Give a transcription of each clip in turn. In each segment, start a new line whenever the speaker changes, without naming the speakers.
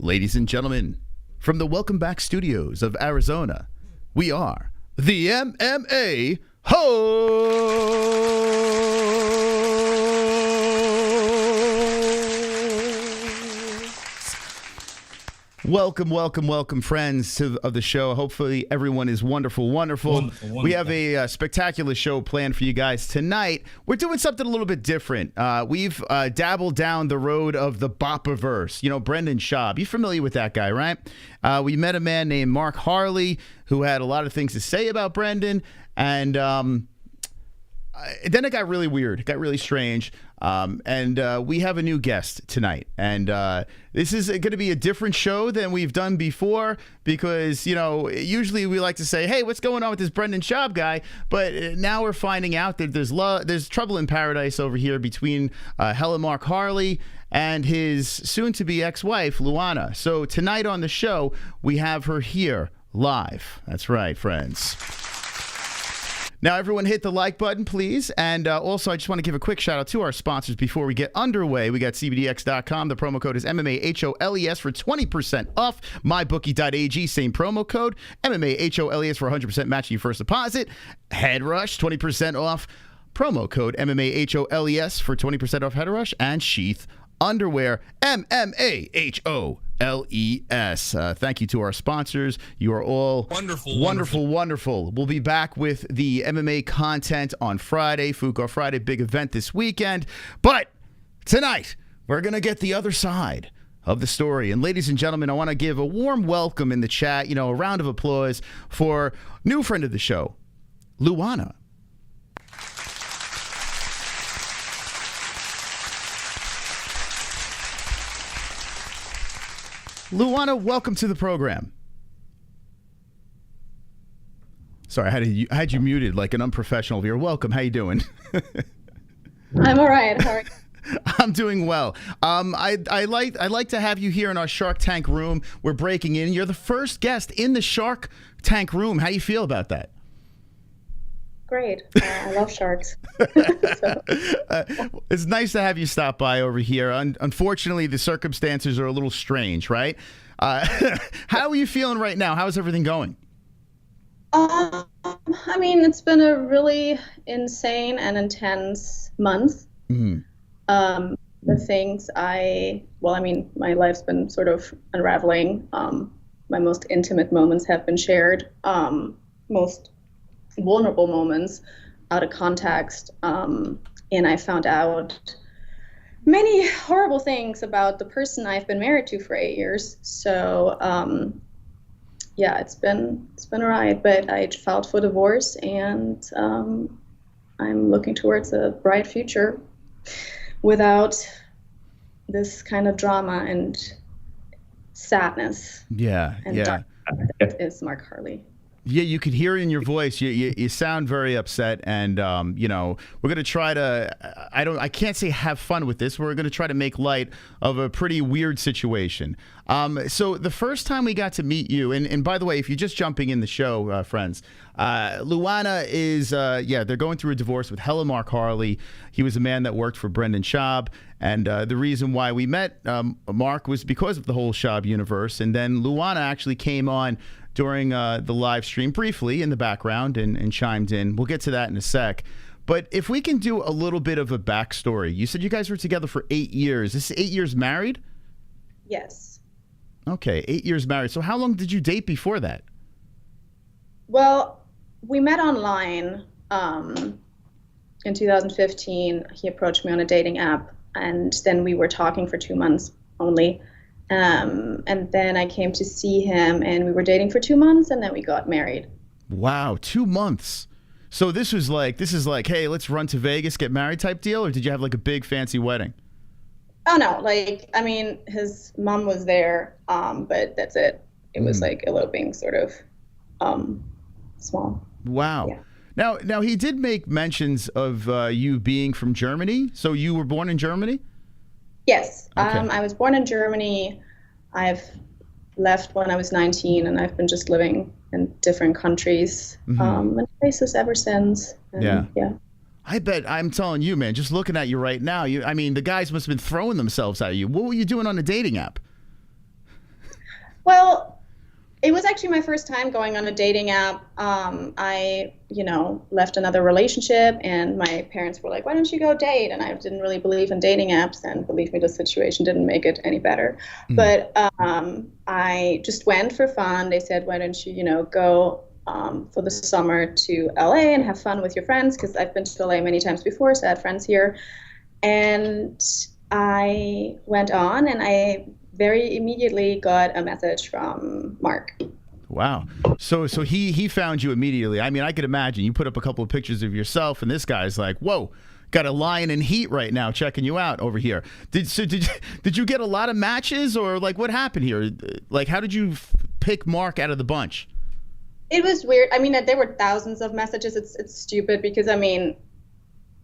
Ladies and gentlemen, from the Welcome Back Studios of Arizona, we are the MMA-Holes. Welcome, friends of the show. Hopefully everyone is wonderful. We have a spectacular show planned for you guys tonight. We're doing something a little bit different. We've dabbled down the road of the Bopperverse. You know, Brendan Schaub. You familiar with that guy, right? We met a man named Mark Harley who had a lot of things to say about Brendan, and then it got really weird. It got really strange. And we have a new guest tonight. And this is going to be a different show than we've done before because, you know, usually we like to say, hey, what's going on with this Brendan Schaub guy? But now we're finding out that there's trouble in paradise over here between Mark Harley and his soon-to-be ex-wife, Luana. So tonight on the show, we have her here live. That's right, friends. Now, everyone hit the like button, please. And also, I just want to give a quick shout out to our sponsors before we get underway. We got CBDX.com. The promo code is MMA-Holes for 20% off. MyBookie.ag, same promo code. MMA-Holes for 100% matching your first deposit. Head Rush, 20% off. Promo code MMA-Holes for 20% off Head Rush. And Sheath Underwear, MMA-Holes. Thank you to our sponsors. You are all wonderful. We'll be back with the MMA content on Friday, Fuko Friday, big event this weekend. But tonight, we're going to get the other side of the story. And ladies and gentlemen, I want to give a warm welcome in the chat, you know, a round of applause for new friend of the show, Luana. Luana, welcome to the program. Sorry, I had you muted like an unprofessional here. Welcome. How you doing?
I'm all right. How are you?
I'm doing well. I like to have you here in our Shark Tank room. We're breaking in. You're the first guest in the Shark Tank room. How do you feel about that?
Great. I love sharks.
It's nice to have you stop by over here. Unfortunately, the circumstances are a little strange, right? How are you feeling right now? How's everything going?
I mean, it's been a really insane and intense month. Mm-hmm. My life's been sort of unraveling. My most intimate moments have been shared. Most vulnerable moments out of context, and I found out many horrible things about the person I've been married to for 8 years. So it's been a ride, but I filed for divorce, and I'm looking towards a bright future without this kind of drama and sadness. Darkness. Is Mark Harley.
Yeah, you could hear it in your voice. You sound very upset, and we're going to try to. I can't say have fun with this. We're going to try to make light of a pretty weird situation. So the first time we got to meet you, and by the way, if you're just jumping in the show, friends, Luana is they're going through a divorce with Mark Harley. He was a man that worked for Brendan Schaub, and the reason why we met Mark was because of the whole Schaub universe, and then Luana actually came on during the live stream briefly in the background and chimed in. We'll get to that in a sec. But if we can do a little bit of a backstory. You said you guys were together for 8 years. This is 8 years married?
Yes.
Okay, 8 years married. So how long did you date before that?
Well, we met online in 2015. He approached me on a dating app, and then we were talking for 2 months only. And then I came to see him, and we were dating for 2 months, and then we got married.
Wow, 2 months. So this is like, hey, let's run to Vegas, get married type deal, or did you have like a big fancy wedding?
Oh no, his mom was there, but that's it. It was like eloping, sort of small.
Wow. Yeah. Now he did make mentions of you being from Germany. So you were born in Germany?
Yes.
Okay.
I was born in Germany. I've left when I was 19, and I've been just living in different countries and places ever since. And, yeah.
I bet, I'm telling you, man, just looking at you right now, the guys must have been throwing themselves at you. What were you doing on a dating app?
Well, it was actually my first time going on a dating app. I, left another relationship, and my parents were like, why don't you go date? And I didn't really believe in dating apps, and believe me, the situation didn't make it any better. But I just went for fun. They said, why don't you, go for the summer to LA and have fun with your friends? Because I've been to LA many times before, so I had friends here. And I went on, and I very immediately got a message from Mark.
Wow. So he found you immediately. I mean, I could imagine you put up a couple of pictures of yourself, and this guy's like, whoa, got a lion in heat right now checking you out over here. Did you get a lot of matches, or like what happened here? Like, how did you pick Mark out of the bunch?
It was weird. I mean, there were thousands of messages. It's stupid because, I mean,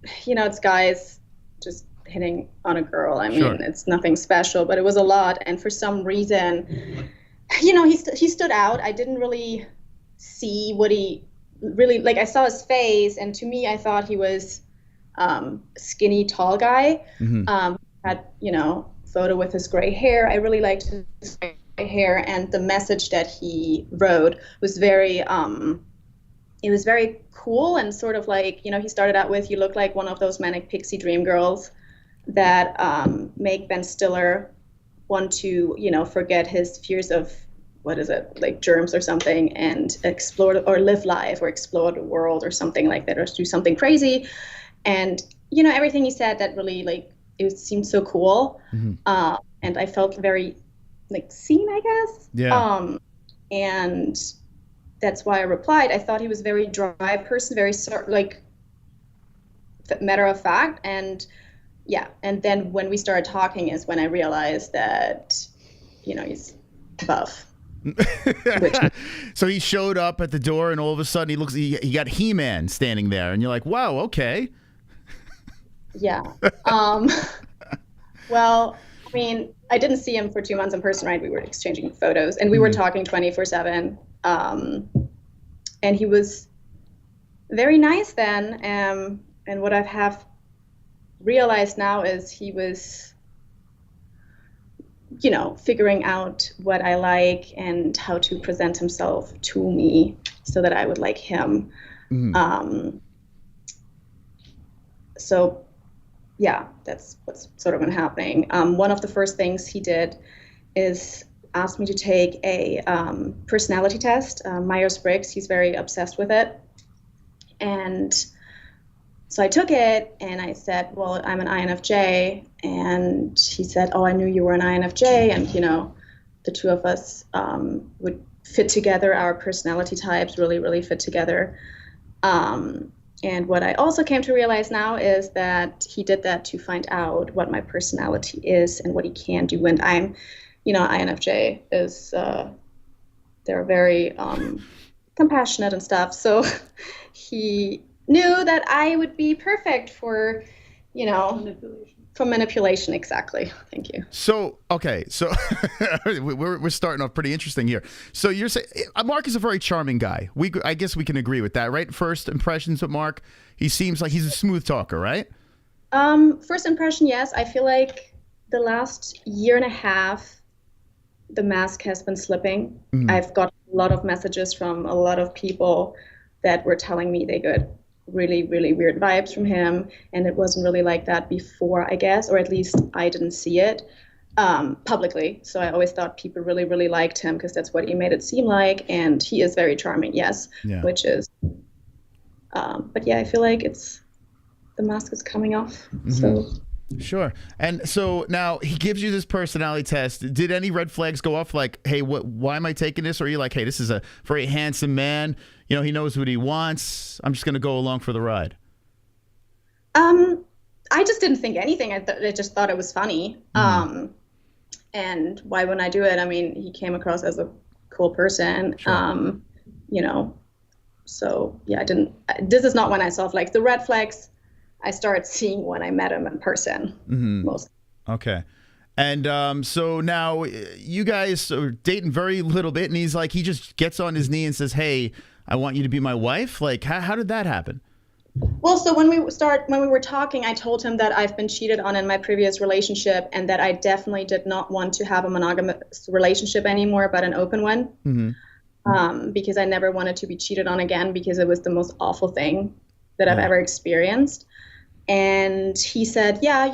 it's guys just hitting on a girl. I mean,
Sure.
It's nothing special, but it was a lot. And for some reason, he stood out. I didn't really see what he really, like, I saw his face, and to me, I thought he was skinny, tall guy. Had, photo with his gray hair. I really liked his gray hair, and the message that he wrote was very, it was very cool, and sort of like, he started out with, you look like one of those manic pixie dream girls that make Ben Stiller want to, forget his fears of, what is it, like germs or something, and explore or live life or explore the world or something like that, or do something crazy. And, everything he said that really, like, it seemed so cool. And I felt very, like, seen, I guess.
Yeah.
And that's why I replied. I thought he was a very dry person, very, like, matter of fact. And yeah, and then when we started talking is when I realized that, he's buff.
So he showed up at the door, and all of a sudden he got He-Man standing there, and you're like, wow, okay.
Yeah. Well, I mean, I didn't see him for 2 months in person, right? We were exchanging photos, and we were talking 24/7. And he was very nice then. And what I have realized now is he was, figuring out what I like and how to present himself to me so that I would like him. So yeah, that's what's sort of been happening. One of the first things he did is asked me to take a personality test, Myers-Briggs. He's very obsessed with it. And so I took it, and I said, well, I'm an INFJ. And he said, oh, I knew you were an INFJ. And, the two of us would fit together. Our personality types really, really fit together. And what I also came to realize now is that he did that to find out what my personality is and what he can do. And I'm, INFJ is, they're very compassionate and stuff. So he knew that I would be perfect for, for manipulation. Exactly. Thank you.
So, okay. So we're starting off pretty interesting here. So you're saying Mark is a very charming guy. I guess we can agree with that, right? First impressions of Mark, he seems like he's a smooth talker, right?
First impression, yes. I feel like the last year and a half, the mask has been slipping. I've got a lot of messages from a lot of people that were telling me they got really, really weird vibes from him, and it wasn't really like that before, I guess, or at least I didn't see it publicly. So I always thought people really, really liked him because that's what he made it seem like, and he is very charming, yes, which is, but yeah, I feel like the mask is coming off, so.
Sure. And so now he gives you this personality test. Did any red flags go off? Like, hey, why am I taking this? Or are you like, hey, this is a very handsome man. He knows what he wants. I'm just going to go along for the ride.
I just didn't think anything. I just thought it was funny. And why wouldn't I do it? I mean, he came across as a cool person. Sure. So yeah, this is not when I saw like the red flags. I started seeing when I met him in person, mostly.
Okay. And so now you guys are dating very little bit, and he just gets on his knee and says, hey, I want you to be my wife. Like, how did that happen?
Well, so when we were talking, I told him that I've been cheated on in my previous relationship and that I definitely did not want to have a monogamous relationship anymore, but an open one.
Mm-hmm.
Because I never wanted to be cheated on again because it was the most awful thing that I've
Yeah.
ever experienced. And he said, yeah,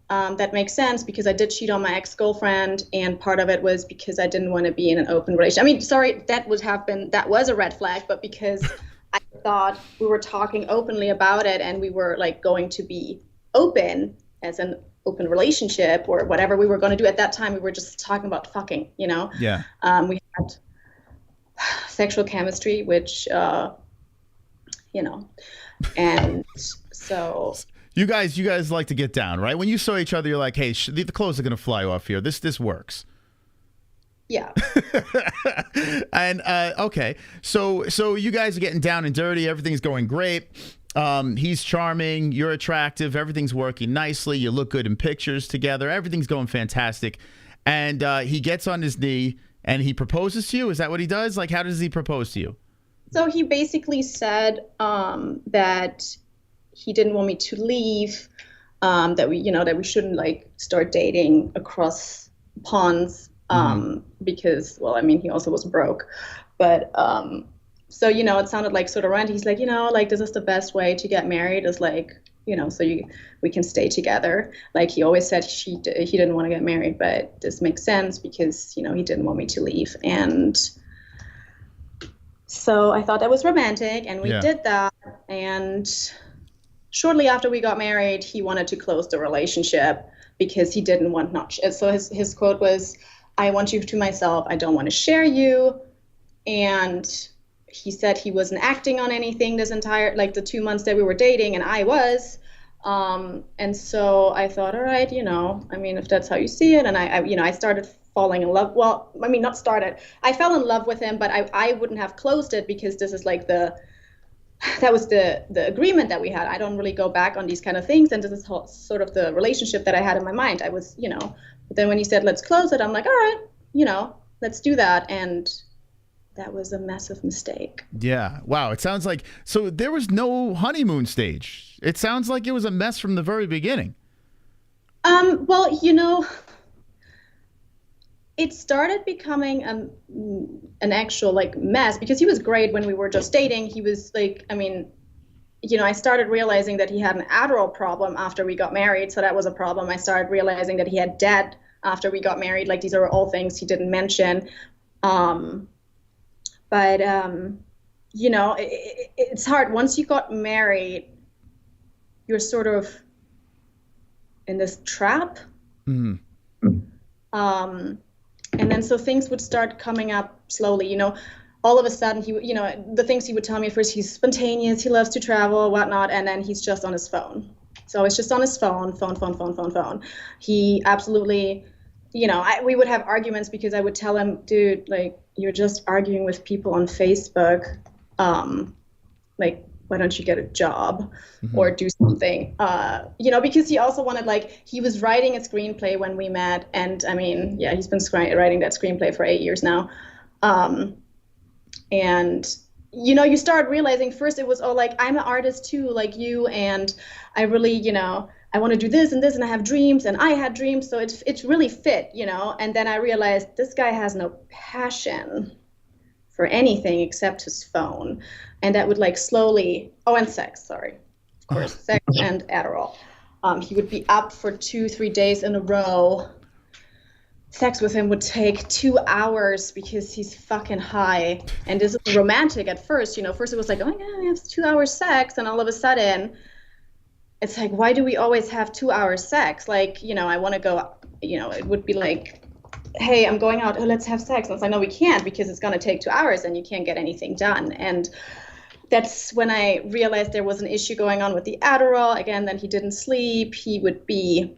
that makes sense because I did cheat on my ex-girlfriend, and part of it was because I didn't want to be in an open relationship. I mean, sorry, that was a red flag, but because I thought we were talking openly about it and we were like going to be open as an open relationship or whatever we were going to do at that time. We were just talking about fucking,
Yeah.
We had sexual chemistry, which, and so.
You guys like to get down, right? When you saw each other, you're like, hey, the clothes are going to fly off here. This works.
Yeah.
And okay, so you guys are getting down and dirty. Everything's going great. He's charming. You're attractive. Everything's working nicely. You look good in pictures together. Everything's going fantastic. And he gets on his knee and he proposes to you. Is that what he does? Like, how does he propose to you?
So he basically said that he didn't want me to leave. That we shouldn't like start dating across ponds. Because, well, I mean, he also was broke, but, so, it sounded like sort of romantic. He's like, like, this is the best way to get married is like, so we can stay together. Like he always said he didn't want to get married, but this makes sense because, he didn't want me to leave. And so I thought that was romantic and we did that. And shortly after we got married, he wanted to close the relationship because he didn't want so his quote was, I want you to myself. I don't want to share you. And he said he wasn't acting on anything this entire, like the 2 months that we were dating, and I was. And so I thought, all right, I mean, if that's how you see it. And I started falling in love. Well, I mean, not started. I fell in love with him, but I wouldn't have closed it because this is like that was the agreement that we had. I don't really go back on these kind of things. And this is sort of the relationship that I had in my mind. I was, but then when he said, let's close it, I'm like, all right, let's do that. And that was a massive mistake.
Yeah. Wow. It sounds like, so there was no honeymoon stage. It sounds like it was a mess from the very beginning.
Well, it started becoming an actual like mess because he was great when we were just dating. He was like, I mean, I started realizing that he had an Adderall problem after we got married. So that was a problem. I started realizing that he had debt after we got married. Like these are all things he didn't mention. But it's hard. Once you got married, you're sort of in this trap. Mm-hmm. And then so things would start coming up slowly, all of a sudden he, the things he would tell me at first, he's spontaneous, he loves to travel, whatnot. And then he's just on his phone. So it's just on his phone. He absolutely, we would have arguments because I would tell him, dude, like, you're just arguing with people on Facebook. Like, why don't you get a job or do something? Because he also wanted, like, he was writing a screenplay when we met. And I mean, yeah, he's been writing that screenplay for 8 years now. And, you start realizing first it was, oh, like, I'm an artist too, like you. And I really, I want to do this, and I have dreams, and I had dreams. So it's really fit, And then I realized this guy has no passion for anything except his phone. And that would like slowly, and sex, sorry. Of course, sex and Adderall. He would be up for 2-3 days in a row. Sex with him would take 2 hours because he's fucking high. And this is romantic at first, First it was like, oh my God, we have 2 hours sex. And all of a sudden, it's like, why do we always have 2 hours sex? Like, I want to go, it would be like, hey, I'm going out, let's have sex. And it's like, no, we can't because it's going to take 2 hours and you can't get anything done. And that's when I realized there was an issue going on with the Adderall. Again, then he didn't sleep. He would be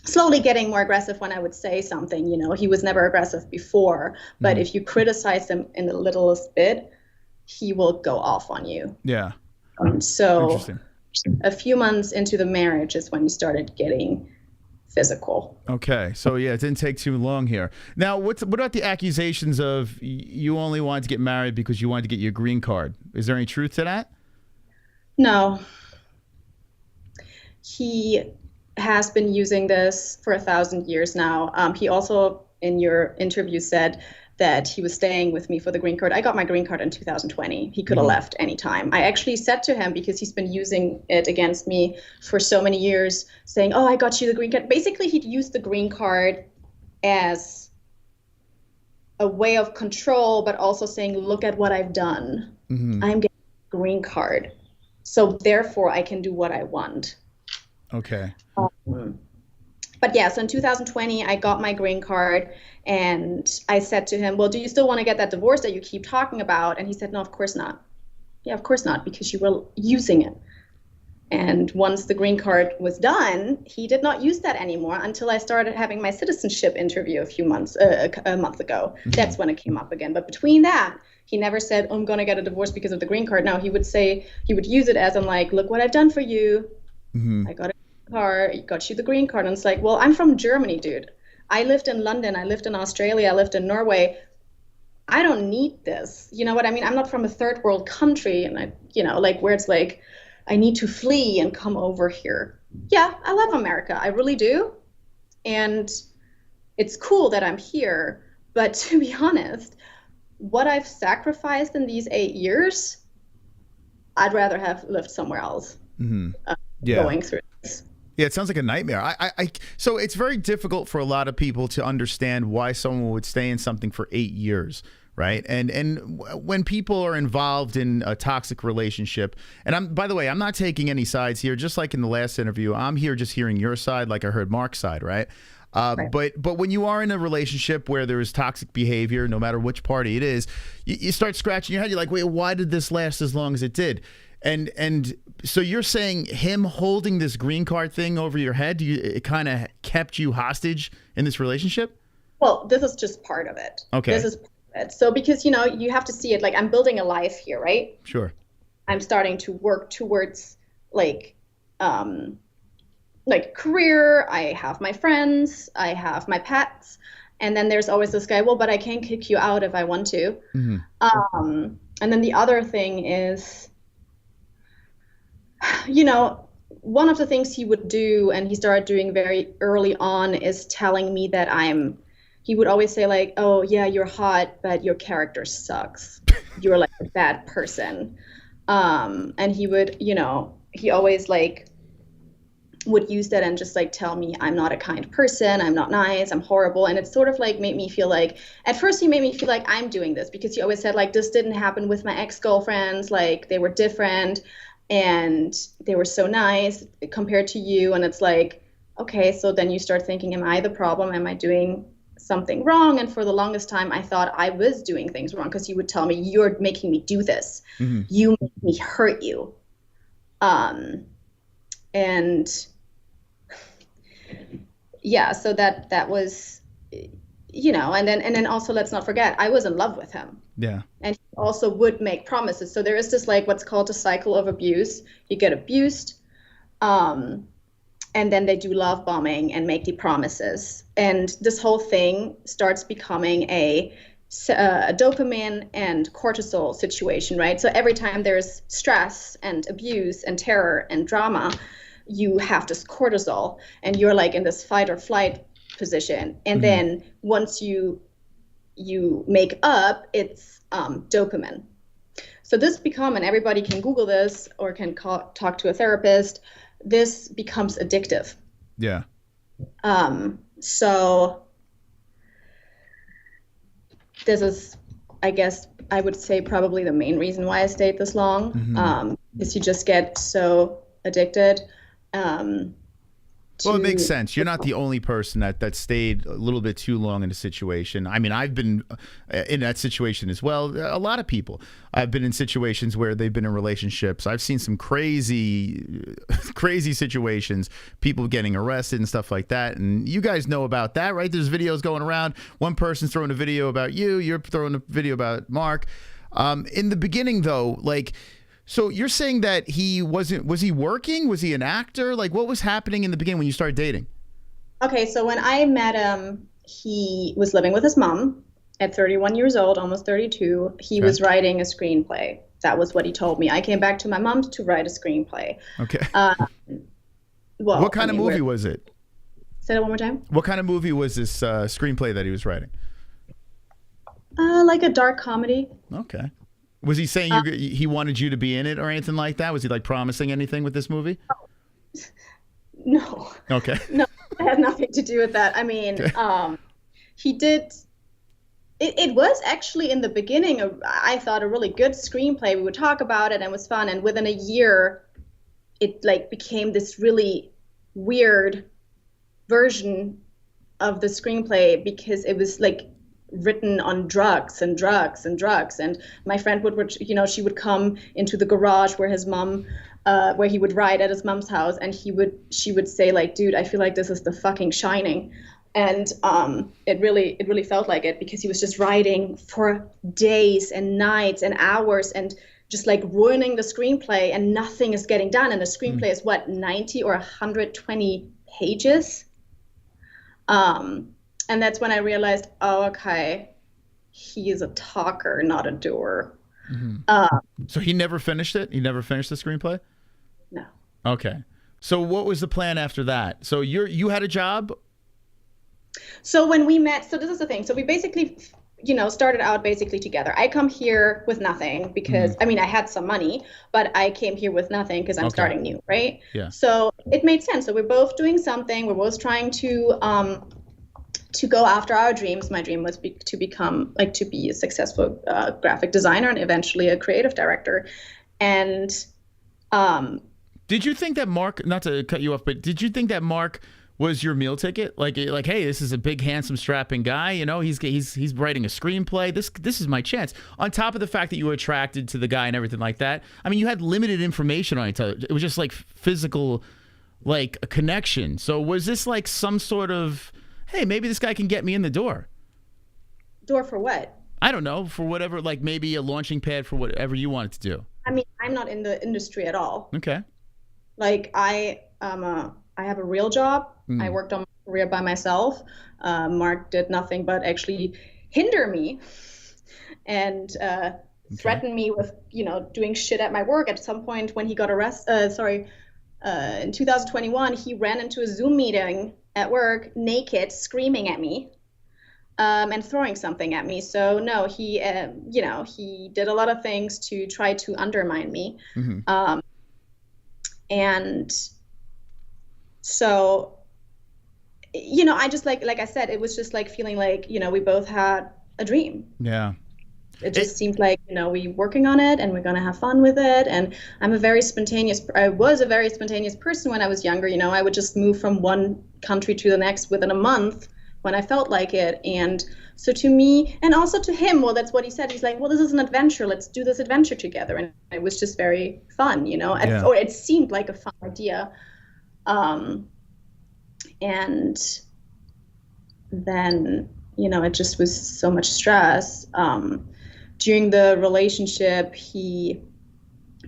slowly getting more aggressive when I would say something, He was never aggressive before. But if you criticize him in the littlest bit, he will go off on you.
Yeah.
So a few months into the marriage is when he started getting physical.
Okay. So yeah, it didn't take too long here. Now, what about the accusations of you only wanted to get married because you wanted to get your green card? Is there any truth to that?
No, he has been using this for 1,000 years now. He also, in your interview, said that he was staying with me for the green card. I got my green card in 2020. He could have left anytime. I actually said to him, because he's been using it against me for so many years, saying, oh, I got you the green card. Basically, he'd used the green card as a way of control, but also saying, look at what I've done. I'm getting a green card. So therefore, I can do what I want.
Okay.
But yeah, so in 2020, I got my green card, and I said to him, well, do you still want to get that divorce that you keep talking about? And he said, no, of course not. Yeah, of course not, because you were using it. And once the green card was done, he did not use that anymore until I started having my citizenship interview a month ago. That's when it came up again. But between that, he never said, oh, I'm going to get a divorce because of the green card. No, he would use it as, I'm like, look what I've done for you. I got a car, got you the green card. And it's like, well, I'm from Germany, dude. I lived in London, I lived in Australia, I lived in Norway. I don't need this. You know what I mean? I'm not from a third world country, and where it's like, I need to flee and come over here. Yeah, I love America. I really do. And it's cool that I'm here. But to be honest, what I've sacrificed in these 8 years, I'd rather have lived somewhere else. Going through this.
Yeah, it sounds like a nightmare. So it's very difficult for a lot of people to understand why someone would stay in something for 8 years, right? And when people are involved in a toxic relationship, and by the way, I'm not taking any sides here. Just like in the last interview, I'm here just hearing your side, like I heard Mark's side, right? Right. But when you are in a relationship where there is toxic behavior, no matter which party it is, you start scratching your head. You're like, wait, why did this last as long as it did? And so you're saying him holding this green card thing over your head, it kind of kept you hostage in this relationship?
Well, this is just part of it.
Okay.
This is part of it. So because, you have to see it like I'm building a life here, right?
Sure.
I'm starting to work towards like career. I have my friends, I have my pets. And then there's always this guy, well, but I can't kick you out if I want to. And then the other thing is, one of the things he would do, and he started doing very early on, is telling me that he would always say like, oh yeah, you're hot, but your character sucks. You're like a bad person. And he would, he always would use that and just tell me I'm not a kind person, I'm not nice, I'm horrible. And it sort of made me feel like, at first he made me feel like I'm doing this, because he always said this didn't happen with my ex-girlfriends, they were different. And they were so nice compared to you. And it's like, okay, so then you start thinking, am I the problem? Am I doing something wrong? And for the longest time, I thought I was doing things wrong, because he would tell me, you're making me do this. You make me hurt you. And yeah, so that was, and then also, let's not forget, I was in love with him.
Yeah.
And he also would make promises. So there is this what's called a cycle of abuse. You get abused, and then they do love bombing and make the promises. And this whole thing starts becoming a dopamine and cortisol situation, right? So every time there's stress and abuse and terror and drama, you have this cortisol, and you're in this fight or flight position. And then once you make up, it's dopamine. So this and everybody can Google this or can talk to a therapist, this becomes addictive.
Yeah.
So this is, I guess, I would say probably the main reason why I stayed this long, is you just get so addicted.
Well, it makes sense. You're not the only person that stayed a little bit too long in a situation. I mean, I've been in that situation as well. A lot of people. I've been in situations where they've been in relationships. I've seen some crazy situations, people getting arrested and stuff like that. And you guys know about that, right? There's videos going around. One person's throwing a video about you. You're throwing a video about Mark. In the beginning, though, so you're saying that was he working? Was he an actor? What was happening in the beginning when you started dating?
Okay, so when I met him, he was living with his mom at 31 years old, almost 32. He was writing a screenplay. that was what he told me. I came back to my mom to write a screenplay.
Okay.
Well,
what kind of movie was it?
Say that one more time.
What kind of movie was this screenplay that he was writing?
Like a dark comedy.
Okay. Was he saying he wanted you to be in it or anything like that? Was he like promising anything with this movie?
No.
Okay.
No, it had nothing to do with that. I mean, he did. It was actually in the beginning, I thought, a really good screenplay. We would talk about it and it was fun. And within a year, it like became this really weird version of the screenplay because it was like written on drugs and drugs and drugs. And my friend would she would come into the garage where his mom, where he would write at his mom's house, and she would say like, dude, I feel like this is the fucking Shining. And it really felt like it, because he was just writing for days and nights and hours and just like ruining the screenplay, and nothing is getting done. And the screenplay is what, 90 or 120 pages? And that's when I realized, oh, okay, he is a talker, not a doer.
So he never finished it? He never finished the screenplay?
No.
Okay. So what was the plan after that? So you had a job?
So when we met, so this is the thing. So we basically, started out basically together. I come here with nothing because, I mean, I had some money, but I came here with nothing because I'm starting new, right?
Yeah.
So it made sense. So we're both doing something. We're both trying to go after our dreams. My dream was to be a successful graphic designer and eventually a creative director. And
did you think that Mark, not to cut you off, but did you think that Mark was your meal ticket? Like, hey, this is a big, handsome, strapping guy. He's writing a screenplay. This is my chance. On top of the fact that you were attracted to the guy and everything like that. I mean, you had limited information on each other. It was just like physical, like a connection. So was this like some sort of, hey, maybe this guy can get me in the door?
Door for what?
I don't know, for whatever, like maybe a launching pad for whatever you wanted to do.
I mean, I'm not in the industry at all.
Okay.
Like I have a real job. I worked on my career by myself. Mark did nothing but actually hinder me and threaten me with, doing shit at my work. At some point when he got arrested, in 2021, he ran into a Zoom meeting at work naked, screaming at me and throwing something at me. So no, he did a lot of things to try to undermine me. And so, I just like I said, it was just like feeling like, we both had a dream.
Yeah.
It just seemed like, we working on it and we're going to have fun with it. And I was a very spontaneous person when I was younger. I would just move from one country to the next within a month when I felt like it. And so to me, and also to him, well, that's what he said. He's like, well, this is an adventure. Let's do this adventure together. And it was just very fun, or it seemed like a fun idea. And then, it just was so much stress. During the relationship, he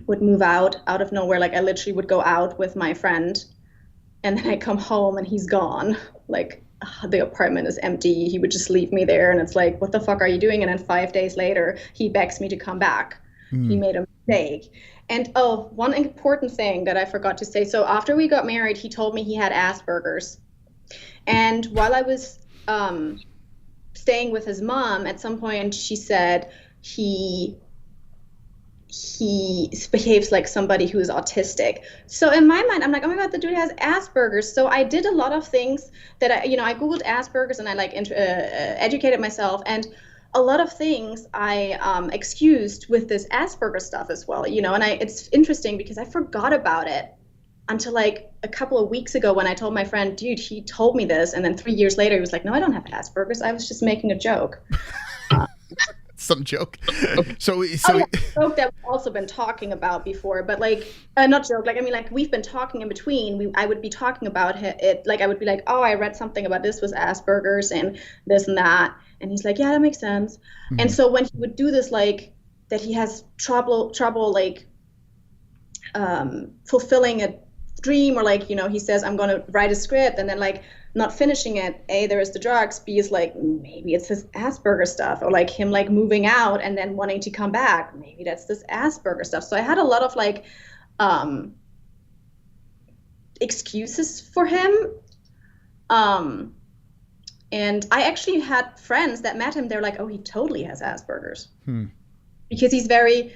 would move out of nowhere. Like I literally would go out with my friend and then I come home and he's gone. Like the apartment is empty. He would just leave me there. And it's like, what the fuck are you doing? And then 5 days later, he begs me to come back. He made a mistake. And one important thing that I forgot to say. So after we got married, he told me he had Asperger's. And while I was staying with his mom, at some point she said he behaves like somebody who is autistic. So in my mind, I'm like, oh my God, the dude has Asperger's. So I did a lot of things that I Googled Asperger's and I educated myself, and a lot of things I excused with this Asperger stuff as well, and it's interesting because I forgot about it until like a couple of weeks ago when I told my friend, dude, he told me this. And then 3 years later, he was like, no, I don't have Asperger's. I was just making a joke.
Some joke. So
yeah, joke that we've also been talking about before, but like, not joke. Like, I mean, like we've been talking in between. I would be talking about it. Like I would be like, oh, I read something about this was Asperger's and this and that. And he's like, yeah, that makes sense. And so when he would do this, like that he has trouble like fulfilling a dream, or like, he says, I'm going to write a script. And then like not finishing it. A, there is the drugs. B is like, maybe it's his Asperger stuff, or like him like moving out and then wanting to come back. Maybe that's this Asperger stuff. So I had a lot of like excuses for him. And I actually had friends that met him. They're like, oh, he totally has Asperger's. Because he's very,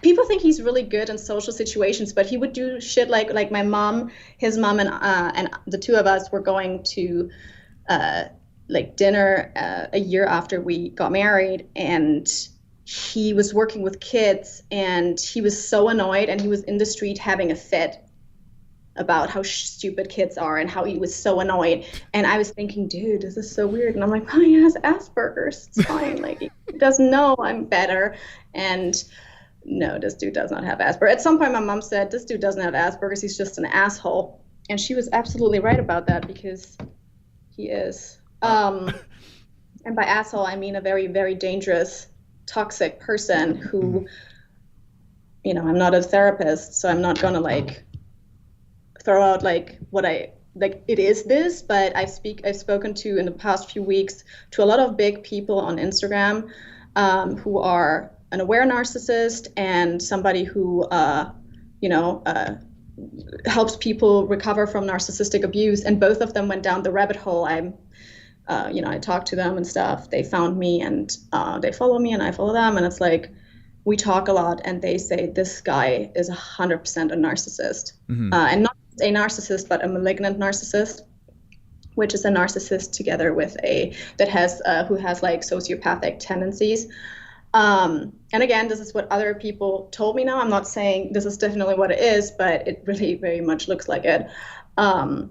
people think he's really good in social situations, but he would do shit like my mom, his mom, and the two of us were going to like dinner a year after we got married, and he was working with kids, and he was so annoyed, and he was in the street having a fit about how stupid kids are and how he was so annoyed. And I was thinking, dude, this is so weird. And I'm like, oh, he has Asperger's. It's fine. Like, he doesn't know I'm better. And no, this dude does not have Asperger's. At some point, my mom said, this dude doesn't have Asperger's. He's just an asshole. And she was absolutely right about that, because he is. And by asshole, I mean a very, very dangerous, toxic person who, you know, I'm not a therapist, so I'm not going to like throw out like what I like it is this, but I've spoken to in the past few weeks to a lot of big people on Instagram who are an aware narcissist and somebody who helps people recover from narcissistic abuse, and both of them went down the rabbit hole. I talked to them and stuff. They found me, and they follow me, and I follow them, and it's like we talk a lot, and they say this guy is 100% a narcissist, and not a narcissist, but a malignant narcissist, which is a narcissist together with who has like sociopathic tendencies. And again, this is what other people told me now. I'm not saying this is definitely what it is, but it really very much looks like it. And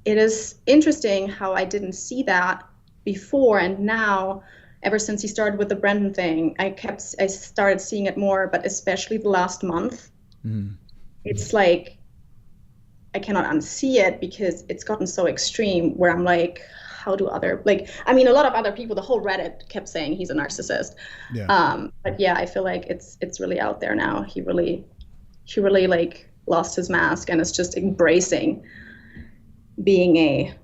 it is interesting how I didn't see that before, and now, ever since he started with the Brendan thing, I started seeing it more, but especially the last month. It's like I cannot unsee it, because it's gotten so extreme where I'm like, how do a lot of other people, the whole Reddit kept saying he's a narcissist. But yeah, I feel like it's really out there now. He really like lost his mask and is just embracing being a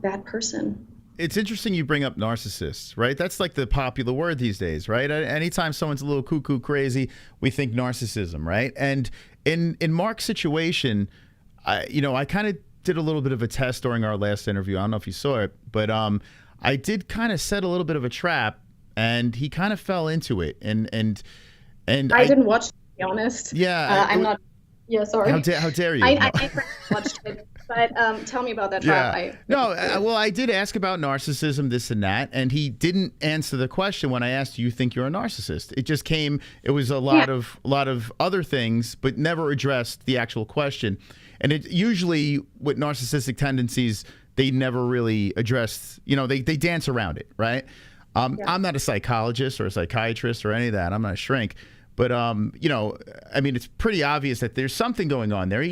bad person.
It's interesting you bring up narcissists, right? That's like the popular word these days, right? Anytime someone's a little cuckoo crazy, we think narcissism, right? And in Mark's situation, I kind of did a little bit of a test during our last interview. I don't know if you saw it, but I did kind of set a little bit of a trap, and he kind of fell into it. And I didn't
watch it, to be honest.
Yeah,
I'm not. Yeah, sorry.
How dare you?
I watched it. But tell me about that trap.
Well, I did ask about narcissism, this and that, and he didn't answer the question when I asked, "Do you think you're a narcissist?" It just came. It was a lot of other things, but never addressed the actual question. And it usually with narcissistic tendencies, they never really address. They dance around it, right? I'm not a psychologist or a psychiatrist or any of that. I'm not a shrink. But, it's pretty obvious that there's something going on there,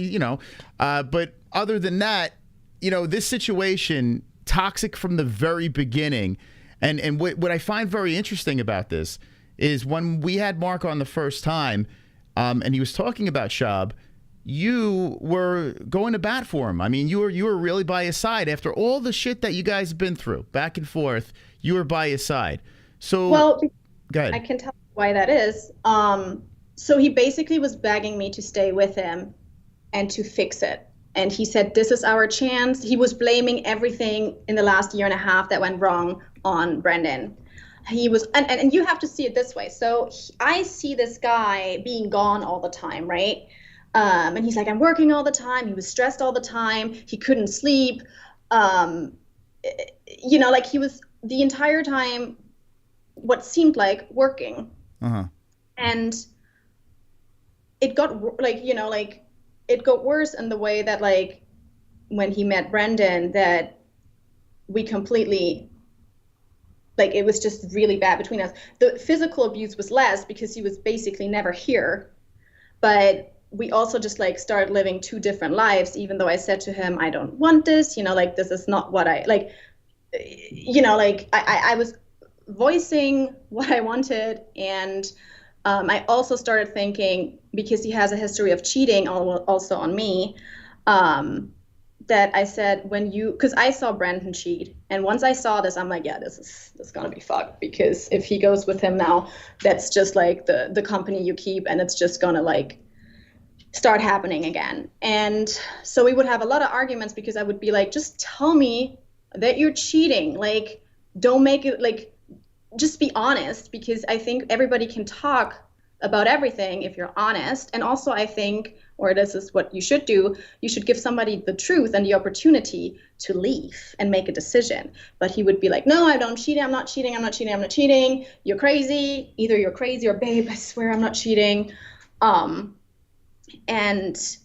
but other than that, this situation, toxic from the very beginning. And what I find very interesting about this is when we had Mark on the first time and he was talking about Schaub, you were going to bat for him. I mean, you were really by his side after all the shit that you guys have been through back and forth. You were by his side. So, go ahead.
I can tell why that is. So he basically was begging me to stay with him and to fix it. And he said, this is our chance. He was blaming everything in the last year and a half that went wrong on Brendan. He was, and you have to see it this way. So I see this guy being gone all the time, right? And he's like, I'm working all the time. He was stressed all the time. He couldn't sleep. Like he was the entire time what seemed like working. And it got it got worse in the way that like when he met Brendan, that we completely, like, it was just really bad between us. The physical abuse was less because he was basically never here, but we also just like started living two different lives, even though I said to him, I don't want this, this is not what I like, I was voicing what I wanted, and I also started thinking, because he has a history of cheating also on me, that I said, because I saw Brendan cheat, and once I saw this, I'm like, yeah, this is gonna be fucked, because if he goes with him now, that's just like the company you keep, and it's just gonna like start happening again. And so we would have a lot of arguments, because I would be like, just tell me that you're cheating, like don't make it like, just be honest, because I think everybody can talk about everything if you're honest. And also I think, or this is what you should do, you should give somebody the truth and the opportunity to leave and make a decision. But he would be like, no, I don't cheat, I'm not cheating, I'm not cheating, I'm not cheating, you're crazy, either you're crazy or babe, I swear I'm not cheating. And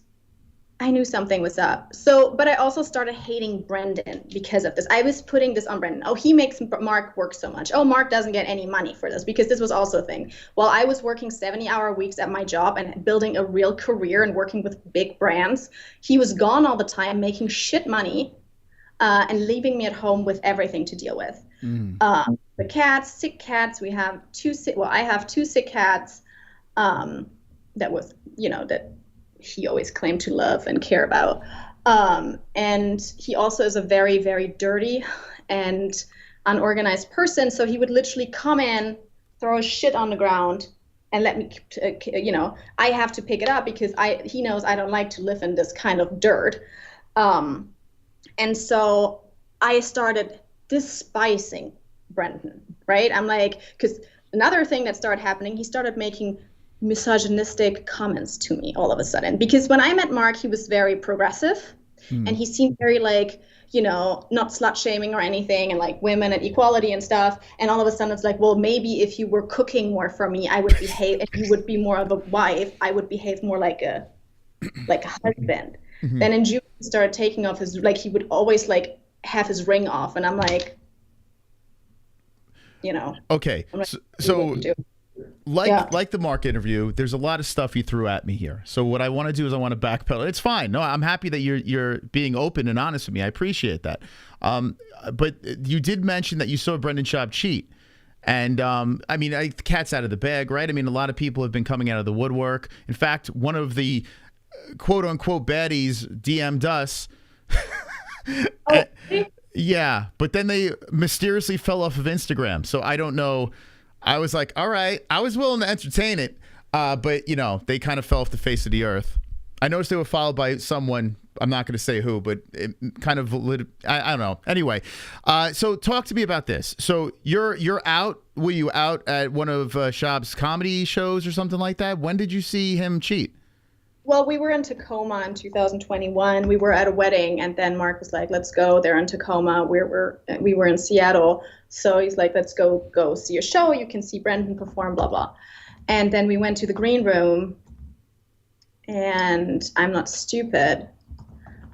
I knew something was up. So, but I also started hating Brendan because of this. I was putting this on Brendan. Oh, he makes Mark work so much. Oh, Mark doesn't get any money for this, because this was also a thing. While I was working 70-hour weeks at my job and building a real career and working with big brands, he was gone all the time, making shit money, and leaving me at home with everything to deal with. The cats, sick cats. I have two sick cats. That was, that he always claimed to love and care about. And he also is a very, very dirty and unorganized person. So he would literally come in, throw shit on the ground, and let me, I have to pick it up, because he knows I don't like to live in this kind of dirt. And so I started despising Brendan, right? I'm like, because another thing that started happening, he started making misogynistic comments to me all of a sudden. Because when I met Mark, he was very progressive, and he seemed very like, not slut shaming or anything, and like women and equality and stuff. And all of a sudden it's like, well, maybe if you were cooking more for me, I would behave, if you would be more of a wife, I would behave more like a husband. Then in June he started taking off his, like he would always like have his ring off, and I'm like,
okay, so like the Mark interview, there's a lot of stuff you threw at me here. So what I want to do is I want to backpedal. It's fine. No, I'm happy that you're being open and honest with me. I appreciate that. But you did mention that you saw Brendan Schaub cheat. And I mean, the cat's out of the bag, right? I mean, a lot of people have been coming out of the woodwork. In fact, one of the quote unquote baddies DM'd us. Yeah, but then they mysteriously fell off of Instagram. So I don't know. I was like, all right, I was willing to entertain it. But, they kind of fell off the face of the earth. I noticed they were followed by someone. I'm not going to say who, but it kind of, I don't know. Anyway, so talk to me about this. So you're out. Were you out at one of Schaub's comedy shows or something like that? When did you see him cheat?
Well, we were in Tacoma in 2021. We were at a wedding, and then Mark was like, let's go. They're in Tacoma. We were in Seattle. So he's like, let's go see a show. You can see Brendan perform, blah, blah. And then we went to the green room, and I'm not stupid,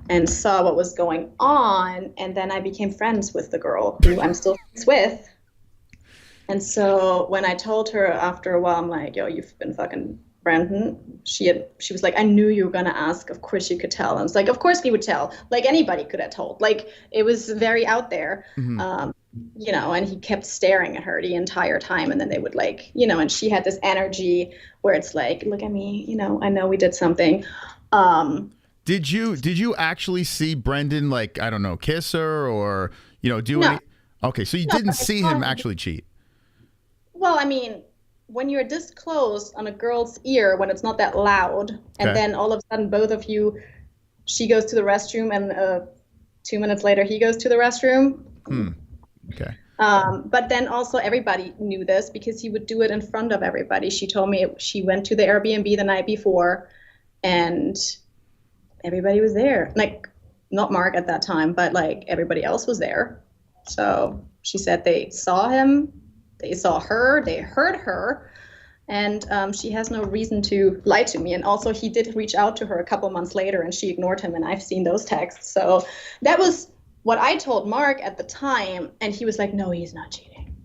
and saw what was going on. And then I became friends with the girl who I'm still friends with. And so when I told her after a while, I'm like, yo, you've been fucking Brendan, she was like, I knew you were gonna ask. Of course you could tell. And it's like, of course he would tell. Like anybody could have told. Like it was very out there, and he kept staring at her the entire time. And then they would like, and she had this energy where it's like, look at me, I know we did something.
Did you actually see Brendan, like, I don't know, kiss her or do
no.
any? Okay, so you didn't see him actually cheat.
Well, I mean, when you're this close on a girl's ear, when it's not that loud, and then all of a sudden both of you, she goes to the restroom, and 2 minutes later he goes to the restroom.
Okay.
But then also everybody knew this because he would do it in front of everybody. She told me she went to the Airbnb the night before, and everybody was there. Like, not Mark at that time, but like everybody else was there. So she said they saw him. They saw her, they heard her, and she has no reason to lie to me. And also he did reach out to her a couple months later, and she ignored him, and I've seen those texts. So that was what I told Mark at the time, and he was like, no, he's not cheating.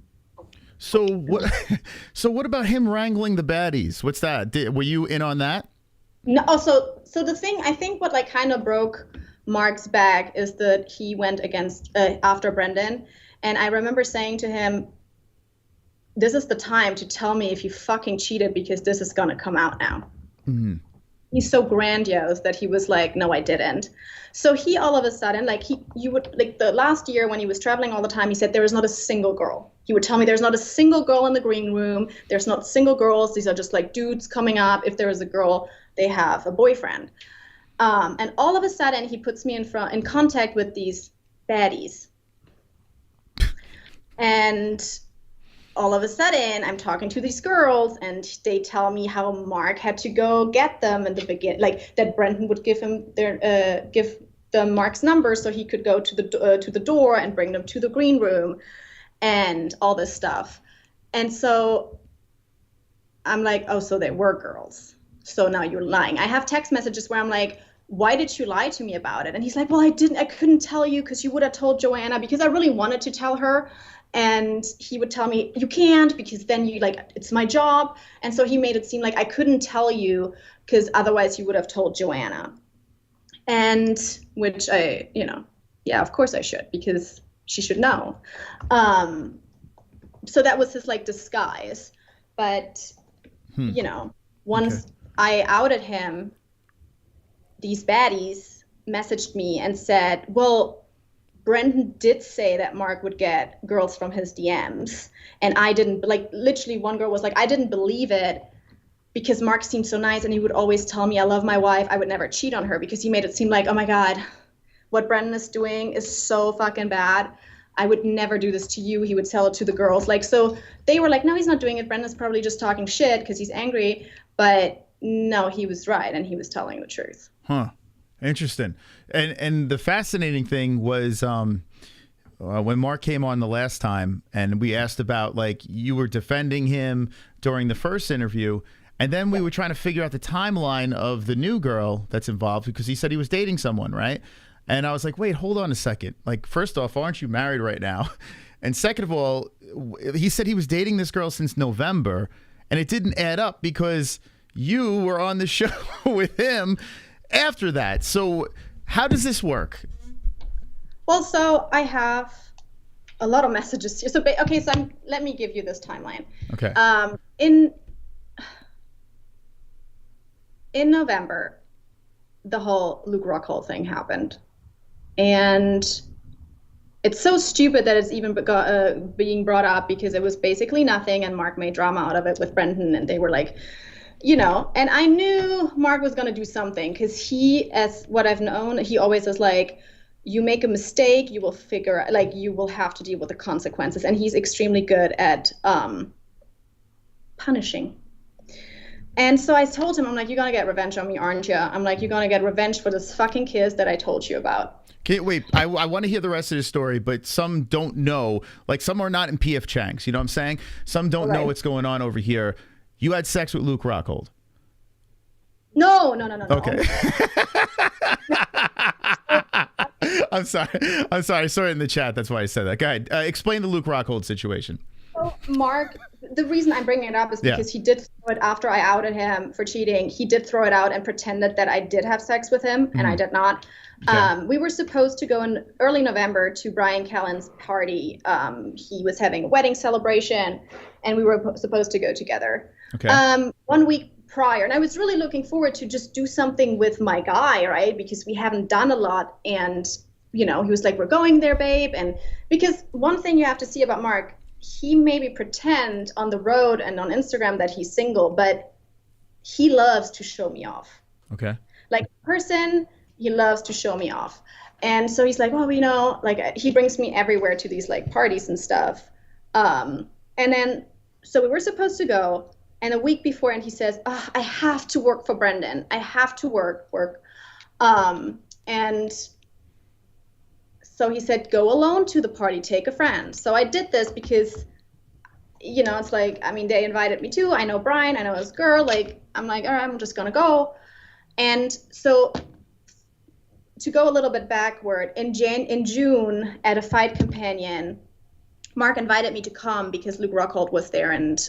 So what about him wrangling the baddies? What's that? Were you in on that?
No, so the thing, I think what like kind of broke Mark's back is that he went against after Brendan. And I remember saying to him, this is the time to tell me if you fucking cheated, because this is going to come out now.
Mm-hmm.
He's so grandiose that he was like, no, I didn't. So he all of a sudden, like the last year when he was traveling all the time, he said there is not a single girl. He would tell me there's not a single girl in the green room. There's not single girls. These are just like dudes coming up. If there is a girl, they have a boyfriend. And all of a sudden he puts me in contact with these baddies. And all of a sudden I'm talking to these girls and they tell me how Mark had to go get them in the beginning, like that Brendan would give them Mark's number so he could go to the door and bring them to the green room and all this stuff. And so I'm like, oh, so there were girls. So now you're lying. I have text messages where I'm like, why did you lie to me about it? And he's like, well, I couldn't tell you because you would have told Joanna, because I really wanted to tell her. And he would tell me, you can't, because then it's my job. And so he made it seem like I couldn't tell you because otherwise you would have told Joanna. And which yeah, of course I should, because she should know. So that was his disguise. But, once I outed him, these baddies messaged me and said, well, Brendan did say that Mark would get girls from his DMs. And I didn't, literally one girl was like, I didn't believe it because Mark seemed so nice and he would always tell me I love my wife. I would never cheat on her, because he made it seem like, oh my God, what Brendan is doing is so fucking bad. I would never do this to you. He would tell it to the girls. So they were like, no, he's not doing it. Brendan's probably just talking shit because he's angry. But no, he was right. And he was telling the truth.
Huh. Interesting. And the fascinating thing was when Mark came on the last time and we asked about, you were defending him during the first interview, and then we were trying to figure out the timeline of the new girl that's involved, because he said he was dating someone, right? And I was like, wait, hold on a second. First off, aren't you married right now? And second of all, he said he was dating this girl since November, and it didn't add up because you were on the show with him after that. So how does this work?
Well, so I have a lot of messages here. So let me give you this timeline.
Okay.
In November, the whole Luke Rockhold thing happened, and it's so stupid that it's even being brought up, because it was basically nothing, and Mark made drama out of it with Brendan, and they were like, and I knew Mark was going to do something, because he, as what I've known, he always is like, you make a mistake, you will you will have to deal with the consequences. And he's extremely good at punishing. And so I told him, I'm like, you're going to get revenge on me, aren't you? I'm like, you're going to get revenge for this fucking kiss that I told you about.
Okay, wait, I want to hear the rest of the story, but some don't know. Some are not in PF Chang's, you know what I'm saying? Some don't know what's going on over here. You had sex with Luke Rockhold?
No.
Okay. I'm sorry. I saw it in the chat. That's why I said that. Go ahead. Explain the Luke Rockhold situation.
So Mark, the reason I'm bringing it up is because he did throw it after I outed him for cheating. He did throw it out and pretended that I did have sex with him, and I did not. Okay. We were supposed to go in early November to Brian Callen's party. He was having a wedding celebration, and we were supposed to go together.
Okay.
1 week prior, and I was really looking forward to just do something with my guy, right? Because we haven't done a lot, and he was like, we're going there, babe. And because one thing you have to see about Mark, he maybe pretend on the road and on Instagram that he's single, but he loves to show me off.
Okay.
Person, he loves to show me off. And so he's like, well, he brings me everywhere to these parties and stuff. And then, so we were supposed to go, and a week before, and he says, I have to work for Brendan. I have to work. And so he said, go alone to the party, take a friend. So I did this because, it's they invited me too. I know Brian, I know his girl. I'm like, all right, I'm just going to go. And so to go a little bit backward, in June at a Fight Companion, Mark invited me to come because Luke Rockhold was there, and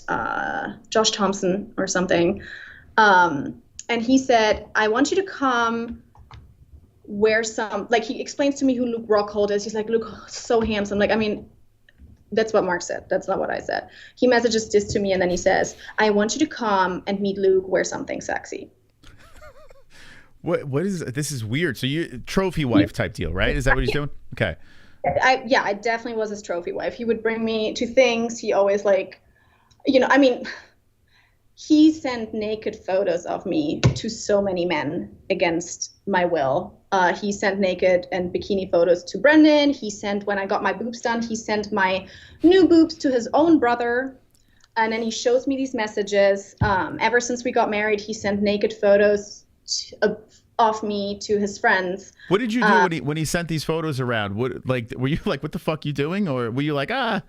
Josh Thompson or something. And he said, I want you to come wear some, he explains to me who Luke Rockhold is. He's like, Luke, so handsome. That's what Mark said. That's not what I said. He messages this to me, and then he says, I want you to come and meet Luke, wear something sexy.
What is this? Is weird. So you trophy wife type deal, right? Is that what he's doing? Okay.
I definitely was his trophy wife. He would bring me to things. He always like, I mean, he sent naked photos of me to so many men against my will. He sent naked and bikini photos to Brendan. He sent, when I got my boobs done, he sent my new boobs to his own brother. And then he shows me these messages. Ever since we got married, he sent naked photos of me to his friends.
What did you do when he sent these photos around? Were you like, what the fuck you doing? Or were you like, what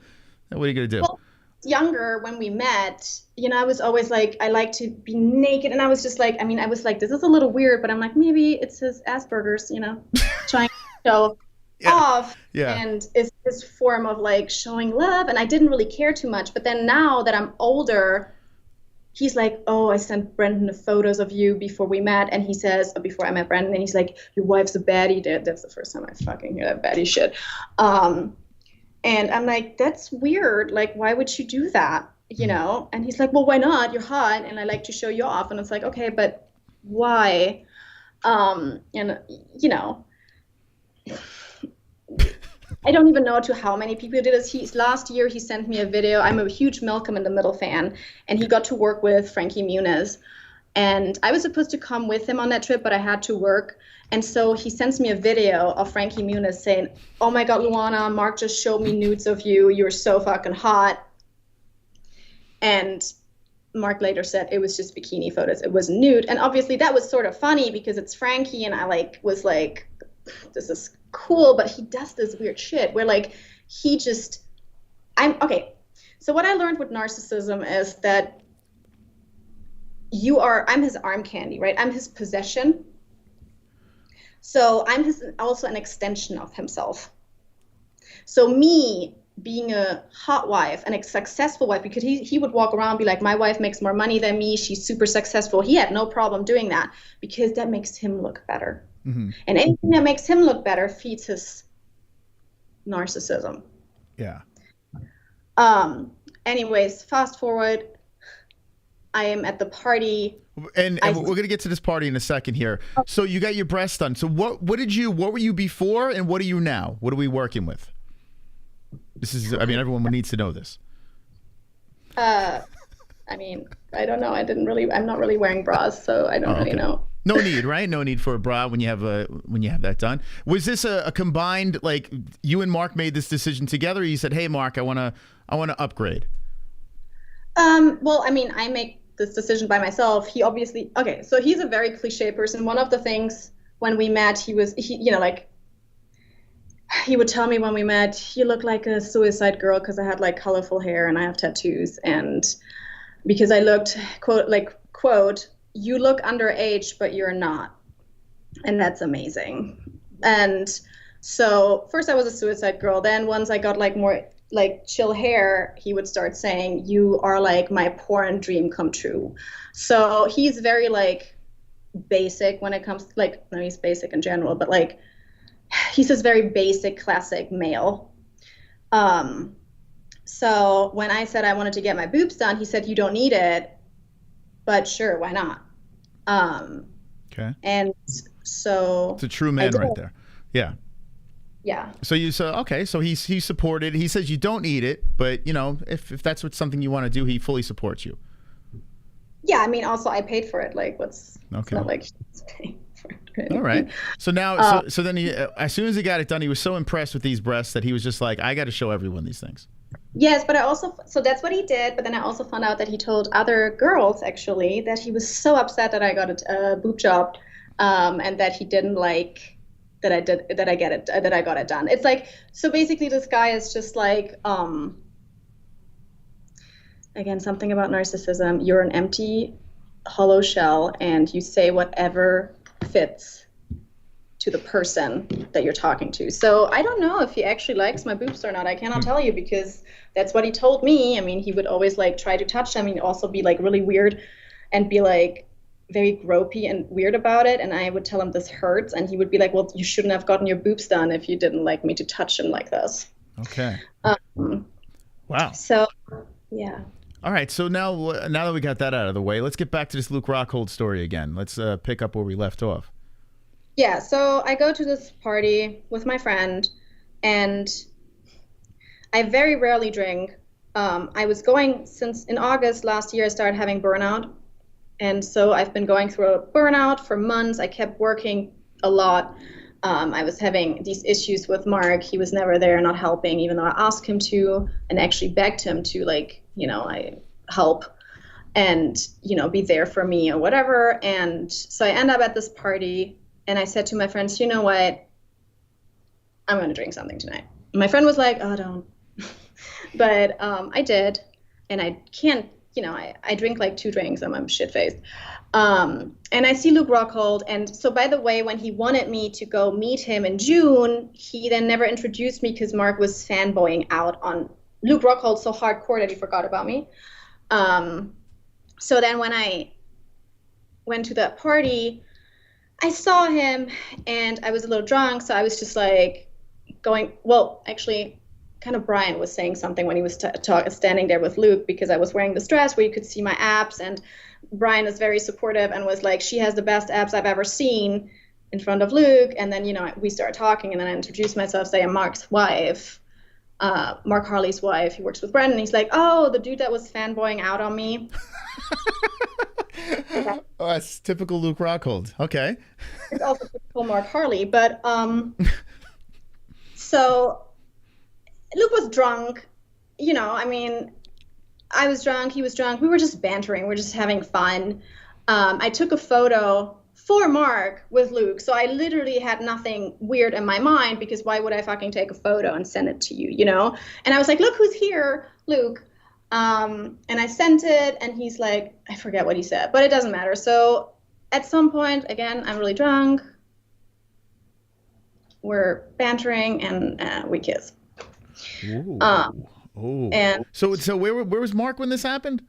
are you going to do?
Well, younger, when we met, I was always like, I like to be naked. And I was just like, I was like, this is a little weird, but I'm like, maybe it's his Asperger's, trying to show off.
Yeah.
And it's this form of like showing love. And I didn't really care too much. But then now that I'm older, he's like, oh, I sent Brendan the photos of you before we met. And he says, before I met Brendan, and he's like, your wife's a baddie. That's the first time I fucking hear that baddie shit. And I'm like, that's weird. Like, why would you do that? And he's like, well, why not? You're hot and I like to show you off. And it's like, okay, but why? I don't even know to how many people did this. Last year he sent me a video. I'm a huge Malcolm in the Middle fan, and he got to work with Frankie Muniz. And I was supposed to come with him on that trip, but I had to work. And so he sends me a video of Frankie Muniz saying, oh my God, Luana, Mark just showed me nudes of you. You're so fucking hot. And Mark later said it was just bikini photos. It was nude. And obviously that was sort of funny because it's Frankie, and I was like, this is cool, but he does this weird shit where okay. So what I learned with narcissism is that I'm his arm candy, right? I'm his possession. So I'm also an extension of himself. So me being a hot wife and a successful wife, because he would walk around and be like, my wife makes more money than me. She's super successful. He had no problem doing that because that makes him look better. Mm-hmm. And anything that makes him look better feeds his narcissism.
Yeah.
Anyways, fast forward. I am at the party.
And we're going to get to this party in a second here. So you got your breasts done. So what were you before and what are you now? What are we working with? Everyone needs to know this.
I don't know. I'm not really wearing bras, so I don't really know.
No need, right? No need for a bra when you have that done. Was this a combined, like you and Mark made this decision together? Or you said, hey, Mark, I want to upgrade.
Well, I make this decision by myself. He obviously, so he's a very cliche person. One of the things when we met, he would tell me when we met, you look like a suicide girl, because I had like colorful hair and I have tattoos, and because I looked quote, you look underage, but you're not. And that's amazing. And so first I was a suicide girl. Then once I got like more like chill hair, he would start saying, you are like my porn dream come true. So he's very like basic when it comes to he's basic in general, but like he's this very basic classic male. So when I said I wanted to get my boobs done, he said, you don't need it, but sure, why not?
Okay.
And so
it's a true man right there. Yeah.
Yeah.
So you said, okay, so he supported. He says you don't need it, but if that's something you want to do, he fully supports you.
Yeah, also I paid for it. Like, it's not like he's paying for it. Right?
All right. So now, so then he, as soon as he got it done, he was so impressed with these breasts that he was just like, I got to show everyone these things.
Yes, but so that's what he did. But then I also found out that he told other girls actually that he was so upset that I got a boob job, and that he didn't like that I got it done. It's like, so basically this guy is just like, again, something about narcissism. You're an empty, hollow shell, and you say whatever fits to the person that you're talking to. So I don't know if he actually likes my boobs or not. I cannot tell you, because that's what he told me. He would always like try to touch them, and also be like really weird and be like very gropey and weird about it. And I would tell him this hurts, and he would be like, well, you shouldn't have gotten your boobs done if you didn't like me to touch him like this.
Okay. Wow.
So, yeah.
All right. So now that we got that out of the way, let's get back to this Luke Rockhold story again. Let's pick up where we left off.
Yeah, so I go to this party with my friend, and I very rarely drink. I was going since in August last year, I started having burnout. And so I've been going through a burnout for months. I kept working a lot. I was having these issues with Mark. He was never there, not helping, even though I asked him to and actually begged him to, like, I help and, be there for me or whatever. And so I end up at this party, and I said to my friends, you know what? I'm going to drink something tonight. And my friend was like, oh, don't. But I did. And I can't, I drink like 2 drinks and I'm shit-faced. And I see Luke Rockhold. And so, by the way, when he wanted me to go meet him in June, he then never introduced me because Mark was fanboying out on Luke Rockhold so hardcore that he forgot about me. So then when I went to that party, I saw him and I was a little drunk. So I was just like actually, kind of Brian was saying something when he was standing there with Luke, because I was wearing this dress where you could see my abs, and Brian is very supportive and was like, she has the best abs I've ever seen, in front of Luke. And then, we started talking, and then I introduced myself, saying I'm Mark's wife, Mark Harley's wife. He works with Brendan. He's like, oh, the dude that was fanboying out on me.
Oh, that's typical Luke Rockhold. Okay.
It's also typical Mark Harley. But so Luke was drunk, I was drunk, he was drunk. We were just bantering. We were just having fun. I took a photo for Mark with Luke. So I literally had nothing weird in my mind, because why would I fucking take a photo and send it to you, And I was like, look who's here, Luke. And I sent it, and he's like, I forget what he said, but it doesn't matter. So at some point, again, I'm really drunk. We're bantering, and we kiss.
Ooh.
And
so where was Mark when this happened?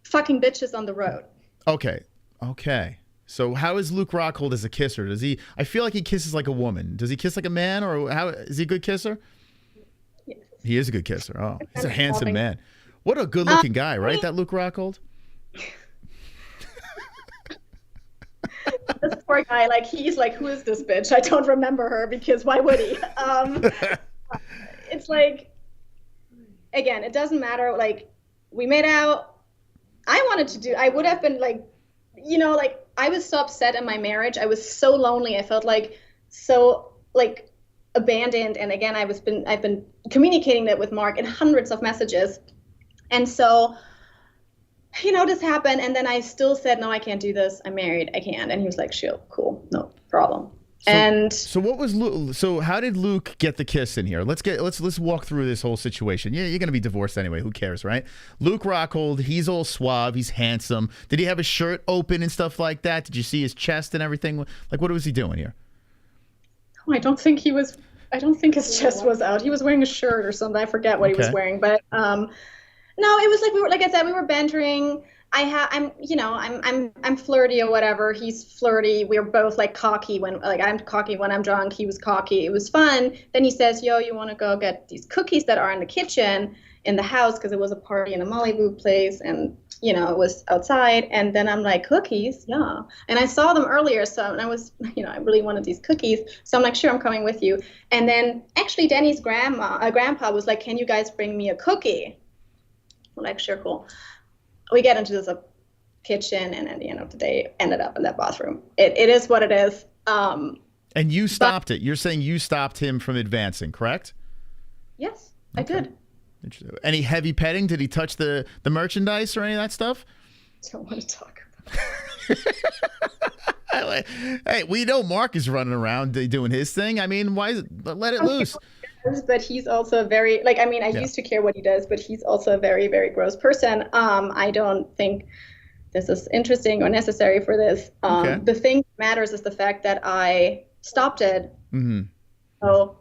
Fucking bitches on the road.
Okay. So how is Luke Rockhold as a kisser? Does he? I feel like he kisses like a woman. Does he kiss like a man, or how is he a good kisser?
Yes.
He is a good kisser. Oh, he's a handsome man. What a good-looking guy, right? That Luke Rockhold.
This poor guy, like, he's like, who is this bitch? I don't remember her, because why would he? It's like, again, it doesn't matter. Like, we made out. I would have been like, I was so upset in my marriage. I was so lonely. I felt like so like abandoned. And again, I've been communicating that with Mark in hundreds of messages. And so, this happened. And then I still said, no, I can't do this. I'm married. I can't. And he was like, sure, cool, no problem. So
what was Luke? So how did Luke get the kiss in here? Let's walk through this whole situation. Yeah, you're gonna be divorced anyway. Who cares, right? Luke Rockhold, he's all suave. He's handsome. Did he have his shirt open and stuff like that? Did you see his chest and everything? Like, what was he doing here?
Oh, I don't think his chest was out. He was wearing a shirt or something. I forget what he was wearing, but no, it was like like I said, we were bantering. I'm flirty or whatever. He's flirty. We're both like cocky I'm cocky when I'm drunk. He was cocky. It was fun. Then he says, yo, you want to go get these cookies that are in the kitchen in the house? Because it was a party in a Malibu place, and it was outside. And then I'm like, cookies? Yeah. And I saw them earlier. And I was, I really wanted these cookies. So I'm like, sure, I'm coming with you. And then actually Danny's grandpa was like, can you guys bring me a cookie? I'm like, sure, cool. We get into this kitchen, and at the end of the day, ended up in that bathroom. It is what it is.
And you stopped it. You're saying you stopped him from advancing, correct?
Yes, I did.
Any heavy petting? Did he touch the merchandise or any of that stuff?
Don't want to talk about it.
Hey, we know Mark is running around doing his thing. I mean, why let it loose?
But he's also very, I used to care what he does, but he's also a very, very gross person. I don't think this is interesting or necessary for this. The thing that matters is the fact that I stopped it. Mm-hmm. So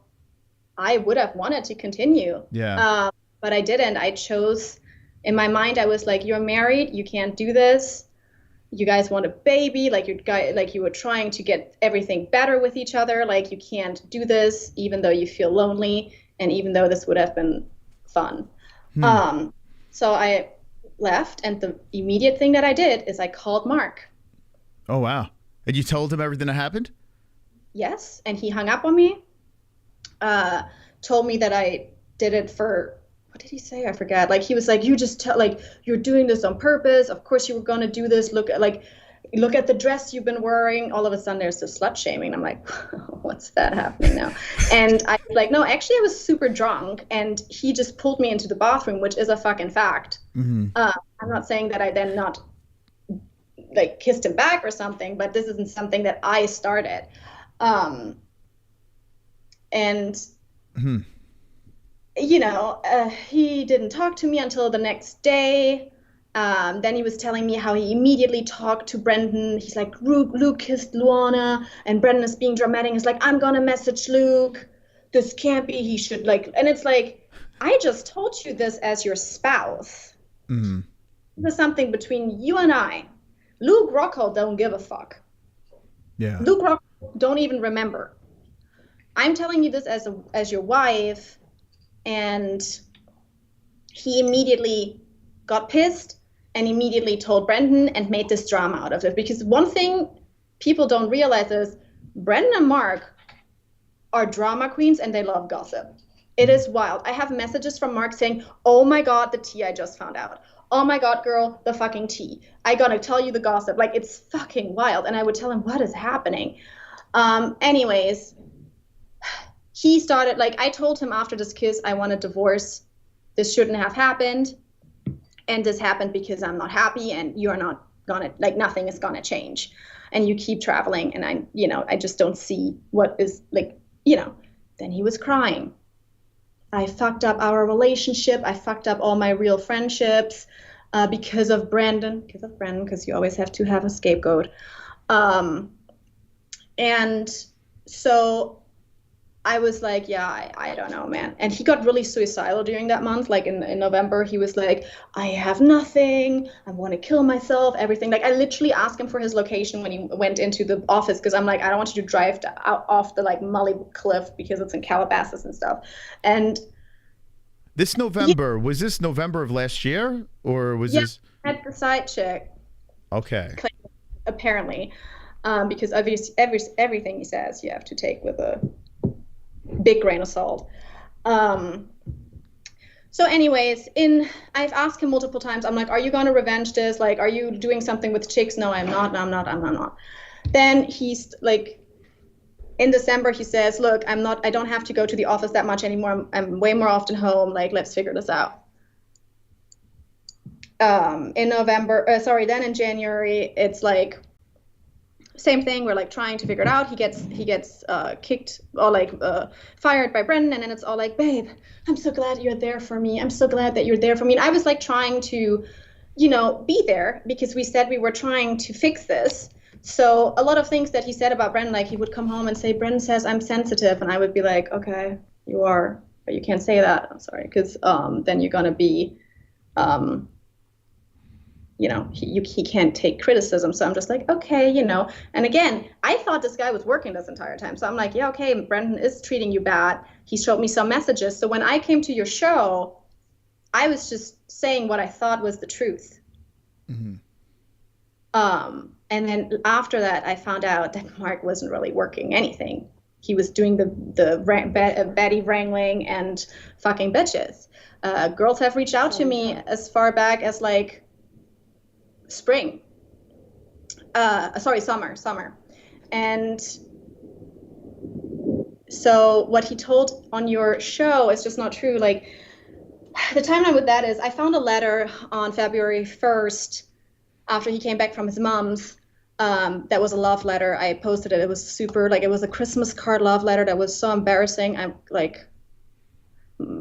I would have wanted to continue.
Yeah.
But I didn't. I chose, in my mind, I was like, you're married, you can't do this. You guys want a baby, you were trying to get everything better with each other. Like, you can't do this, even though you feel lonely, and even though this would have been fun. So I left, and the immediate thing that I did is I called Mark.
Oh, wow. And you told him everything that happened?
Yes, and he hung up on me. Told me that I did it for, what did he say? I forgot. Like, he was like, you just like, you're doing this on purpose. Of course you were going to do this. Look at the dress you've been wearing. All of a sudden there's this slut shaming. I'm like, what's that happening now? And I was like, no, actually I was super drunk, and he just pulled me into the bathroom, which is a fucking fact. I'm not saying that I then not like kissed him back or something, but this isn't something that I started. He didn't talk to me until the next day. Then he was telling me how he immediately talked to Brendan. He's like, Luke kissed Luana, and Brendan is being dramatic. He's like, I'm gonna message Luke. This can't be. He should like, and it's like, I just told you this as your spouse. This is something between you and I. Luke Rockhold don't give a fuck.
Yeah.
Luke Rockhold don't even remember. I'm telling you this as your wife, and he immediately got pissed and immediately told Brendan and made this drama out of it. Because one thing people don't realize is Brendan and Mark are drama queens, and they love gossip. It is wild. I have messages from Mark saying, oh my God, the tea I just found out. Oh my God, girl, the fucking tea. I gotta tell you the gossip. Like, it's fucking wild. And I would tell him, what is happening? Anyways, he started, like, I told him after this kiss, I want a divorce. This shouldn't have happened. And this happened because I'm not happy, and you're not gonna, like, nothing is gonna change. And you keep traveling, and I just don't see what is, like, Then he was crying. I fucked up our relationship. I fucked up all my real friendships because of Brendan, because you always have to have a scapegoat. And so I was like, yeah, I don't know, man. And he got really suicidal during that month. Like in November, he was like, I have nothing. I want to kill myself, everything. Like, I literally asked him for his location when he went into the office, because I'm like, I don't want you to drive out off the like Mully Cliff, because it's in Calabasas and stuff. And
this November, was this November of last year, or was this?
At the side chick.
Okay.
Apparently, because obviously everything he says you have to take with a big grain of salt. So anyways, I've asked him multiple times, I'm like, are you going to revenge this? Like, are you doing something with chicks? No, I'm not. Then he's like, in December, he says, look, I don't have to go to the office that much anymore. I'm way more often home. Like, let's figure this out. Then in January, it's like, same thing. We're like trying to figure it out. He gets kicked or like fired by Brendan, and then it's all like, babe, I'm so glad you're there for me. I'm so glad that you're there for me. And I was like trying to, be there, because we said we were trying to fix this. So a lot of things that he said about Brendan, like he would come home and say, Brendan says I'm sensitive, and I would be like, okay, you are, but you can't say that. I'm sorry, because then you're gonna be he can't take criticism. So I'm just like, okay, and again, I thought this guy was working this entire time. So I'm like, yeah, okay, Brendan is treating you bad. He showed me some messages. So when I came to your show, I was just saying what I thought was the truth. Mm-hmm. And then after that, I found out that Mark wasn't really working anything. He was doing the baddie wrangling and fucking bitches. Girls have reached out to me as far back as like summer. And so what he told on your show is just not true. Like, the timeline with that is I found a letter on February 1st after he came back from his mom's. That was a love letter. I posted it. It was super, like, it was a Christmas card love letter that was so embarrassing. I'm like,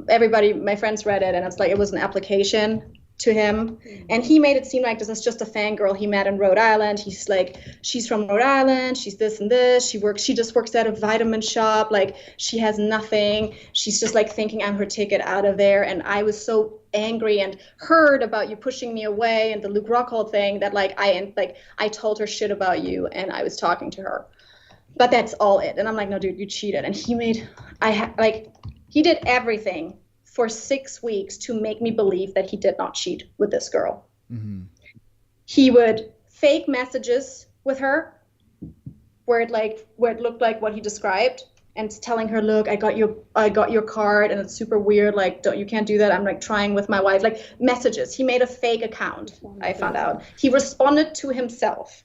everybody, my friends read it, and it's like, it was an application to him. And he made it seem like this is just a fangirl he met in Rhode Island. He's like, she's from Rhode Island, she's this and this, she just works at a vitamin shop, like she has nothing, she's just like thinking I'm her ticket out of there. And I was so angry and heard about you pushing me away and the Luke Rockhold thing that I told her shit about you and I was talking to her, but that's all it. And I'm like, no dude, you cheated. And he did everything for 6 weeks to make me believe that he did not cheat with this girl.
Mm-hmm.
He would fake messages with her where it looked like what he described, and telling her, look, I got your card and it's super weird. Like, you can't do that. I'm like trying with my wife, like messages. He made a fake account. I found out he responded to himself.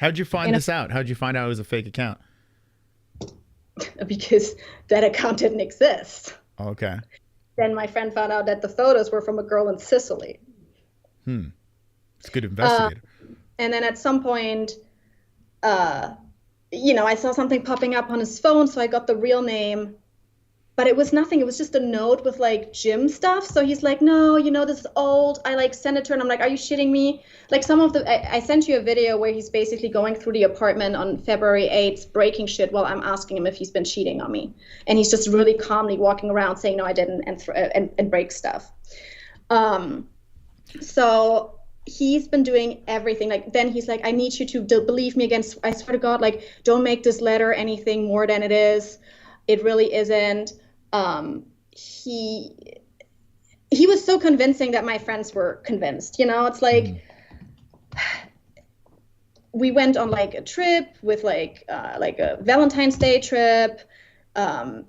How'd you find this out? How'd you find out it was a fake account?
Because that account didn't exist.
Okay.
Then my friend found out that the photos were from a girl in Sicily.
It's a good investigator.
And then at some point, I saw something popping up on his phone, so I got the real name, but it was nothing. It was just a note with like gym stuff. So he's like, no, this is old. I like sent it to her, and I'm like, are you shitting me? Like I sent you a video where he's basically going through the apartment on February 8th, breaking shit while I'm asking him if he's been cheating on me. And he's just really calmly walking around saying, no, I didn't, and break stuff. So he's been doing everything. Like, then he's like, I need you to believe me again. I swear to God, like, don't make this letter anything more than it is. It really isn't. He was so convincing that my friends were convinced. It's like, we went on like a trip with like a Valentine's Day trip.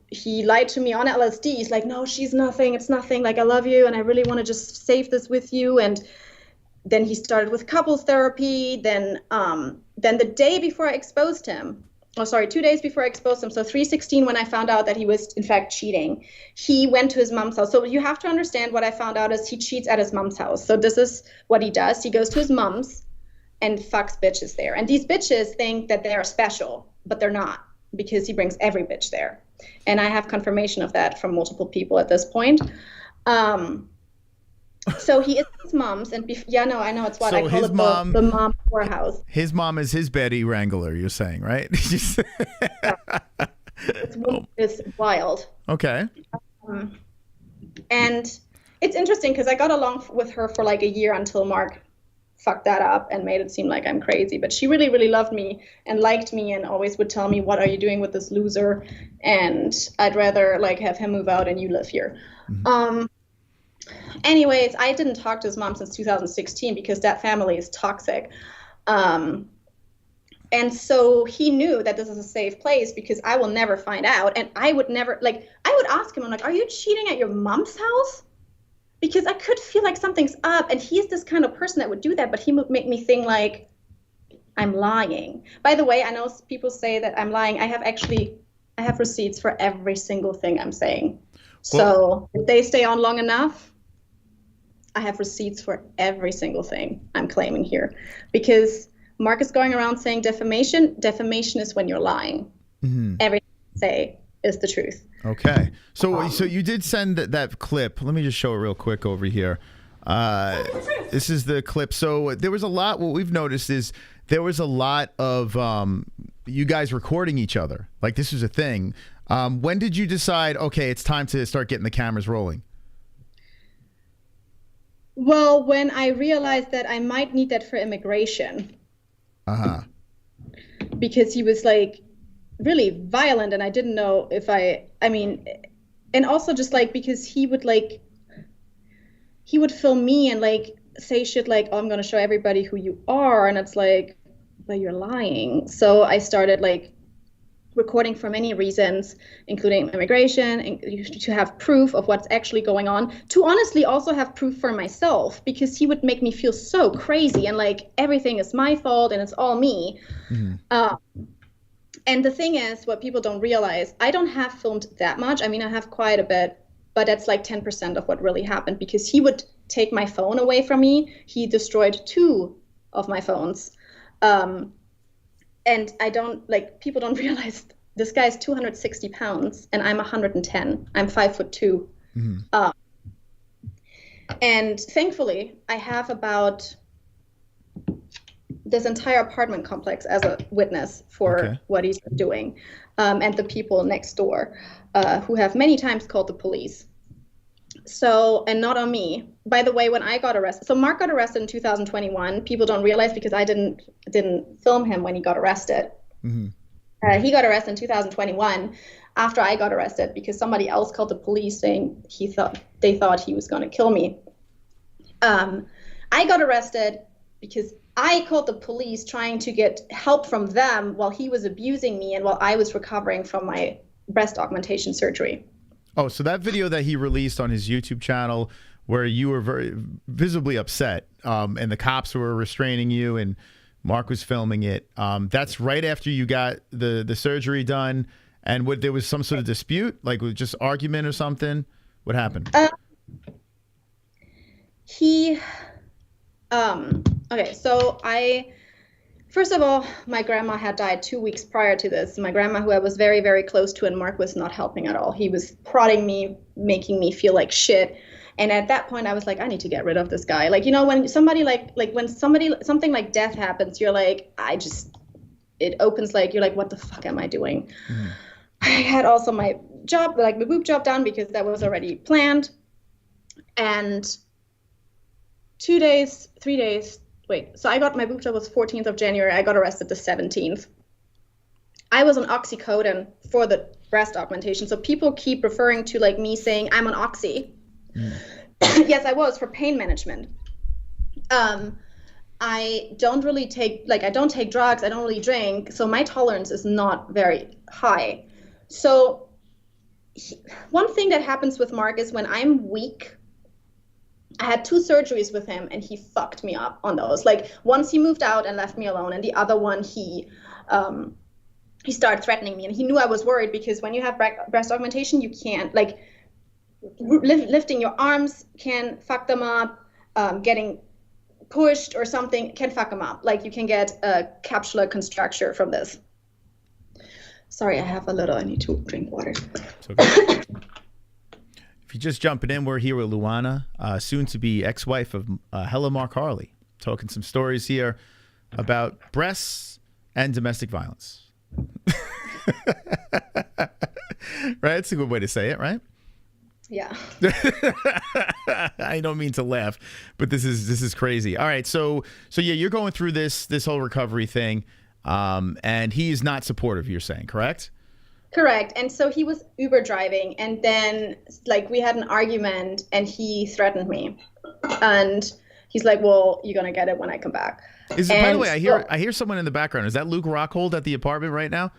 He lied to me on LSD. He's like, no, she's nothing. It's nothing. Like, I love you, and I really want to just save this with you. And then he started with couples therapy. Then the day before I exposed him, 2 days before I exposed him, so 3/16, when I found out that he was in fact cheating, he went to his mom's house. So you have to understand, what I found out is he cheats at his mom's house. So this is what he does. He goes to his mom's and fucks bitches there. And these bitches think that they are special, but they're not, because he brings every bitch there. And I have confirmation of that from multiple people at this point. So he is his mom's, and I know it's what I call it, the mom whorehouse.
His mom is his Betty Wrangler, you're saying, right?
It's wild.
Okay.
And it's interesting because I got along with her for like a year until Mark fucked that up and made it seem like I'm crazy. But she really, really loved me and liked me, and always would tell me, what are you doing with this loser? And I'd rather like have him move out and you live here. Anyways, I didn't talk to his mom since 2016 because that family is toxic. And so he knew that this is a safe place because I will never find out. And I would never, I would ask him, I'm like, are you cheating at your mom's house? Because I could feel like something's up. And he's this kind of person that would do that, but he would make me think like I'm lying. By the way, I know people say that I'm lying. I have receipts for every single thing I'm saying. So if they stay on long enough, I have receipts for every single thing I'm claiming here, because Mark is going around saying defamation. Defamation is when you're lying. Everything you say is the truth.
Okay. So you did send that clip. Let me just show it real quick over here. This is the clip. So there was a lot. What we've noticed is there was a lot of you guys recording each other. Like, this was a thing. When did you decide, okay, it's time to start getting the cameras rolling?
Well, when I realized that I might need that for immigration. Because he was like really violent, and I didn't know if and also just like, because he would film me and like say shit like, oh, I'm going to show everybody who you are. And it's like, but you're lying. So I started like recording for many reasons, including immigration, and to have proof of what's actually going on, to honestly also have proof for myself, because he would make me feel so crazy and like everything is my fault and it's all me. And the thing is, what people don't realize, I don't have filmed that much. I mean, I have quite a bit, but that's like 10% of what really happened, because he would take my phone away from me. He destroyed 2 of my phones. And people don't realize this guy is 260 pounds and I'm 110. I'm 5'2". And thankfully, I have about this entire apartment complex as a witness for what he's doing, and the people next door who have many times called the police. So, and not on me. By the way, when I got arrested, so Mark got arrested in 2021. People don't realize because I didn't film him when he got arrested. He got arrested in 2021 after I got arrested because somebody else called the police saying they thought he was going to kill me. I got arrested because I called the police trying to get help from them while he was abusing me and while I was recovering from my breast augmentation surgery.
Oh, so that video that he released on his YouTube channel where you were very visibly upset and the cops were restraining you and Mark was filming it, that's right after you got the surgery done, and there was some sort of dispute, like with just argument or something? What happened?
Okay, so first of all, my grandma had died 2 weeks prior to this. My grandma, who I was very, very close to, and Mark was not helping at all. He was prodding me, making me feel like shit. And at that point, I was like, I need to get rid of this guy. Like, you know, when somebody something like death happens, you're like, it opens, like, you're like, what the fuck am I doing? Mm-hmm. I had also my job, like my boob job done because that was already planned. And 3 days, so I got my boob job was 14th of January. I got arrested the 17th. I was on oxycodone for the breast augmentation. So people keep referring to like me saying I'm on oxy. Mm. Yes, I was, for pain management. I don't really take drugs. I don't really drink. So my tolerance is not very high. So one thing that happens with Mark is when I'm weak, I had 2 surgeries with him and he fucked me up on those. Like once he moved out and left me alone, and the other one he started threatening me, and he knew I was worried because when you have breast augmentation, you can't, like, lifting your arms can fuck them up, getting pushed or something can fuck them up. Like you can get a capsular contracture from this. Sorry, I need to drink water.
It's okay. If you're just jumping in, we're here with Luana, soon to be ex-wife of Mark Harley, talking some stories here about breasts and domestic violence. Right? It's a good way to say it, right?
Yeah.
I don't mean to laugh, but this is crazy. All right, so yeah, you're going through this whole recovery thing, and he's not supportive, you're saying, correct?
Correct. And so he was Uber driving, and then like we had an argument and he threatened me, and he's like, well, you're going to get it when I come back.
By the way, I hear someone in the background. Is that Luke Rockhold at the apartment right now?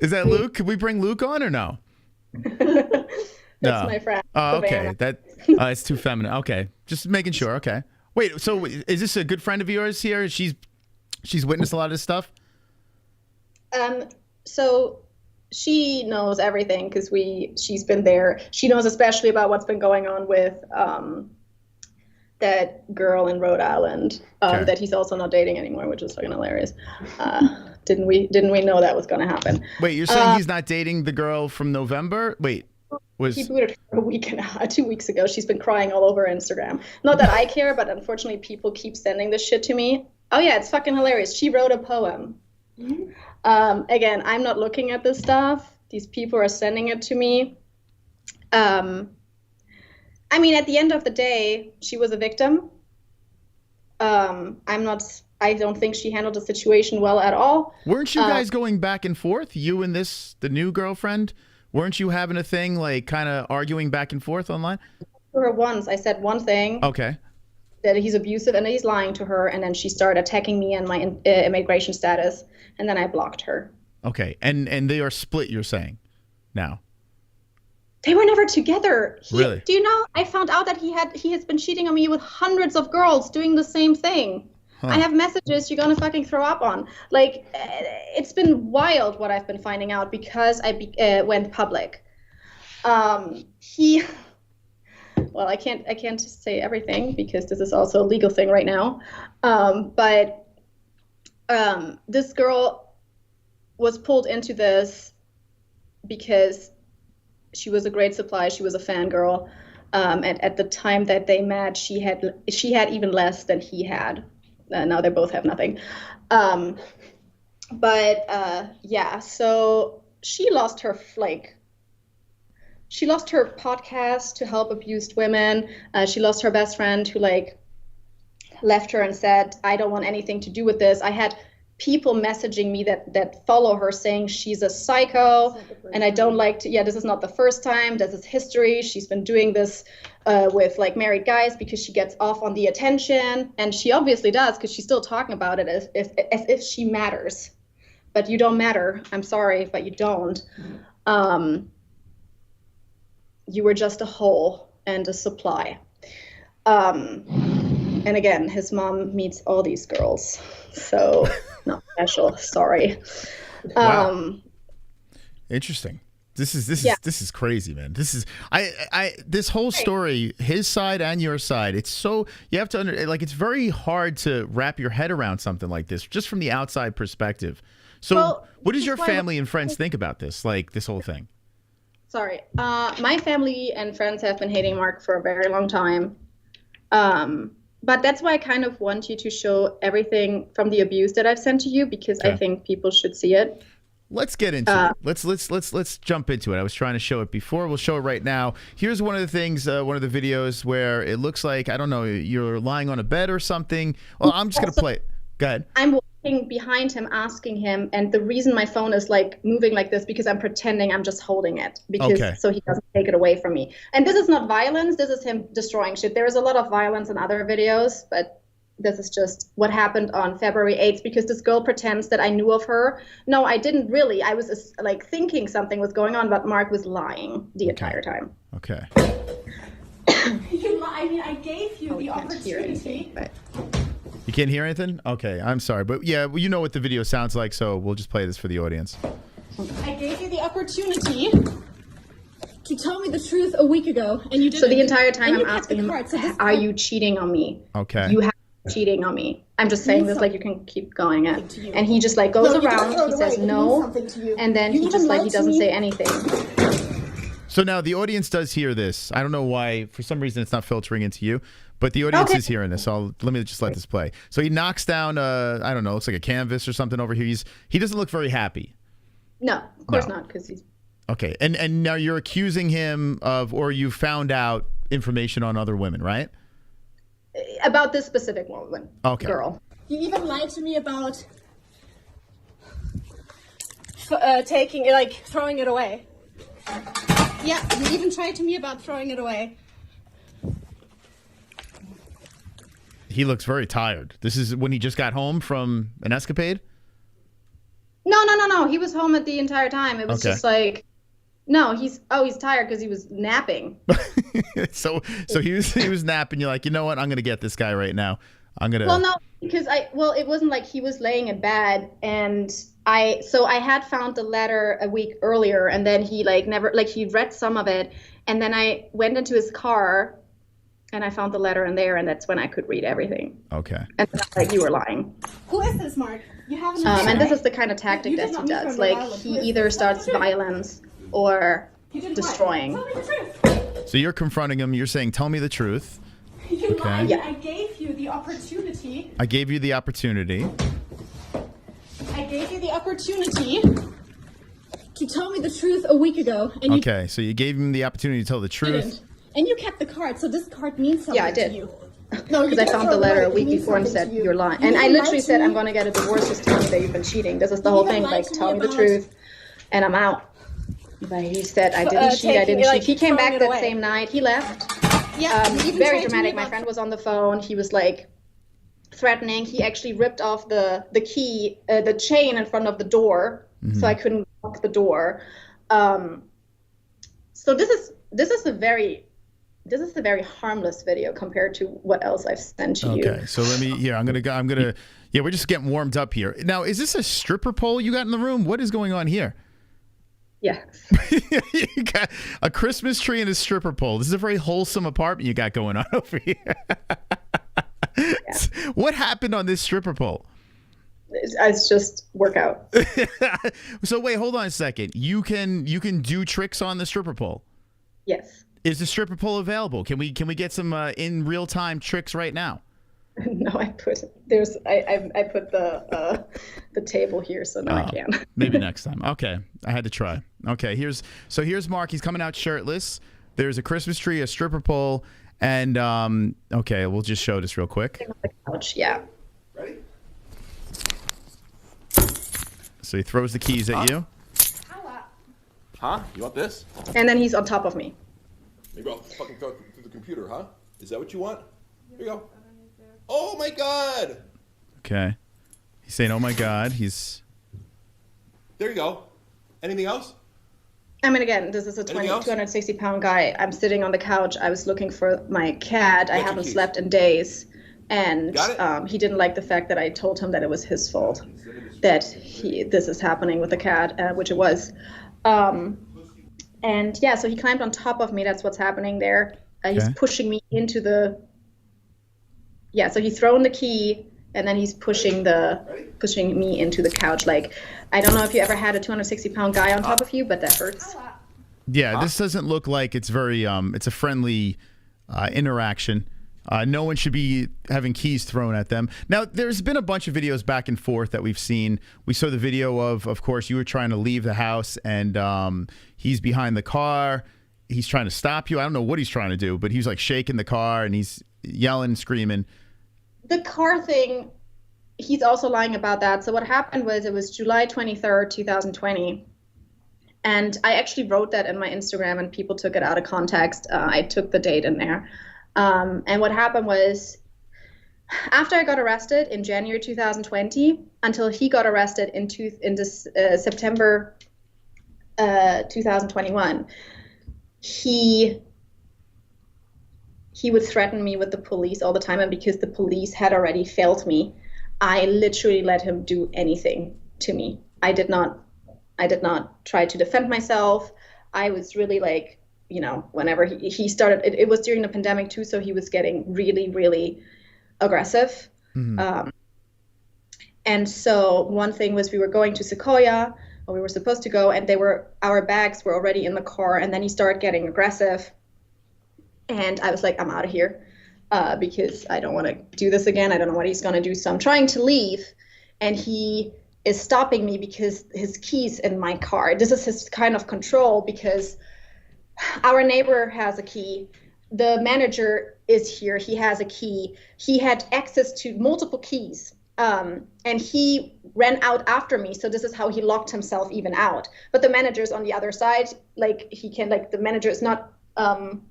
Is that Luke? Can we bring Luke on or no?
That's my friend.
Oh, okay. It's too feminine. Okay. Just making sure. Okay. Wait, so is this a good friend of yours here? She's witnessed a lot of this stuff?
So she knows everything because she's been there. She knows especially about what's been going on with that girl in Rhode Island that he's also not dating anymore, which is fucking hilarious. Didn't we know that was going to happen?
Wait, you're saying he's not dating the girl from November? Wait.
He booted her 2 weeks ago. She's been crying all over Instagram. Not that I care, but unfortunately people keep sending this shit to me. Oh yeah, it's fucking hilarious. She wrote a poem. Mm-hmm. Again, I'm not looking at this stuff. These people are sending it to me. I mean, at the end of the day, she was a victim. I don't think she handled the situation well at all.
Weren't you guys going back and forth? You and the new girlfriend? Weren't you having a thing, like kind of arguing back and forth online?
For her once, I said one thing.
Okay.
That he's abusive and that he's lying to her, and then she started attacking me and my immigration status, and then I blocked her.
Okay, and they are split, you're saying, now?
They were never together.
Really?
Do you know, I found out that he has been cheating on me with hundreds of girls doing the same thing. Huh. I have messages you're gonna fucking throw up on. Like, it's been wild what I've been finding out because I went public. Well, I can't say everything because this is also a legal thing right now. But this girl was pulled into this because she was a great supply. She was a fangirl. And at the time that they met, she had even less than he had. Now they both have nothing. Yeah, so she lost her podcast to help abused women. She lost her best friend who left her and said, I don't want anything to do with this. I had people messaging me that follow her saying she's a psycho and I don't like to, this is not the first time, this is history. She's been doing this with like married guys because she gets off on the attention, and she obviously does because she's still talking about it as if she matters. But you don't matter. I'm sorry, but you don't. You were just a hole and a supply. And again, his mom meets all these girls, so not special. Sorry.
Wow. Interesting. This is crazy, man. This is this whole story, his side and your side. It's so you have to it's very hard to wrap your head around something like this, just from the outside perspective. So, what does your family and friends think about this? Like this whole thing?
Sorry, my family and friends have been hating Mark for a very long time. But that's why I kind of want you to show everything from the abuse that I've sent to you, because I think people should see it.
Let's get into it. Let's jump into it. I was trying to show it before. We'll show it right now. Here's one of the things, one of the videos where it looks like, I don't know, you're lying on a bed or something. Well, I'm just going to play it. Go ahead. I'm
walking behind him, asking him, and the reason my phone is like moving like this because I'm pretending I'm just holding it so he doesn't take it away from me. And this is not violence. This is him destroying shit. There is a lot of violence in other videos, but this is just what happened on February 8th because this girl pretends that I knew of her. No, I didn't really. I was like thinking something was going on, but Mark was lying the entire time.
Okay.
I mean, I gave you the opportunity.
You can't hear anything? Okay, I'm sorry. But yeah, well, you know what the video sounds like, so we'll just play this for the audience.
I gave you the opportunity to tell me the truth a week ago, and you didn't.
So the entire time I'm asking him, are you cheating on me?
Okay.
You have cheating on me. I'm just saying this like you can keep going it. And he just like goes around, he says no, and then he just like, he doesn't say anything.
So now the audience does hear this. I don't know why, for some reason it's not filtering into you, but the audience is hearing this. So let me just let this play. So he knocks down, I don't know, looks like a canvas or something over here. He doesn't look very happy.
No, of course not, because he's...
Okay, and now you're accusing him of, or you found out information on other women, right?
About this specific woman, girl.
You even lied to me about throwing it away. Yeah, you even tried to me about throwing it away.
He looks very tired. This is when he just got home from an escapade?
No. He was home at the entire time. It was just like, no, he's tired because he was napping.
so he was napping. You're like, you know what? I'm going to get this guy right now. I'm going to...
Well, no, because it wasn't like he was laying in bed, and I had found the letter a week earlier, and then he he read some of it, and then I went into his car and I found the letter in there, and that's when I could read everything.
Okay. And
like, you were lying.
Who is this, Mark? You haven't.
And this is the kind of tactic that he does. Like, he either starts violence or destroying.
Tell me the truth.
So you're confronting him. You're saying, "Tell me the truth."
You lied. Yeah. I gave you the opportunity.
I gave you the opportunity.
I gave you the opportunity to tell me the truth a week ago. And
so you gave him the opportunity to tell the truth.
Didn't. And you kept the card, so this card means something to you.
No, because I found the letter a week before and said, you're lying. And I literally said, I'm going to get a divorce, just tell me that you've been cheating. This is the whole thing, like, tell me the truth, and I'm out. But he said, I didn't cheat. He came back that same night. He left.
Yeah,
very dramatic. My friend was on the phone. He was, like, threatening. He actually ripped off the key, the chain in front of the door, so I couldn't lock the door. So this is a very harmless video compared to what else I've sent to you. Okay,
so let me, we're just getting warmed up here. Now, is this a stripper pole you got in the room? What is going on here?
Yes.
You got a Christmas tree and a stripper pole. This is a very wholesome apartment you got going on over here. Yeah. What happened on this stripper pole?
It's just workout.
So wait, hold on a second. You can do tricks on the stripper pole?
Yes.
Is the stripper pole available? Can we get some in real time tricks right now?
No, I put the table here, so no, I can't.
Maybe next time. Okay, I had to try. Okay, here's Mark. He's coming out shirtless. There's a Christmas tree, a stripper pole, And okay, we'll just show this real quick.
On the couch, yeah.
Ready?
So he throws the keys at you.
Huh? You want this?
And then he's on top of me.
Maybe I'll fucking throw it through the computer, huh? Is that what you want? Here you go. Oh my god!
Okay. He's saying, "Oh my God." He's.
There you go. Anything else?
I mean, again, this is a
Anything else?
260-pound guy. I'm sitting on the couch. I was looking for my cat. I
your
haven't
keys.
slept in days. And
Got it?
he didn't like the fact that I told him that it was his fault, that this is happening with the cat, which it was. And yeah, so he climbed on top of me. That's what's happening there. He's
Okay.
pushing me into the. Yeah, so he's throwing the key, and then he's pushing me into the couch. Like, I don't know if you ever had a 260-pound guy on top of you, but that hurts.
Yeah, this doesn't look like it's very. It's a friendly interaction. No one should be having keys thrown at them. Now, there's been a bunch of videos back and forth that we've seen. We saw the video of course, you were trying to leave the house, and he's behind the car. He's trying to stop you. I don't know what he's trying to do, but he's like shaking the car, and he's yelling, screaming.
The car thing, he's also lying about that. So what happened was, it was July 23rd, 2020. And I actually wrote that in my Instagram, and people took it out of context. I took the date in there. And what happened was, after I got arrested in January 2020, until he got arrested in September 2021, he would threaten me with the police all the time. And because the police had already failed me, I literally let him do anything to me. I did not try to defend myself. I was really like, whenever he started, it was during the pandemic too, so he was getting really, really aggressive.
Mm-hmm.
And so one thing was, we were going to Sequoia, or we were supposed to go, and our bags were already in the car, and then he started getting aggressive. And I was like, I'm out of here, because I don't want to do this again. I don't know what he's going to do. So I'm trying to leave, and he is stopping me because his keys in my car. This is his kind of control, because our neighbor has a key. The manager is here. He has a key. He had access to multiple keys. And he ran out after me. So this is how he locked himself even out. But the manager's on the other side. Like, the manager is not on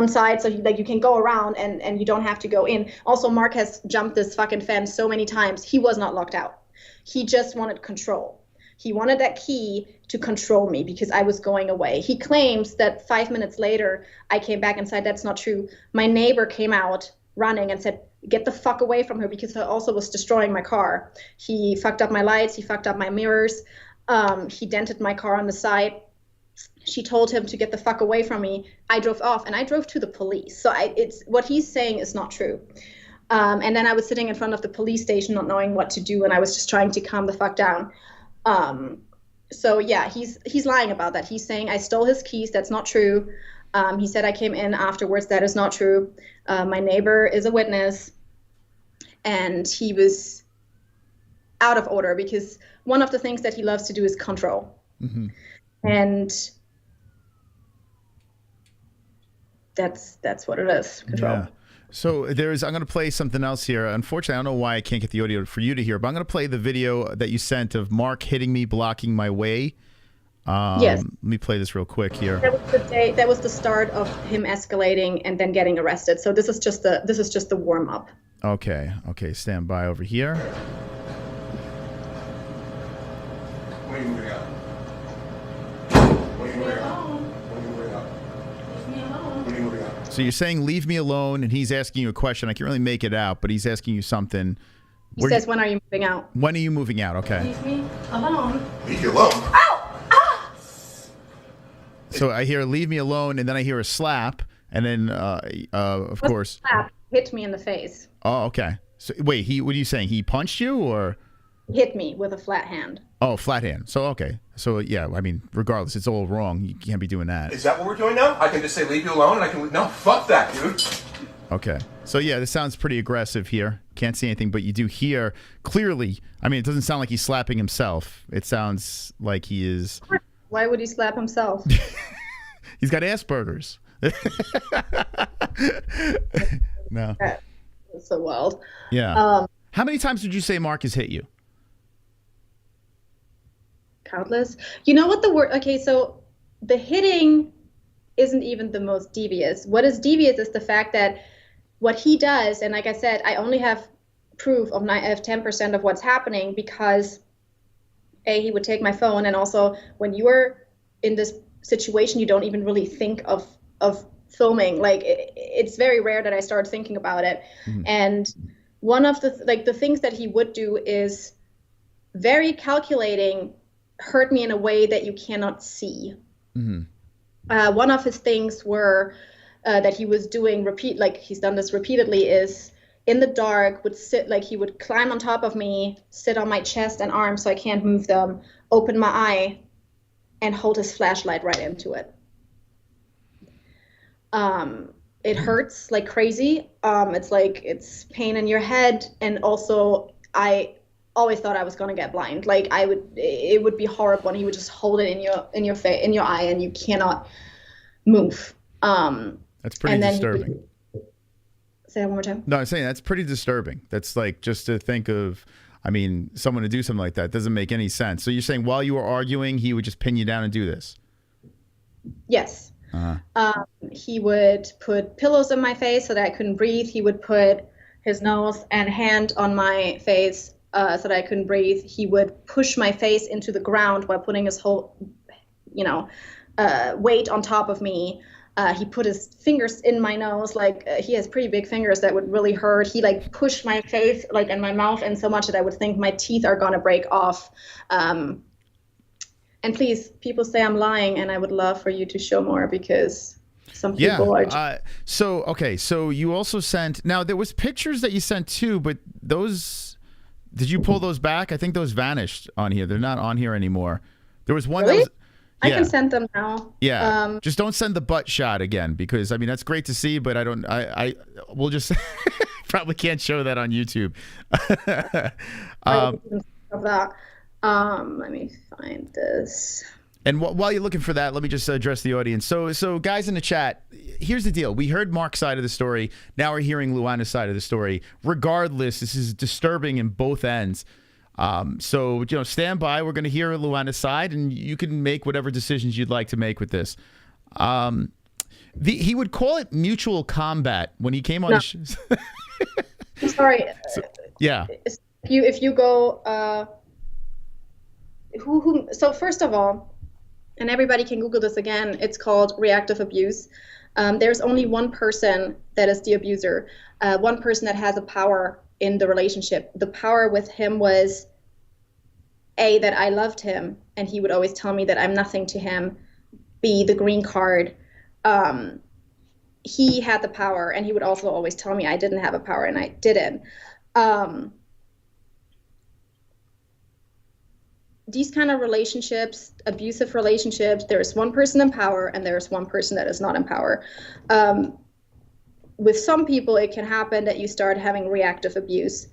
site. So you can go around and you don't have to go in. Also, Mark has jumped this fucking fence so many times. He was not locked out. He just wanted control. He wanted that key to control me because I was going away. He claims that 5 minutes later, I came back inside. That's not true. My neighbor came out running and said, get the fuck away from her, because I also was destroying my car. He fucked up my lights. He fucked up my mirrors. He dented my car on the side. She told him to get the fuck away from me. I drove off, and I drove to the police. So it's what he's saying is not true. And then I was sitting in front of the police station, not knowing what to do, and I was just trying to calm the fuck down. So yeah, he's lying about that. He's saying I stole his keys. That's not true. He said I came in afterwards. That is not true. My neighbor is a witness, and he was out of order because one of the things that he loves to do is control.
Mm-hmm.
And that's what it is. Control.
Yeah. So I'm going to play something else here. Unfortunately, I don't know why I can't get the audio for you to hear, but I'm going to play the video that you sent of Mark hitting me, blocking my way.
Yes.
Let me play this real quick here.
That was the start of him escalating and then getting arrested. So this is just the warm up.
Okay. Stand by over here.
When are you moving out? When are you moving out? When are you moving out? When are you moving out?
So you're saying leave me alone, and he's asking you a question. I can't really make it out, but he's asking you something.
He says, when are you moving out?
When are you moving out? Okay.
Leave me alone.
Leave you alone.
So I hear leave me alone, and then I hear a slap, and then of course.
Slap hit me in the face.
Oh, okay. So wait, what are you saying? He punched you, or?
Hit me with a flat hand.
Oh, flat hand. So okay. So yeah, I mean, regardless, it's all wrong. You can't be doing that.
Is that what we're doing now? I can just say leave you alone, and I can no, fuck that, dude.
Okay. So yeah, this sounds pretty aggressive here. Can't see anything, but you do hear clearly. I mean, it doesn't sound like he's slapping himself. It sounds like he is.
Why would he slap himself?
He's got Asperger's. No.
That's so wild.
Yeah. How many times would you say Mark has hit you?
Countless. You know what the word? Okay, so the hitting isn't even the most devious. What is devious is the fact that what he does, and like I said, I only have proof of 10% of what's happening because he would take my phone, and also when you're in this situation, you don't even really think of filming. Like it's very rare that I start thinking about it. Mm-hmm. And one of the things that he would do is very calculating, hurt me in a way that you cannot see. Mm-hmm. One of his things were that he was doing like he's done this repeatedly, is in the dark would sit, like he would climb on top of me, sit on my chest and arms so I can't move them, open my eye, and hold his flashlight right into it. It hurts like crazy. It's like it's pain in your head, and also I always thought I was gonna get blind. Like it would be horrible, and he would just hold it in your face, in your eye, and you cannot move.
That's pretty disturbing.
Say that one more time.
No, I'm saying that's pretty disturbing. That's like, just to think of, I mean, someone to do something like that doesn't make any sense. So you're saying while you were arguing, he would just pin you down and do this?
Yes. He would put pillows in my face so that I couldn't breathe. He would put his nose and hand on my face so that I couldn't breathe. He would push my face into the ground while putting his whole, weight on top of me. He put his fingers in my nose, like he has pretty big fingers that would really hurt. He like pushed my face like in my mouth in so much that I would think my teeth are gonna break off. And please, people say I'm lying, and I would love for you to show more, because some people are. So
you also sent. Now there was pictures that you sent too, but those, did you pull those back? I think those vanished on here. They're not on here anymore. There was one
really?
that was.
I can send them now.
Yeah. Just don't send the butt shot again, because I mean that's great to see, but we'll just probably can't show that on YouTube.
Let me find this.
And while you're looking for that, let me just address the audience. So guys in the chat, here's the deal. We heard Mark's side of the story. Now we're hearing Luana's side of the story. Regardless, this is disturbing in both ends. So stand by. We're going to hear Luana's side, and you can make whatever decisions you'd like to make with this. He would call it mutual combat when he came on.
No.
I'm
sorry.
Yeah.
If you go, so first of all, and everybody can Google this again, it's called reactive abuse. There's only one person that is the abuser, one person that has a power in the relationship. The power with him was A, that I loved him, and he would always tell me that I'm nothing to him. B, the green card. He had the power, and he would also always tell me I didn't have a power, and I didn't. These kind of relationships, abusive relationships, there's one person in power and there's one person that is not in power. With some people, it can happen that you start having reactive abuse,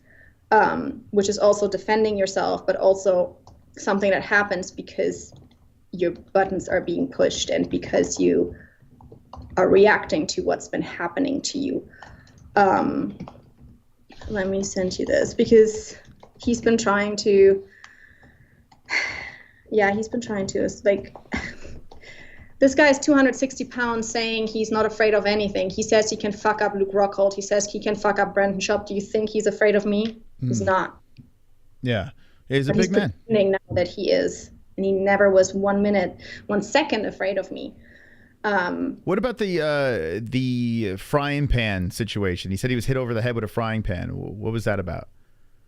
which is also defending yourself, but also something that happens because your buttons are being pushed and because you are reacting to what's been happening to you. Let me send you this, because he's been trying to. Yeah, he's been trying to. It's like, this guy is 260 pounds saying he's not afraid of anything. He says he can fuck up Luke Rockhold. He says he can fuck up Brendan Schaub. Do you think he's afraid of me? He's not.
Yeah, he's a big man.
He's pretending now that he is. And he never was 1 second afraid of me.
What about the frying pan situation? He said he was hit over the head with a frying pan. What was that about?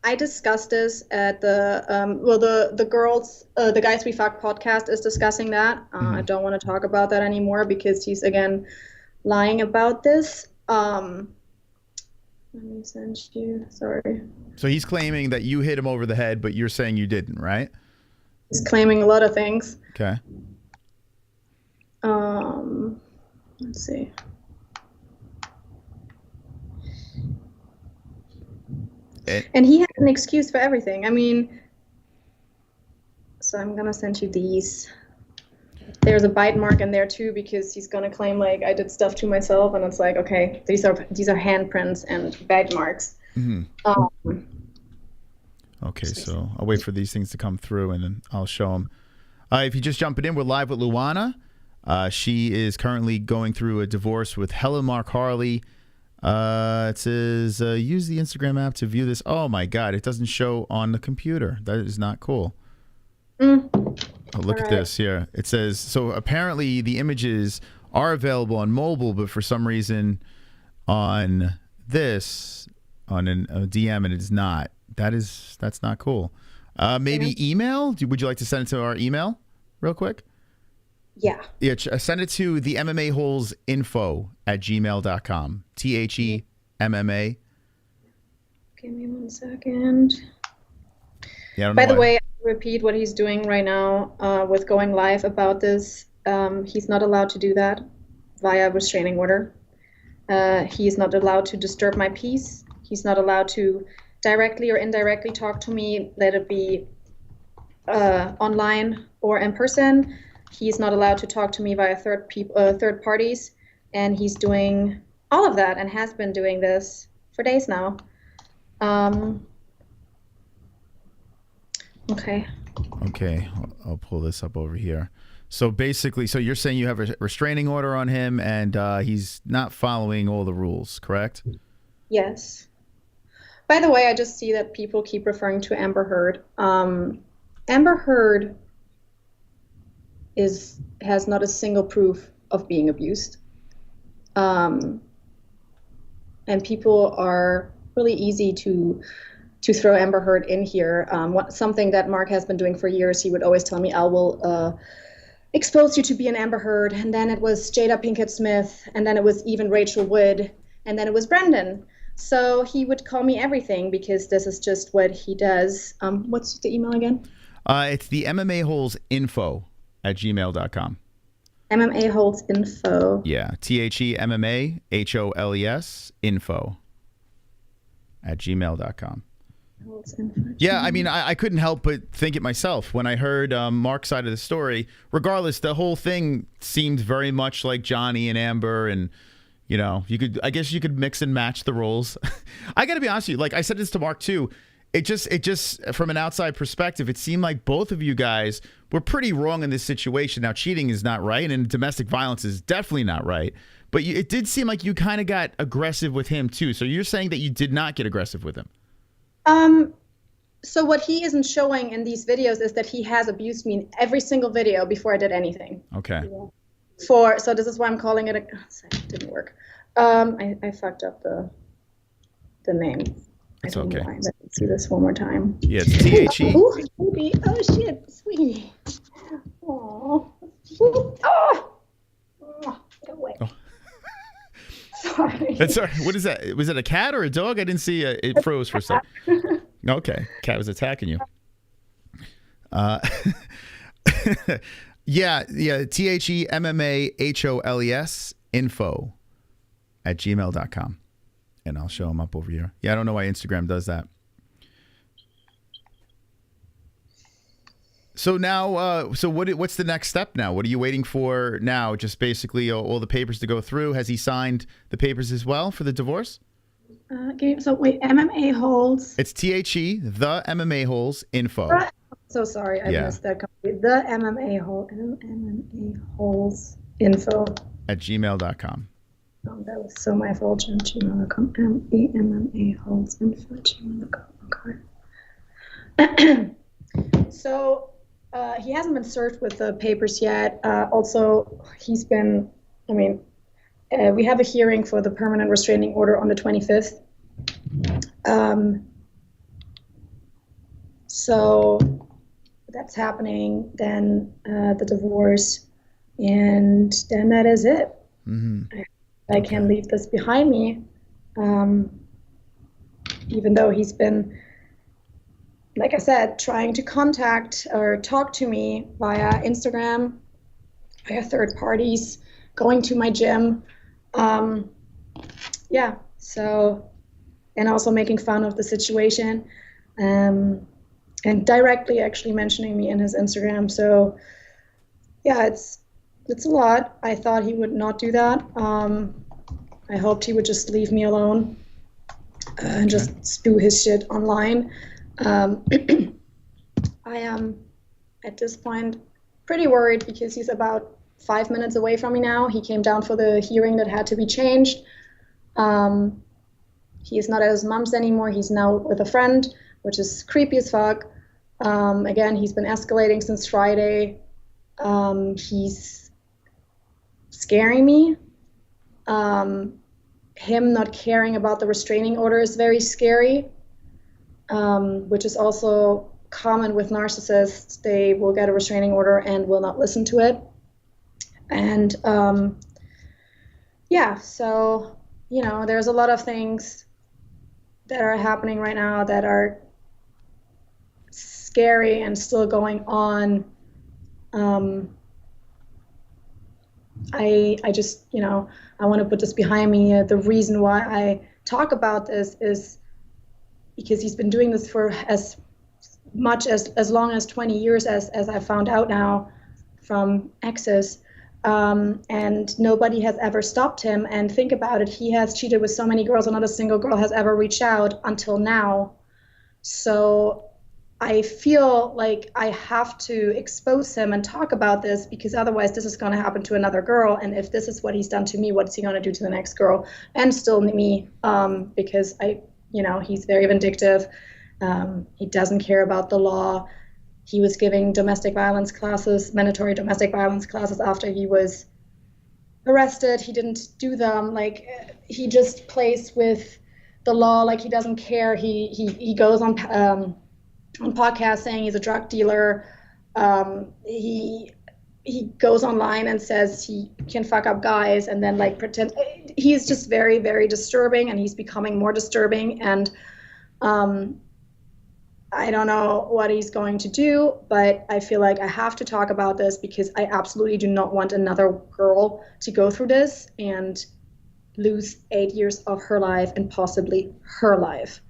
I discussed this at the girls, the Guys We Fuck podcast is discussing that. I don't want to talk about that anymore because he's, again, lying about this. Let me send you, sorry.
So he's claiming that you hit him over the head, but you're saying you didn't, right?
He's claiming a lot of things.
Okay.
Let's see. And he had an excuse for everything. I mean, so I'm going to send you these. there's a bite mark in there too, because he's gonna claim like I did stuff to myself, and it's like, okay, these are handprints and bite marks.
Okay, so I'll wait for these things to come through, and then I'll show them. If you just jumping in, we're live with Luana. She is currently going through a divorce with Mark Harley. It says, use the Instagram app to view this. Oh my God, it doesn't show on the computer. That is not cool. Oh, look at this here. It says, so apparently the images are available on mobile, but for some reason on this, on a DM, and it's not. That's not cool. Maybe email? Would you like to send it to our email real quick?
Yeah.
Yeah, send it to the MMA-Holes info@gmail.com. THEMMA.
Give me 1 second.
Yeah, I don't know
By the
why.
way, I'll repeat what he's doing right now with going live about this. He's not allowed to do that via restraining order. He's not allowed to disturb my peace. He's not allowed to directly or indirectly talk to me, let it be online or in person. He's not allowed to talk to me via third parties, and he's doing all of that and has been doing this for days now. Okay.
Okay, I'll pull this up over here. So basically, so you're saying you have a restraining order on him, and he's not following all the rules, correct?
Yes. By the way, I just see that people keep referring to Amber Heard. Amber Heard has not a single proof of being abused. And people are really easy to throw Amber Heard in here. Something that Mark has been doing for years, he would always tell me, I will expose you to be an Amber Heard. And then it was Jada Pinkett Smith, and then it was even Rachel Wood, and then it was Brendan. So he would call me everything because this is just what he does. What's the email again?
It's the MMA-Holes info@gmail.com.
MMA-Holes info.
Yeah, THEMMA-HOLES info@gmail.com. Yeah, I mean, I couldn't help but think it myself when I heard Mark's side of the story. Regardless, the whole thing seemed very much like Johnny and Amber, and you know, I guess you could mix and match the roles. I got to be honest with you. Like I said this to Mark too. It just from an outside perspective, it seemed like both of you guys were pretty wrong in this situation. Now, cheating is not right, and domestic violence is definitely not right. But it did seem like you kind of got aggressive with him too. So you're saying that you did not get aggressive with him?
So what he isn't showing in these videos is that he has abused me in every single video before I did anything.
Okay.
So this is why I'm calling it. It didn't work. I fucked up the name.
It's okay.
Let's see this one more time.
Yeah, it's THE.
Oh, baby. Oh shit, sweetie. Oh. Oh. Get away.
Oh.
Sorry.
That's sorry. What is that? Was it a cat or a dog? I didn't see it froze for a second. Okay, cat was attacking you. Yeah, THEMMA-HOLES info@gmail.com. And I'll show them up over here. Yeah, I don't know why Instagram does that. So now, what's the next step now? What are you waiting for now? Just basically all the papers to go through. Has he signed the papers as well for the divorce?
Okay, so wait, MMA-Holes.
It's THE, the MMA-Holes info.
So sorry, I missed that completely. The MMA-Holes info
@gmail.com.
Oh, that was so my fault. gmail.com. MMA-Holes info @gmail.com. Okay. So he hasn't been served with the papers yet. Also, he's been, we have a hearing for the permanent restraining order on the 25th. So that's happening, then the divorce, and then that is it.
Mm-hmm.
I can leave this behind me, even though he's been, like I said, trying to contact or talk to me via Instagram, via third parties, going to my gym. So, and also making fun of the situation, and directly actually mentioning me in his Instagram. So Yeah, it's a lot. I thought he would not do that. I hoped he would just leave me alone and just spew his shit online. I am at this point pretty worried because he's about 5 minutes away from me now. He came down for the hearing that had to be changed. He is not at his mom's anymore. He's now with a friend, which is creepy as fuck. Again, he's been escalating since Friday. He's scaring me. Him not caring about the restraining order is very scary, which is also common with narcissists. They will get a restraining order and will not listen to it. And yeah, so, you know, there's a lot of things that are happening right now that are scary and still going on. I just, you know, I want to put this behind me. The reason why I talk about this is because he's been doing this for as long as 20 years as I found out now from exes. And nobody has ever stopped him. And think about it, he has cheated with so many girls and not a single girl has ever reached out until now. So I feel like I have to expose him and talk about this because otherwise this is going to happen to another girl. And if this is what he's done to me, what's he going to do to the next girl? And still me, because he's very vindictive. He doesn't care about the law. He was giving domestic violence classes, mandatory domestic violence classes after he was arrested. He didn't do them. Like, he just plays with the law like he doesn't care. He goes on podcasts saying he's a drug dealer. He goes online and says he can fuck up guys and then like pretend. He's just very, very disturbing, and he's becoming more disturbing. And I don't know what he's going to do, but I feel like I have to talk about this because I absolutely do not want another girl to go through this and lose 8 years of her life and possibly her life.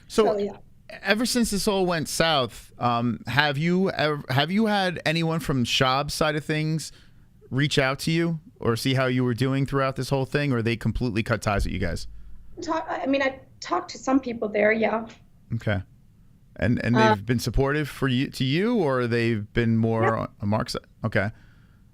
So
yeah.
Ever since this all went south, have you had anyone from Schaub's side of things reach out to you or see how you were doing throughout this whole thing, or they completely cut ties with you guys?
I talked to some people there, yeah.
Okay. And they've been supportive to you, or they've been more on Mark's side? Okay.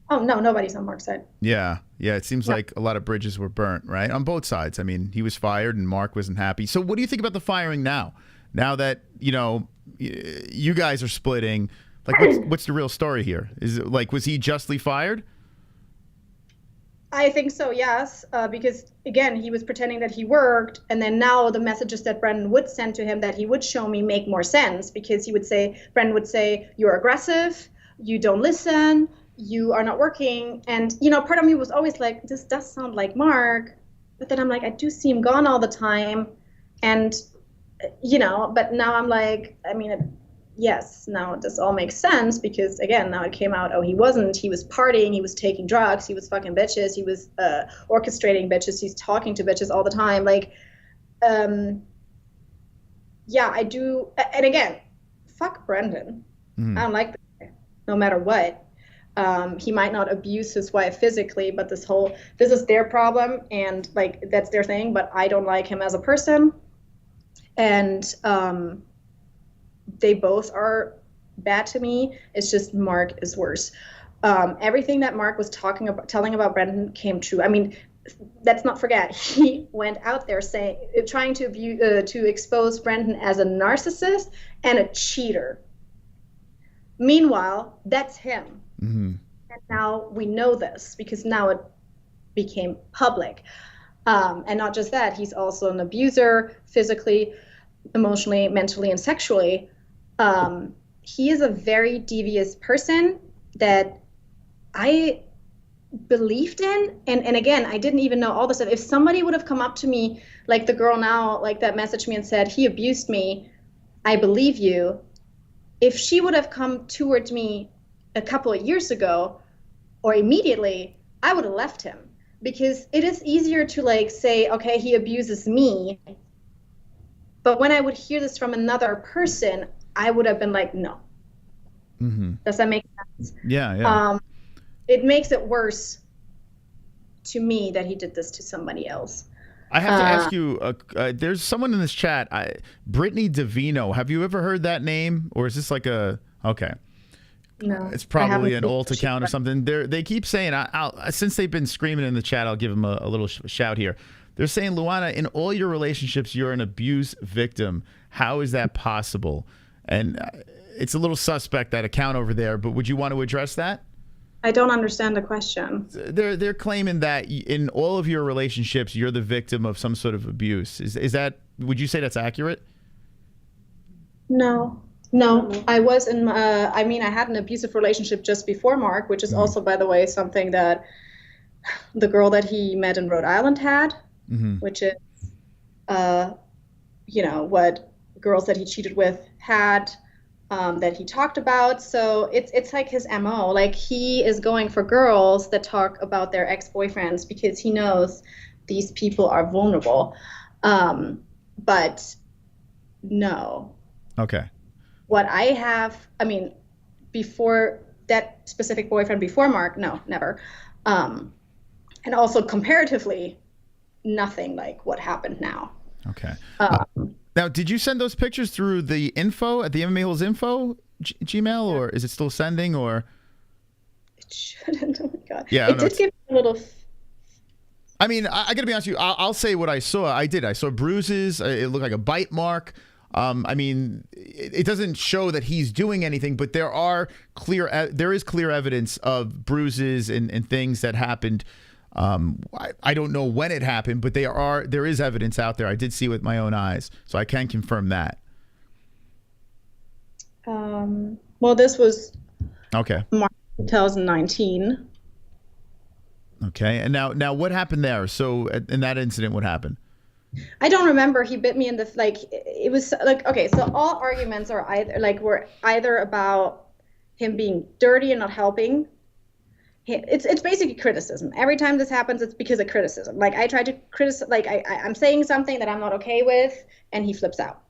Oh, no, nobody's on Mark's side.
Yeah. It seems like a lot of bridges were burnt, right? On both sides. I mean, he was fired and Mark wasn't happy. So what do you think about the firing now? Now that, you guys are splitting, like, what's the real story here? Is it like, was he justly fired?
I think so, yes, because, again, he was pretending that he worked, and then now the messages that Brendan would send to him that he would show me make more sense, because Brendan would say, you're aggressive, you don't listen, you are not working, and, part of me was always like, this does sound like Mark, but then I'm like, I do see him gone all the time, and, but now I'm like, yes, now this all makes sense because, again, now it came out, he was partying, he was taking drugs, he was fucking bitches, he was orchestrating bitches, he's talking to bitches all the time. Like, yeah, I do. And again, fuck Brendan. I don't like this guy, no matter what. He might not abuse his wife physically, but this is their problem and, like, that's their thing, but I don't like him as a person. And, they both are bad to me. It's just Mark is worse. Everything that Mark was telling about Brendan came true. Let's not forget, he went out there trying to expose Brendan as a narcissist and a cheater. Meanwhile, that's him. Mm-hmm. And now we know this because now it became public. And not just that, he's also an abuser, physically, emotionally, mentally, and sexually. He is a very devious person that I believed in. And again, I didn't even know all this stuff. If somebody would have come up to me, like the girl now, like that messaged me and said, he abused me, I believe you. If she would have come towards me a couple of years ago or immediately, I would have left him because it is easier to say, okay, he abuses me. But when I would hear this from another person, I would have been like, no, Does that make sense?
Yeah.
It makes it worse to me that he did this to somebody else.
I have to ask you, there's someone in this chat, Brittany Davino. Have you ever heard that name? Or is this like okay.
No.
It's probably an alt account or something. They keep saying, since they've been screaming in the chat, I'll give them a little shout here. They're saying, Luana, in all your relationships, you're an abuse victim. How is that possible? And it's a little suspect, that account over there, but would you want to address that?
I don't understand the question.
They're claiming that in all of your relationships, you're the victim of some sort of abuse. Is that, would you say that's accurate?
No, I was in, I had an abusive relationship just before Mark, which is also, by the way, something that the girl that he met in Rhode Island had, which is, what girls that he cheated with had, that he talked about. So it's like his MO. Like, he is going for girls that talk about their ex-boyfriends because he knows these people are vulnerable. But no.
Okay.
What I have, before that specific boyfriend before Mark, no, never. And also comparatively, nothing like what happened now.
Okay. Now, did you send those pictures through the info at the MMA-Holes info Gmail, or is it still sending, or?
It shouldn't. Oh my God.
Yeah.
It did give me a little.
I got to be honest with you. I'll say what I saw. I saw bruises. It looked like a bite mark. It doesn't show that he's doing anything, but there is clear evidence of bruises and things that happened. I don't know when it happened, but there is evidence out there. I did see it with my own eyes, so I can confirm that.
Well, this was March 2019.
Okay, and now what happened there? So in that incident, what happened?
I don't remember. He bit me in the, it was like, okay, so all arguments are were either about him being dirty and not helping. It's basically criticism. Every time this happens, it's because of criticism. Like, I try to criticize, I'm saying something that I'm not okay with, and he flips out.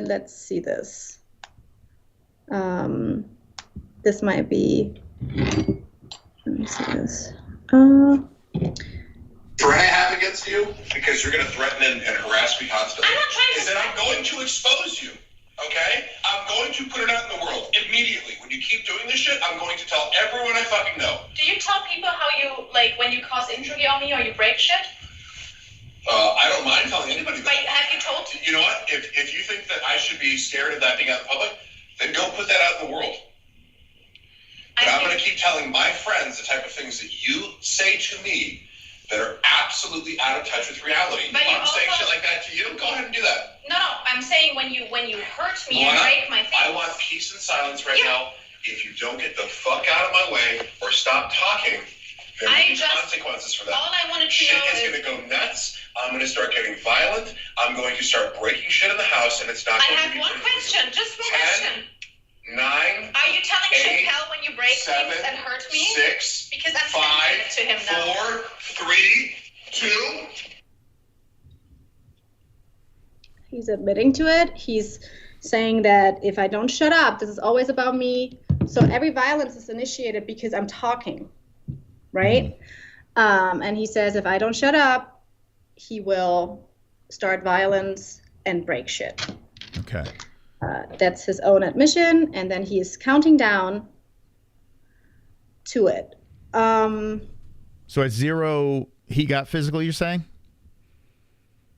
Let's see this. This might be, let me see this.
Threat I have against you, because you're going to threaten and harass me constantly,
I'm not trying to
is that I'm going to expose you. Okay? I'm going to put it out in the world immediately. When you keep doing this shit, I'm going to tell everyone I fucking know.
Do you tell people how you, when you cause injury on me or you break shit?
I don't mind telling anybody that.
But have you told?
You know what? If you think that I should be scared of that being out in public, then go put that out in the world. But I'm going to keep telling my friends the type of things that you say to me that are absolutely out of touch with reality.
But
if I'm saying shit like that to you, go ahead and do that.
No, I'm saying when you hurt me and break my face.
I want peace and silence right now. If you don't get the fuck out of my way or stop talking, there will be consequences for that.
All I wanted to
shit
know
is going to go nuts. I'm going to start getting violent. I'm going to start breaking shit in the house, and it's not going to be
I have one question, just one
10,
question.
9,
Are you telling
8,
Chappelle when you break
7,
things and hurt me?
6,
because I'm
5,
sending it to him now.
4, 3, 2.
He's admitting to it. He's saying that if I don't shut up, this is always about me. So every violence is initiated because I'm talking, right? And he says if I don't shut up, he will start violence and break shit.
Okay.
That's his own admission, and then he is counting down to it.
So at 0, he got physical, you're saying?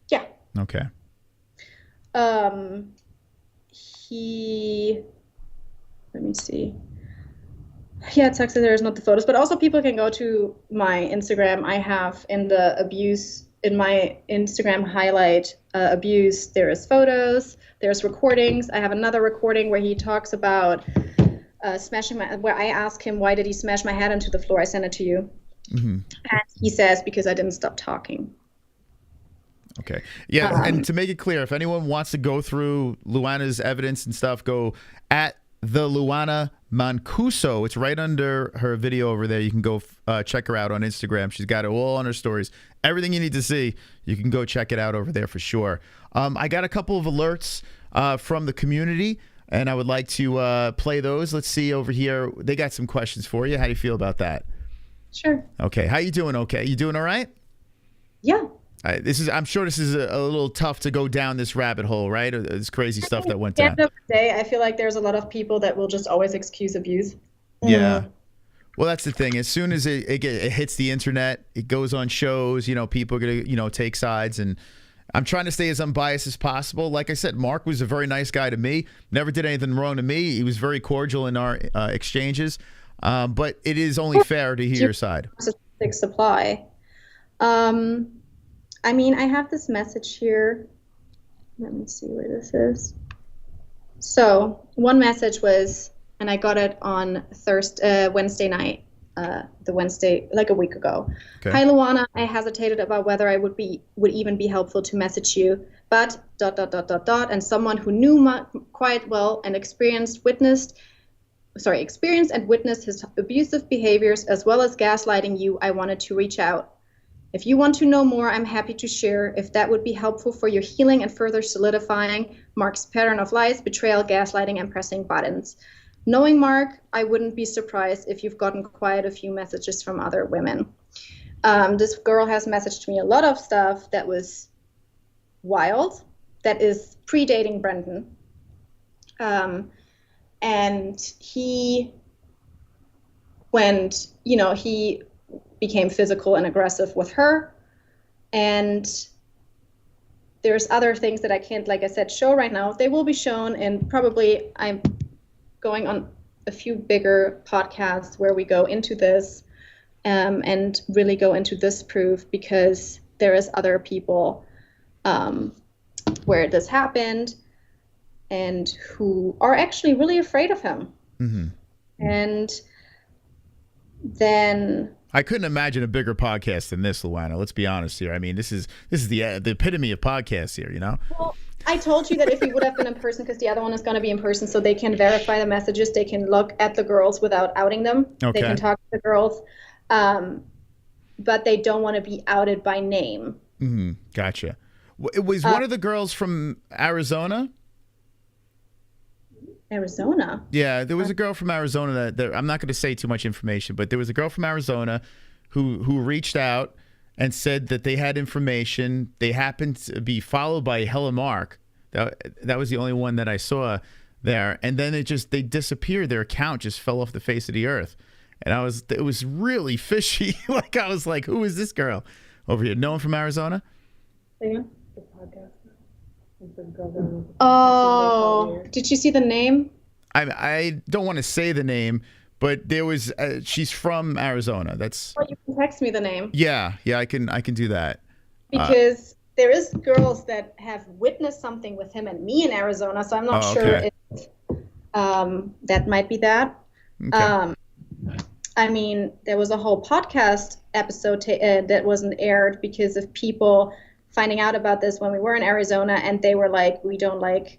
Yeah.
Okay.
Let me see. Yeah, it sucks that there's not the photos, but also people can go to my Instagram. I have in my Instagram highlight abuse, there is photos, there's recordings. I have another recording where he talks about where I ask him, why did he smash my head into the floor? I sent it to you. And he says, because I didn't stop talking.
Okay. Yeah, and to make it clear, if anyone wants to go through Luana's evidence and stuff, go at the Luana Mancuso. It's right under her video over there. You can go check her out on Instagram. She's got it all on her stories. Everything you need to see, you can go check it out over there for sure. I got a couple of alerts from the community, and I would like to play those. Let's see over here. They got some questions for you. How do you feel about that?
Sure.
Okay. How you doing? Okay. You doing all right?
Yeah.
I'm sure this is a little tough to go down this rabbit hole, right? This crazy stuff that went
At
down.
the end of the day, I feel like there's a lot of people that will just always excuse abuse.
Yeah. Well, that's the thing. As soon as it hits the internet, it goes on shows, people are going to, take sides. And I'm trying to stay as unbiased as possible. Like I said, Mark was a very nice guy to me. Never did anything wrong to me. He was very cordial in our exchanges. But it is only fair to hear your side.
Supply. I have this message here. Let me see where this is. So one message was, and I got it on Wednesday night, like a week ago. Okay. Hi, Luana. I hesitated about whether I would even be helpful to message you, but ... and someone who knew quite well and experienced and witnessed his abusive behaviors as well as gaslighting you, I wanted to reach out. If you want to know more, I'm happy to share if that would be helpful for your healing and further solidifying Mark's pattern of lies, betrayal, gaslighting, and pressing buttons. Knowing Mark, I wouldn't be surprised if you've gotten quite a few messages from other women. This girl has messaged me a lot of stuff that was wild, that is predating Brendan. And he became physical and aggressive with her. And there's other things that I can't, like I said, show right now. They will be shown, and probably I'm going on a few bigger podcasts where we go into this and really go into this proof, because there is other people where this happened and who are actually really afraid of him. Mm-hmm. And then
I couldn't imagine a bigger podcast than this, Luana. Let's be honest here. I mean, this is the epitome of podcasts here, Well,
I told you that if we would have been in person, because the other one is going to be in person, so they can verify the messages. They can look at the girls without outing them. Okay. They can talk to the girls, but they don't want to be outed by name.
Mm-hmm. Gotcha. It was one of the girls from Arizona.
Arizona.
Yeah, there was a girl from Arizona that I'm not going to say too much information, but there was a girl from Arizona who reached out and said that they had information. They happened to be followed by Hella Mark. That was the only one that I saw there, and then they disappeared. Their account just fell off the face of the earth, and it was really fishy. Like, I was like, who is this girl over here? No one from Arizona?
Yeah. Oh, did you see the name?
I don't want to say the name, but there was she's from Arizona. That's.
Well, you can text me the name.
Yeah, I can do that.
Because there is girls that have witnessed something with him and me in Arizona, so I'm not sure if that might be that. Okay. There was a whole podcast episode that wasn't aired because of people finding out about this when we were in Arizona, and they were like, we don't like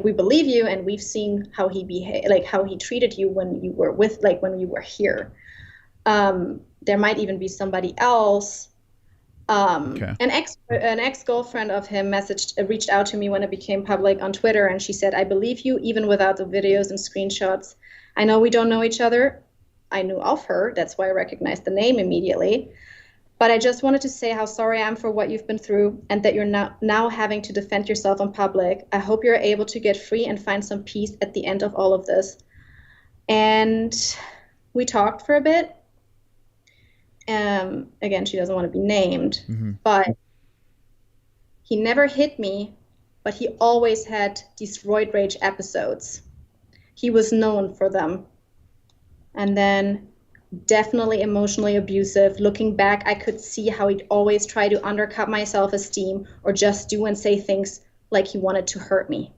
we believe you, and we've seen how he behaved, like how he treated you when you were when you were here. There might even be somebody else. Okay. An ex-girlfriend of him reached out to me when it became public on Twitter, and she said, I believe you even without the videos and screenshots. I know we don't know each other. I knew of her. That's why I recognized the name immediately. But I just wanted to say how sorry I am for what you've been through, and that you're now having to defend yourself in public. I hope you're able to get free and find some peace at the end of all of this. And we talked for a bit. Again, she doesn't want to be named, but he never hit me, but he always had these roid rage episodes. He was known for them. And then definitely emotionally abusive. Looking back, I could see how he'd always try to undercut my self-esteem or just do and say things like he wanted to hurt me.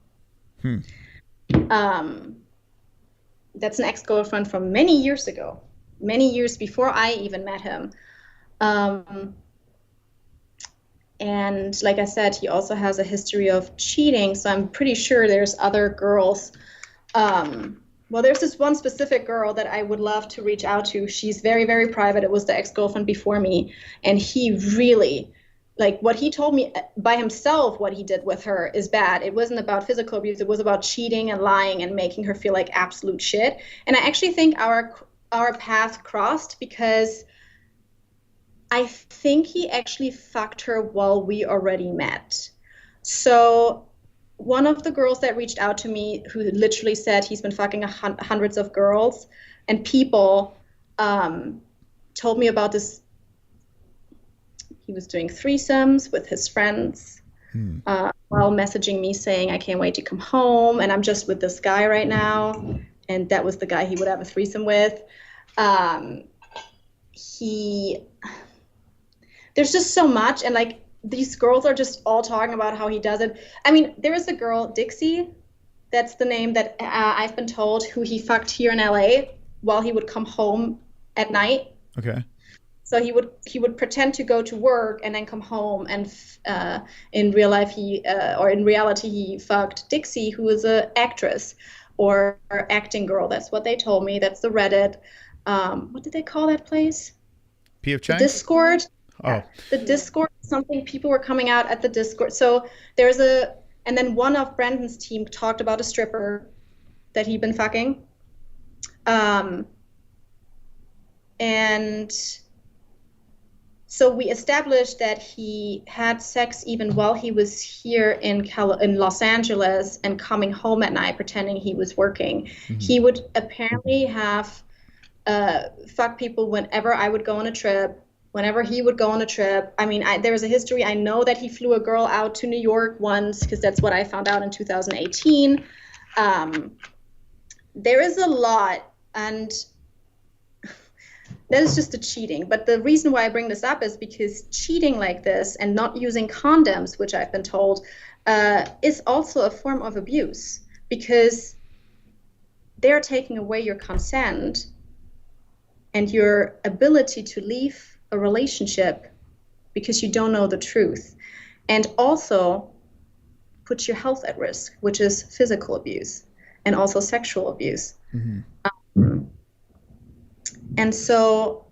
That's an ex-girlfriend from many years ago, many years before I even met him. And like I said, he also has a history of cheating, so I'm pretty sure there's other girls Well, there's this one specific girl that I would love to reach out to. She's very, very private. It was the ex-girlfriend before me. And he really, like, what he told me by himself, what he did with her is bad. It wasn't about physical abuse. It was about cheating and lying and making her feel like absolute shit. And I actually think our path crossed because I think he actually fucked her while we already met. So one of the girls that reached out to me, who literally said he's been fucking hundreds of girls and people, told me about this. He was doing threesomes with his friends while messaging me saying, I can't wait to come home. And I'm just with this guy right now. And that was the guy he would have a threesome with. There's just so much. And like, these girls are just all talking about how he does it. I mean, there is a girl, Dixie, that's the name that I've been told, who he fucked here in LA while he would come home at night.
Okay.
So he would pretend to go to work and then come home, and in real life or in reality he fucked Dixie, who is an actress or acting girl. That's what they told me. That's the Reddit. What did they call that place?
P.F. Chang?
Discord.
Oh.
The Discord, something, people were coming out at the Discord. So and then one of Brendan's team talked about a stripper that he'd been fucking. And so we established that he had sex even while he was here in Los Angeles and coming home at night pretending he was working. Mm-hmm. He would apparently have fuck people whenever I would go on a trip. Whenever he would go on a trip. I mean, there was a history. I know that he flew a girl out to New York once because that's what I found out in 2018. There is a lot, and that is just the cheating. But the reason why I bring this up is because cheating like this and not using condoms, which I've been told, is also a form of abuse because they're taking away your consent and your ability to leave a relationship because you don't know the truth, and also put your health at risk, which is physical abuse and also sexual abuse. Mm-hmm. And so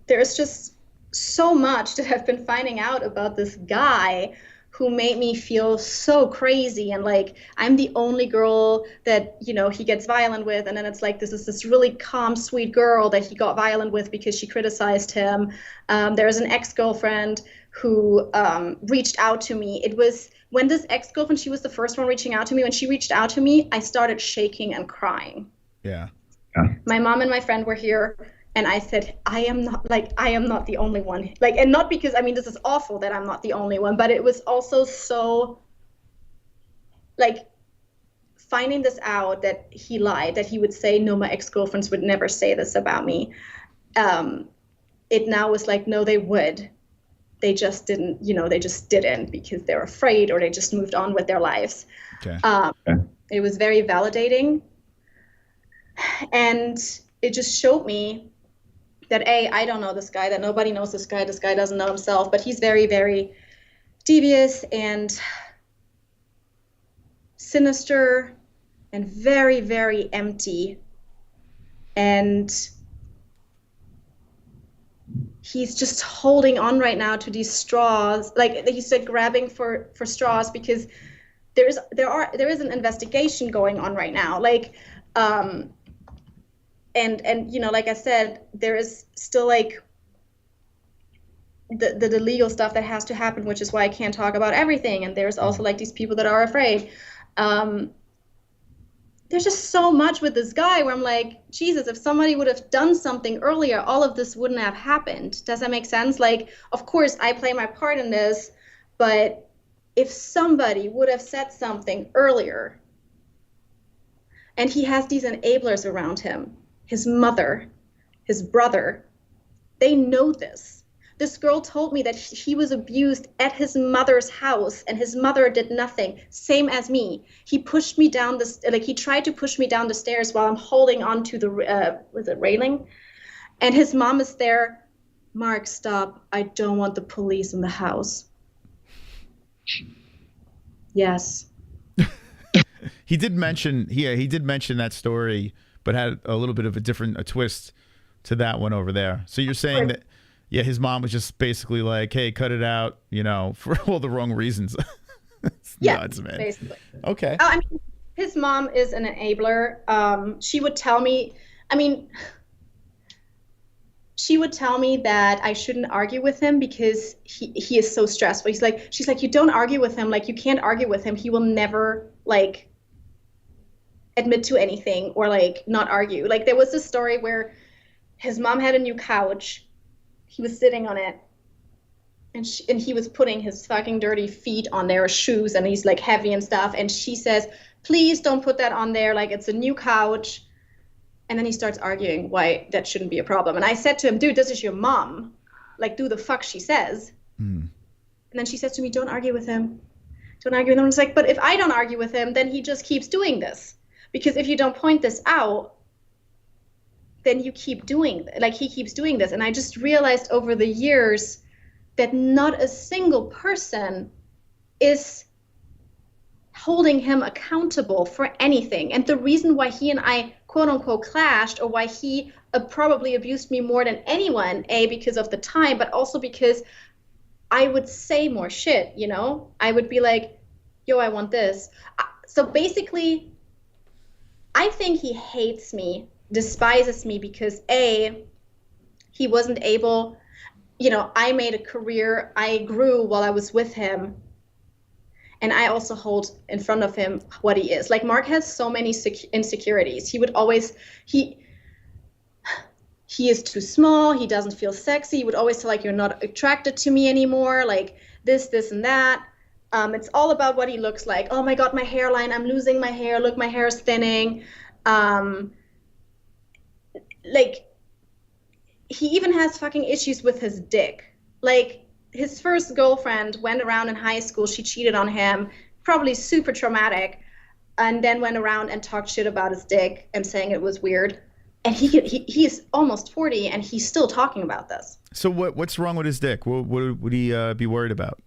there's just so much that I've been finding out about this guy who made me feel so crazy, and like I'm the only girl that, you know, he gets violent with, and then it's like this is this really calm, sweet girl that he got violent with because she criticized him. There's an ex-girlfriend who reached out to me. It was when this ex-girlfriend, she was the first one reaching out to me. When she reached out to me, I started shaking and crying.
Yeah.
My mom and my friend were here. And I said, I am not the only one. Like, and not because, I mean, this is awful that I'm not the only one, but it was also so, like, finding this out that he lied, that he would say, no, my ex-girlfriends would never say this about me. It now was like, no, they would. They just didn't, they just didn't because they're afraid or they just moved on with their lives.
Okay.
It was very validating. And it just showed me that I don't know this guy, that nobody knows this guy doesn't know himself, but he's very, very devious and sinister and very, very empty. And he's just holding on right now to these straws, like he's like grabbing for straws because there is an investigation going on right now. Like, And like I said, there is still like the legal stuff that has to happen, which is why I can't talk about everything. And there's also like these people that are afraid. There's just so much with this guy where I'm like, Jesus, if somebody would have done something earlier, all of this wouldn't have happened. Does that make sense? Like, of course, I play my part in this, but if somebody would have said something earlier, and he has these enablers around him, his mother, his brother, they know this. This girl told me that he was abused at his mother's house and his mother did nothing. Same as me. He pushed me down he tried to push me down the stairs while I'm holding on to the, railing? And his mom is there. Mark, stop. I don't want the police in the house. Yes.
He did mention, he did mention that story, but had a little bit of a twist to that one over there. So you're saying that, his mom was just basically like, hey, cut it out, for all the wrong reasons. It's nuts, man.
Basically.
Okay.
I mean, his mom is an enabler. She would tell me, that I shouldn't argue with him because he is so stressful. She's like, you don't argue with him. Like, you can't argue with him. He will never like admit to anything or like not argue. Like, there was this story where his mom had a new couch. He was sitting on it. And he was putting his fucking dirty feet on their shoes, and he's like heavy and stuff. And she says, please don't put that on there. Like, it's a new couch. And then he starts arguing why that shouldn't be a problem. And I said to him, dude, this is your mom. Like, do the fuck she says. And then she says to me, don't argue with him. Don't argue with him. I was like, but if I don't argue with him, then he just keeps doing this. Because if you don't point this out, then you keep doing, like, he keeps doing this. And I just realized over the years that not a single person is holding him accountable for anything. And the reason why he and I, quote unquote, clashed, or why he probably abused me more than anyone, because of the time, but also because I would say more shit, I would be like, yo, I want this. So basically, I think he hates me, despises me because he wasn't able, I made a career, I grew while I was with him, and I also hold in front of him what he is. Like, Mark has so many insecurities. He would always, he is too small, he doesn't feel sexy, he would always say, like, you're not attracted to me anymore, like this, and that. It's all about what he looks like. Oh my God, my hairline, I'm losing my hair, look, my hair is thinning. Like, he even has fucking issues with his dick. Like, his first girlfriend went around in high school, she cheated on him, probably super traumatic, and then went around and talked shit about his dick and saying it was weird. And he's almost 40 and he's still talking about this.
So what's wrong with his dick? What would he be worried about?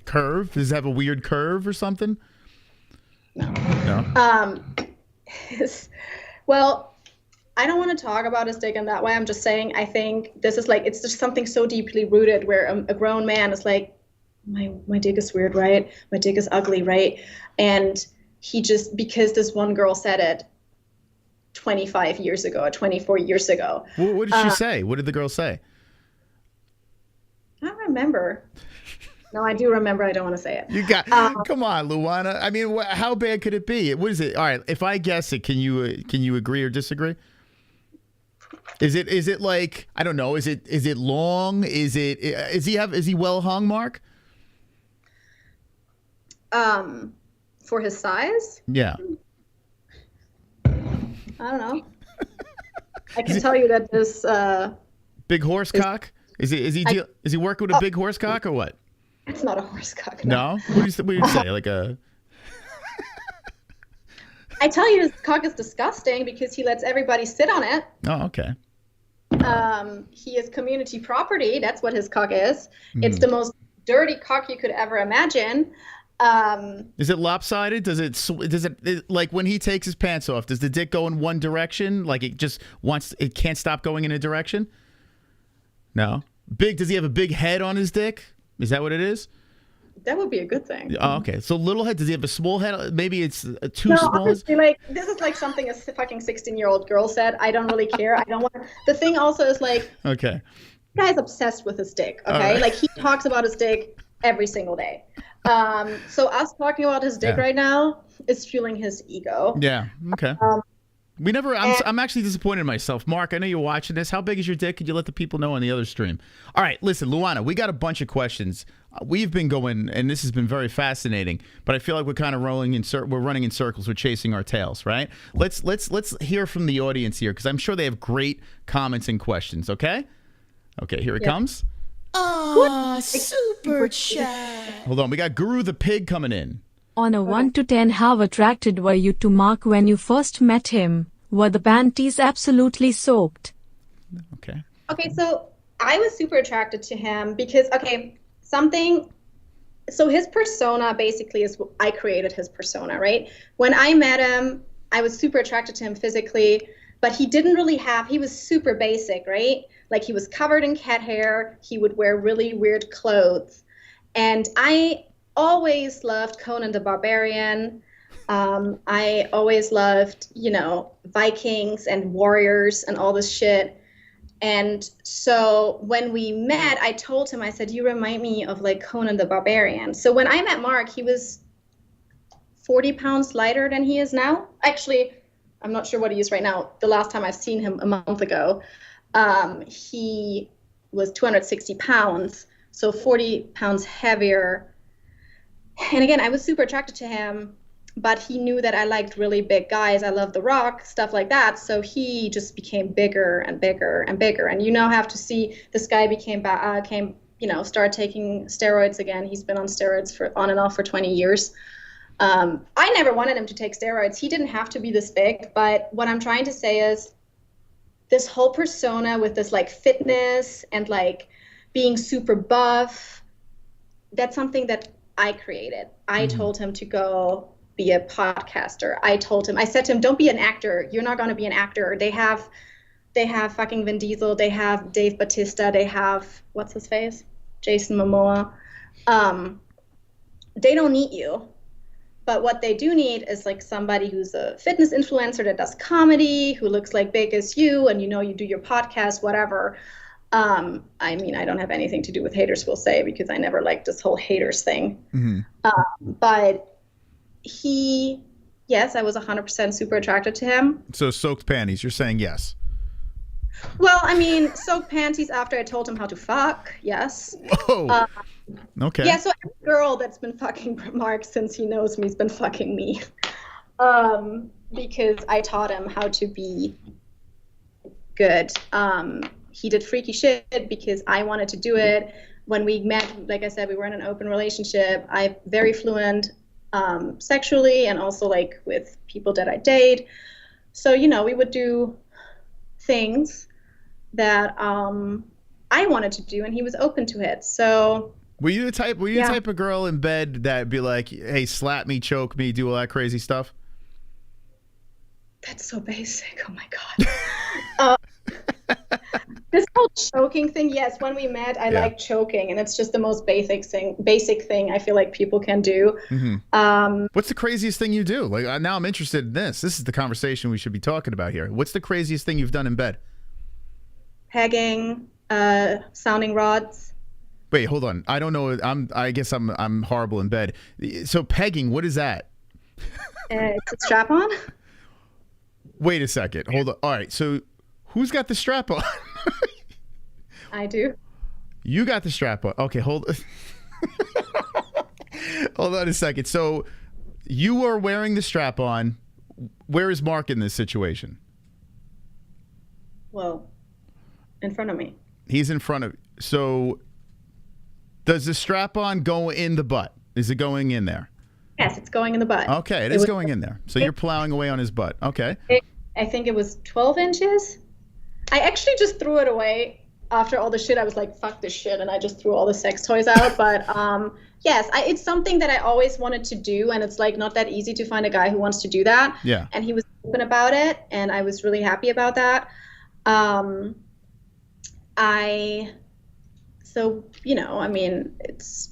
Curve? Does it have a weird curve or something? No.
Well, I don't want to talk about his dick in that way. I'm just saying, I think this is like, it's just something so deeply rooted where a grown man is like, my dick is weird, right? My dick is ugly, right? And he just, because this one girl said it 25 years ago or 24 years ago.
What did she say? What did the girl say?
I don't remember. No, I do remember. I don't want to say it.
You got, come on, Luana. I mean, how bad could it be? What is it? All right, if I guess it, can you agree or disagree? Is it like, I don't know, is it long? Is he well hung, Mark?
For his size?
Yeah.
I don't know. I can tell you that this
big horse cock? Is he working with a big horse cock or what?
It's not a horse cock.
No? What do you say? Like a...
I tell you, his cock is disgusting because he lets everybody sit on it.
Oh, okay.
He is community property. That's what his cock is. It's the most dirty cock you could ever imagine.
Is it lopsided? Does it like when he takes his pants off, does the dick go in one direction? Like it can't stop going in a direction? No. Does he have a big head on his dick? Is that what it is?
That would be a good thing.
Oh, okay. So little head. Does he have a small head? Maybe it's too small.
Honestly, like, this is like something a fucking 16-year-old girl said. I don't really care. I don't want. The thing also is like,
okay,
the guy's obsessed with his dick. Okay,
right.
Like, he talks about his dick every single day. So us talking about his dick right now is fueling his ego.
Yeah. Okay. I'm actually disappointed in myself. Mark, I know you're watching this. How big is your dick? Could you let the people know on the other stream? All right, listen, Luana, we got a bunch of questions. We've been going, and this has been very fascinating, but I feel like we're kind of running in circles. We're chasing our tails, right? Let's hear from the audience here, because I'm sure they have great comments and questions, okay? Okay, here it comes.
Oh, super chat.
Hold on, we got Guru the Pig coming in.
On a 1 to 10, how attracted were you to Mark when you first met him? Were the panties absolutely soaked?
Okay, so I was super attracted to him because, something so his persona basically is, I created his persona, right? When I met him, I was super attracted to him physically, but he didn't really he was super basic, right? Like he was covered in cat hair. He would wear really weird clothes. And I always loved Conan the Barbarian. I always loved, Vikings and warriors and all this shit. And so when we met, I told him, I said, you remind me of like Conan the Barbarian. So when I met Mark, he was 40 pounds lighter than he is now. Actually, I'm not sure what he is right now. The last time I've seen him a month ago, he was 260 pounds, so 40 pounds heavier. And again, I was super attracted to him, but he knew that I liked really big guys. I love The Rock, stuff like that. So he just became bigger and bigger and bigger. And you now have to see this guy started taking steroids again. He's been on steroids on and off for 20 years. I never wanted him to take steroids. He didn't have to be this big. But what I'm trying to say is this whole persona with this like fitness and like being super buff, that's something that I created. I told him to go be a podcaster. I said to him, don't be an actor. You're not going to be an actor. They have fucking Vin Diesel. They have Dave Bautista. They have, what's his face? Jason Momoa. They don't need you. But what they do need is like somebody who's a fitness influencer that does comedy, who looks like big as you, and you do your podcast, whatever. I mean, I don't have anything to do with haters, will say, because I never liked this whole haters thing. But yes, I was 100% super attracted to him. So
soaked panties, you're saying yes?
Well, I mean, soaked panties after I told him how to fuck, yes.
Whoa. Okay.
Yeah, so every girl that's been fucking Mark since he knows me has been fucking me. Because I taught him how to be good. He did freaky shit because I wanted to do it. When we met, like I said, we were in an open relationship. I'm very fluent sexually and also like with people that I date. So, we would do things that I wanted to do and he was open to it. So
were you the type of girl in bed that'd be like, hey, slap me, choke me, do all that crazy stuff?
That's so basic. Oh my God. This whole choking thing, yes, when we met, I liked choking, and it's just the most basic thing I feel like people can do.
What's the craziest thing you do? Like now I'm interested in this. This is the conversation we should be talking about here. What's the craziest thing you've done in bed?
Pegging, sounding rods.
Wait, hold on. I don't know. I guess I'm horrible in bed. So pegging, what is that?
It's a strap on.
Wait a second. Hold on. All right. So who's got the strap on?
I do.
You got the strap on. Okay, hold on a second. So you are wearing the strap on. Where is Mark in this situation?
Well, in front of me.
He's in front of. So does the strap on go in the butt? Is it going in there?
Yes, it's going in the butt.
Okay, it is going in there. So you're plowing away on his butt. Okay.
I think it was 12 inches. I actually just threw it away after all the shit. I was like, fuck this shit, and I just threw all the sex toys out. But yes, it's something that I always wanted to do, and it's like not that easy to find a guy who wants to do that.
Yeah.
And he was open about it, and I was really happy about that. It's,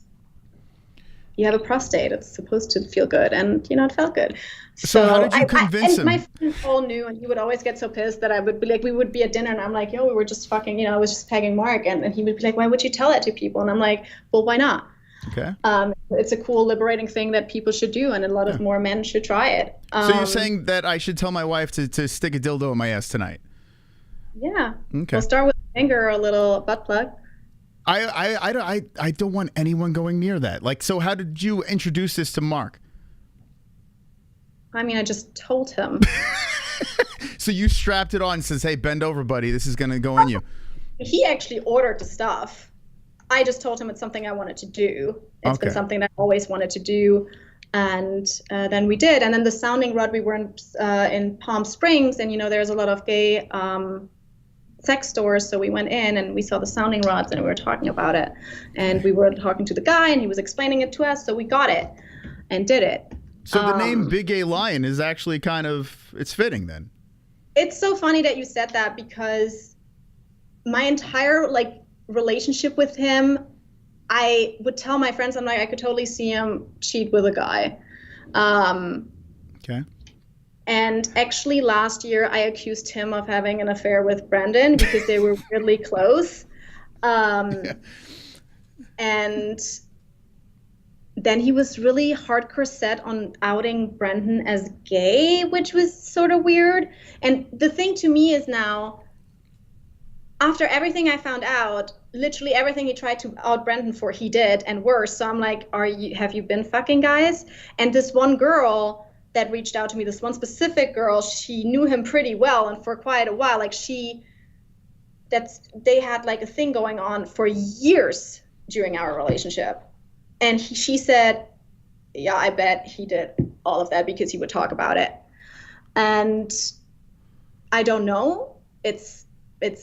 you have a prostate, it's supposed to feel good, and it felt good.
So how did you convince him?
My friends all knew, and he would always get so pissed that I would be like, we would be at dinner, and I'm like, yo, we were just fucking, I was just pegging Mark, and he would be like, why would you tell that to people? And I'm like, well, why not?
Okay.
It's a cool, liberating thing that people should do, and a lot of more men should try it.
So you're saying that I should tell my wife to stick a dildo in my ass tonight?
Yeah.
Okay.
We'll start with a finger or a little butt plug.
I don't want anyone going near that. Like, so how did you introduce this to Mark?
I mean, I just told him.
So you strapped it on and says, hey, bend over, buddy. This is going to go in you.
He actually ordered the stuff. I just told him it's something I wanted to do. It's been something that I always wanted to do. And then we did. And then the sounding rod, we were in Palm Springs, and, there's a lot of gay sex stores. So we went in and we saw the sounding rods and we were talking about it. And we were talking to the guy and he was explaining it to us. So we got it and did it.
So the name Big Gay Lion is actually it's fitting then.
It's so funny that you said that because my entire relationship with him, I would tell my friends, I'm like, I could totally see him cheat with a guy.
Okay.
And actually last year I accused him of having an affair with Brendan because they were weirdly close. And then he was really hardcore set on outing Brendan as gay, which was sort of weird. And the thing to me is now, after everything I found out, literally everything he tried to out Brendan for, he did, and worse. So I'm like, have you been fucking guys? And this one girl that reached out to me, this one specific girl, she knew him pretty well, and for quite a while, they had a thing going on for years during our relationship. And she said, yeah, I bet he did all of that because he would talk about it. And I don't know. It's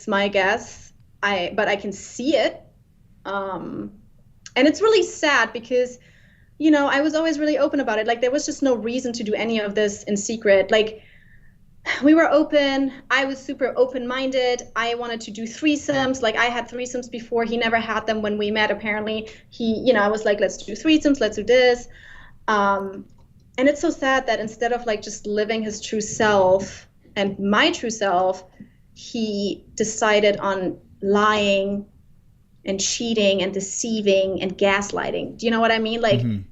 my guess. But I can see it. And it's really sad because, I was always really open about it. There was just no reason to do any of this in secret. We were open. I was super open-minded. I wanted to do threesomes. I had threesomes before. He never had them when we met, apparently. I was like, let's do threesomes. Let's do this. And it's so sad that instead of just living his true self and my true self, he decided on lying and cheating and deceiving and gaslighting. Do you know what I mean?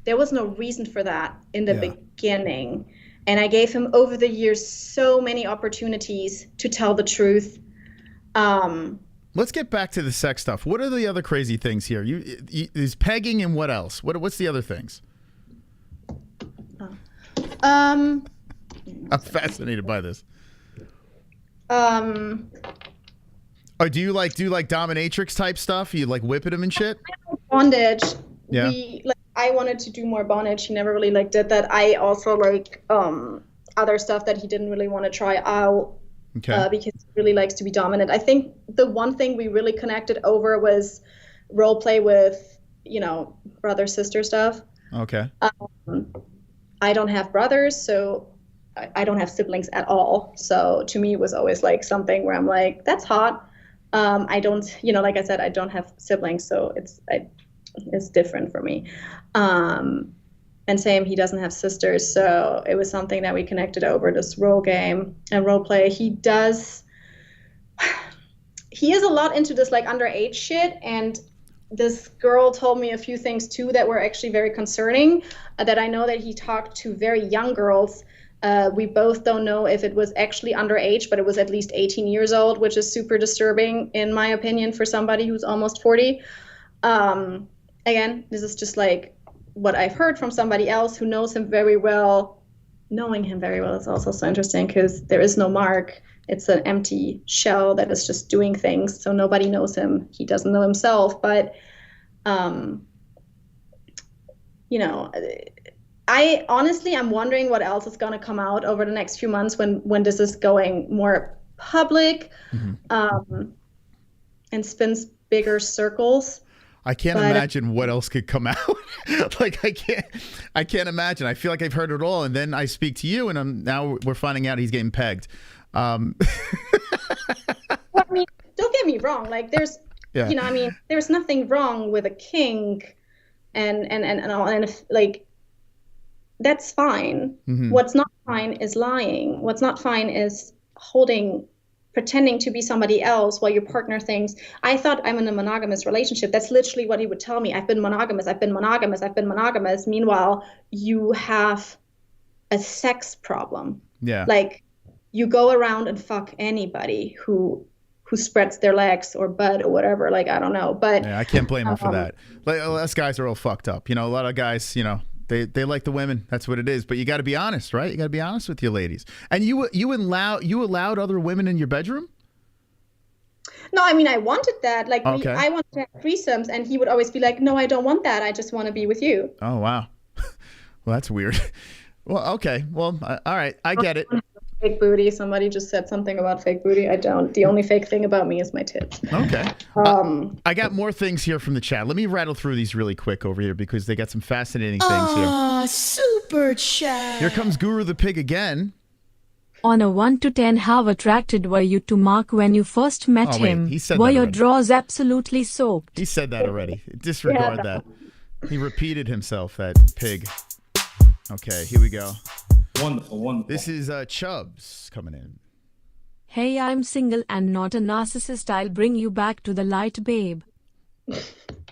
There was no reason for that in the beginning. And I gave him over the years so many opportunities to tell the truth.
Let's get back to the sex stuff. What are the other crazy things here? There's pegging and what else? What's the other things? I'm fascinated by this.
Oh,
do you do dominatrix type stuff? You whipping him and shit?
Bondage.
Yeah.
I wanted to do more bondage. He never really did that. I also other stuff that he didn't really want to try out.
Okay.
Because he really likes to be dominant. I think the one thing we really connected over was role play with, brother sister stuff.
Okay.
I don't have brothers, so I don't have siblings at all. So to me, it was always something where I'm like, that's hot. I don't, like I said, I don't have siblings, so it's different for me. And same, he doesn't have sisters, so it was something that we connected over, this role game and role play. He is a lot into this underage shit, and this girl told me a few things too that were actually very concerning, that I know that he talked to very young girls. We both don't know if it was actually underage, but it was at least 18 years old, which is super disturbing in my opinion for somebody who's almost 40. Again, this is just what I've heard from somebody else who knows him very well. Knowing him very well is also so interesting because there is no Mark. It's an empty shell that is just doing things. So nobody knows him. He doesn't know himself. But, I honestly, I'm wondering what else is going to come out over the next few months when this is going more public, and spins bigger circles.
I can't imagine what else could come out. I can't imagine. I feel like I've heard it all, and then I speak to you, and now we're finding out he's getting pegged.
Well, I mean, don't get me wrong. There's, there's nothing wrong with a kink, and that's fine.
Mm-hmm.
What's not fine is lying. What's not fine is pretending to be somebody else while your partner thinks, I thought I'm in a monogamous relationship. That's literally what he would tell me. I've been monogamous. Meanwhile, you have a sex problem.
Yeah.
You go around and fuck anybody who spreads their legs or butt or whatever. I don't know. But
yeah, I can't blame him for that. Us guys are all fucked up. A lot of guys, they like the women. That's what it is. But you got to be honest, right? You got to be honest with your ladies. And you allowed other women in your bedroom?
No, I mean, I wanted that.
Okay.
I wanted to have threesomes, and he would always be like, no, I don't want that. I just want to be with you.
Oh, wow. Well, that's weird. Well, okay. Well, all right. I get it.
fake booty. Somebody just said something about fake booty. I don't. The only fake thing about me is my tits.
Okay. I got more things here from the chat. Let me rattle through these really quick over here because they got some fascinating things here.
Ah, super chat.
Here comes Guru the Pig again.
On a 1 to 10, how attracted were you to Mark when you first met
Oh, wait,
him?
he said
Were
that
your
already.
drawers absolutely soaked?
He said that already. Disregard
Yeah.
that. He repeated himself, that pig. Okay, here we go.
Wonderful, wonderful.
This is Chubbs coming in.
Hey, I'm single and not a narcissist. I'll bring you back to the light, babe.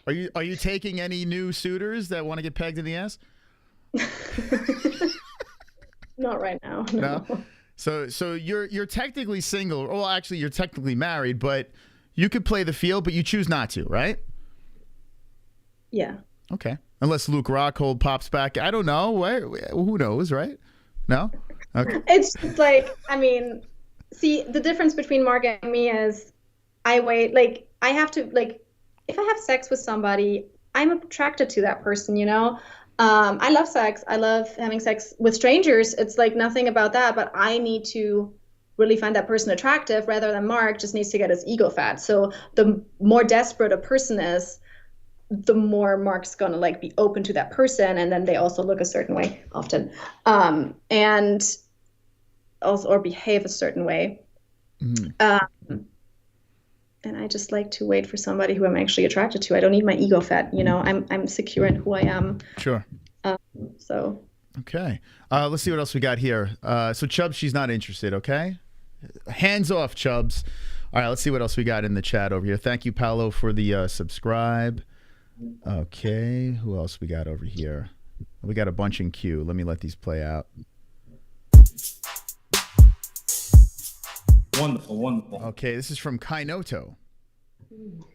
Are you taking any new suitors that want to get pegged in the ass?
Not right now. No.
So you're technically single. Well, actually, you're technically married, but you could play the field, but you choose not to, right?
Yeah.
Okay. Unless Luke Rockhold pops back. I don't know. Who knows, right? No? Okay.
It's just like, I mean, see, the difference between Mark and me is I wait, like, I have to, like, if I have sex with somebody, I'm attracted to that person, you know? I love sex. I love having sex with strangers. It's like nothing about that, but I need to really find that person attractive rather than Mark just needs to get his ego fat. So the more desperate a person is, the more Mark's gonna like be open to that person, and then they also look a certain way often, and also or behave a certain way. Mm-hmm. And I just like to wait for somebody who I'm actually attracted to. I don't need my ego fat, you know. I'm secure in who I am.
Sure.
So.
Okay. Let's see what else we got here. So Chubbs, she's not interested. Okay. Hands off, Chubbs. All right. Let's see what else we got in the chat over here. Thank you, Paolo, for the subscribe. Okay. Who else we got over here? We got a bunch in queue. Let me let these play out.
Wonderful, wonderful.
Okay, this is from Kainoto.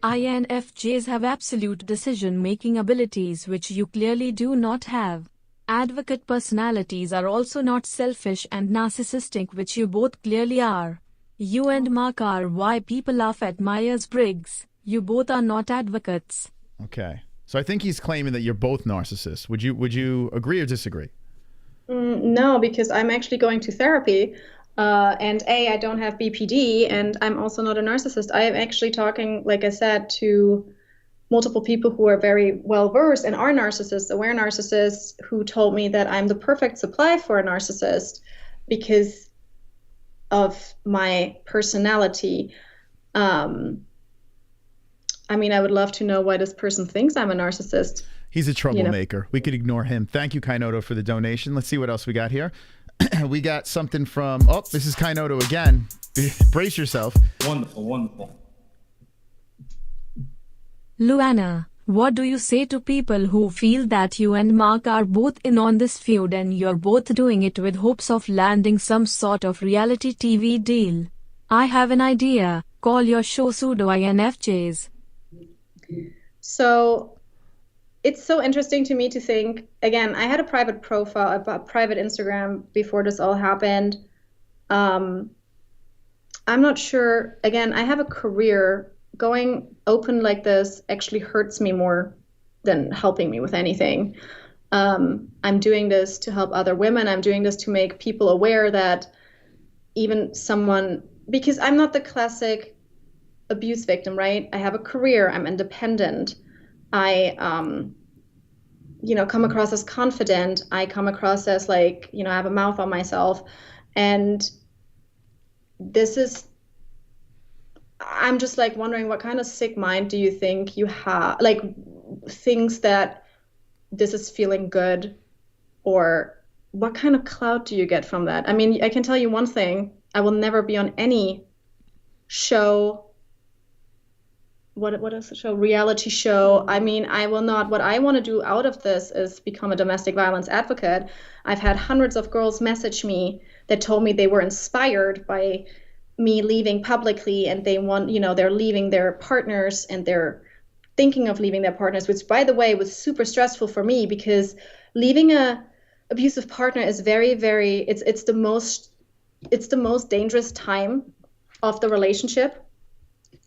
INFJs have absolute decision-making abilities which you clearly do not have. Advocate personalities are also not selfish and narcissistic, which you both clearly are. You and Mark are why people laugh at Myers-Briggs. You both are not advocates.
Okay. So I think he's claiming that you're both narcissists. Would you agree or disagree?
No, because I'm actually going to therapy. And I don't have BPD, and I'm also not a narcissist. I am actually talking, like I said, to multiple people who are very well versed and are narcissists, aware narcissists, who told me that I'm the perfect supply for a narcissist because of my personality. I mean, I would love to know why this person thinks I'm a narcissist.
He's a troublemaker. You know? We could ignore him. Thank you, Kainoto, for the donation. Let's see what else we got here. We got something from, this is Kainoto again. Brace yourself.
Wonderful, wonderful.
Luana, what do you say to people who feel that you and Mark are both in on this feud and you're both doing it with hopes of landing some sort of reality TV deal? I have an idea. Call your show Pseudo INFJs.
So it's so interesting to me to think, again, I had a private profile, a private Instagram before this all happened. I'm not sure, again, I have a career. Going open like this actually hurts me more than helping me with anything. I'm doing this to help other women. I'm doing this to make people aware that even someone, because I'm not the classic abuse victim, right? I have a career, I'm independent. I, come across as confident. I come across as I have a mouth on myself. And I'm just wondering, what kind of sick mind do you think you have? Thinks that this is feeling good, or what kind of clout do you get from that? I mean, I can tell you one thing, I will never be on any show. What is the show? Reality show. I mean, I will not. What I want to do out of this is become a domestic violence advocate. I've had hundreds of girls message me that told me they were inspired by me leaving publicly, and they want, they're leaving their partners, and they're thinking of leaving their partners, which, by the way, was super stressful for me, because leaving a abusive partner is very, very, it's the most dangerous time of the relationship.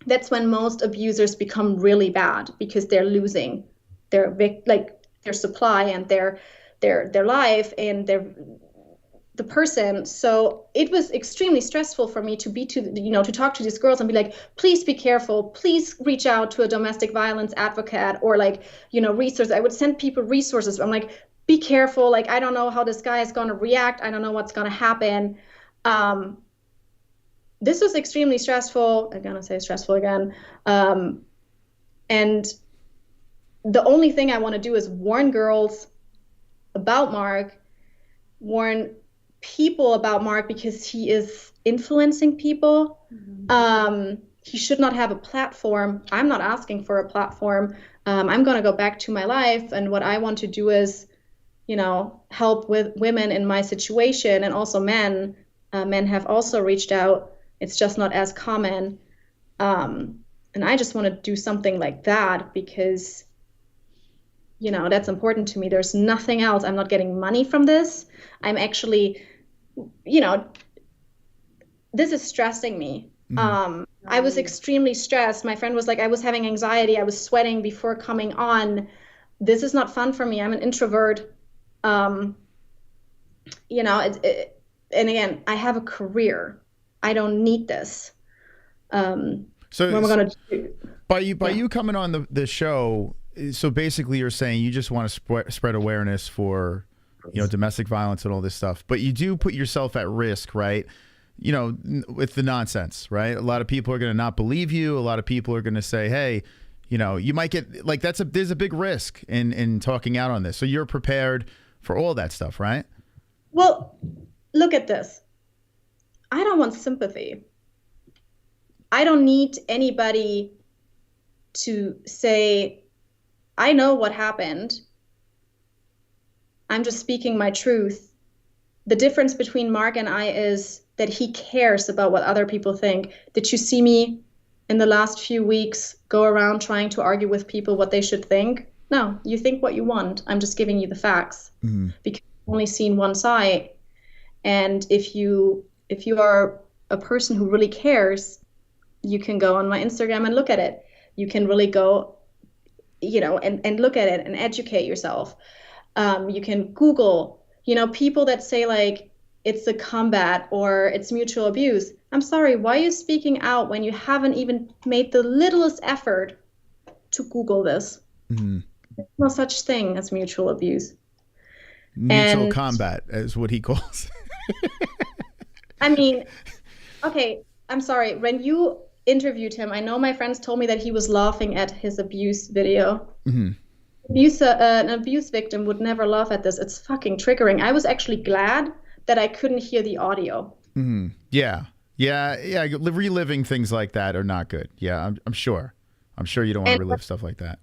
That's when most abusers become really bad, because they're losing their supply and their life and their
the person. So it was extremely stressful for me to talk to these girls and be like, please be careful, please reach out to a domestic violence advocate, or like, resources. I would send people resources. I'm like, be careful, like, I don't know how this guy is going to react, I don't know what's going to happen. This was extremely stressful. I'm gonna say stressful again. And the only thing I want to do is warn girls about Mark, warn people about Mark, because he is influencing people. He should not have a platform. I'm not asking for a platform. I'm going to go back to my life. And what I want to do is, help with women in my situation, and also men. Men have also reached out. It's just not as common. And I just want to do something like that because, that's important to me. There's nothing else. I'm not getting money from this. I'm actually, this is stressing me. I was extremely stressed. My friend was like, I was having anxiety. I was sweating before coming on. This is not fun for me. I'm an introvert. And again, I have a career. I don't need this. So what we're gonna do?
By you coming on the show, so basically you're saying you just want to spread awareness for, domestic violence and all this stuff, but you do put yourself at risk, right? With the nonsense, right? A lot of people are going to not believe you. A lot of people are going to say, hey, you might get like, there's a big risk in talking out on this. So you're prepared for all that stuff, right?
Well, look at this. I don't want sympathy. I don't need anybody to say, I know what happened. I'm just speaking my truth. The difference between Mark and I is that he cares about what other people think. Did you see me in the last few weeks go around trying to argue with people what they should think? No, you think what you want. I'm just giving you the facts because you've only seen one side. And if you are a person who really cares, you can go on my Instagram and look at it. You can really go, and look at it and educate yourself. You can Google, people that say like, it's a combat or it's mutual abuse. I'm sorry, why are you speaking out when you haven't even made the littlest effort to Google this? There's no such thing as mutual abuse.
Mutual combat is what he calls.
I mean, okay, I'm sorry. When you interviewed him, I know my friends told me that he was laughing at his abuse video. An abuse victim would never laugh at this. It's fucking triggering. I was actually glad that I couldn't hear the audio.
Yeah. Reliving things like that are not good. Yeah, I'm sure. I'm sure you don't want to relive stuff like that.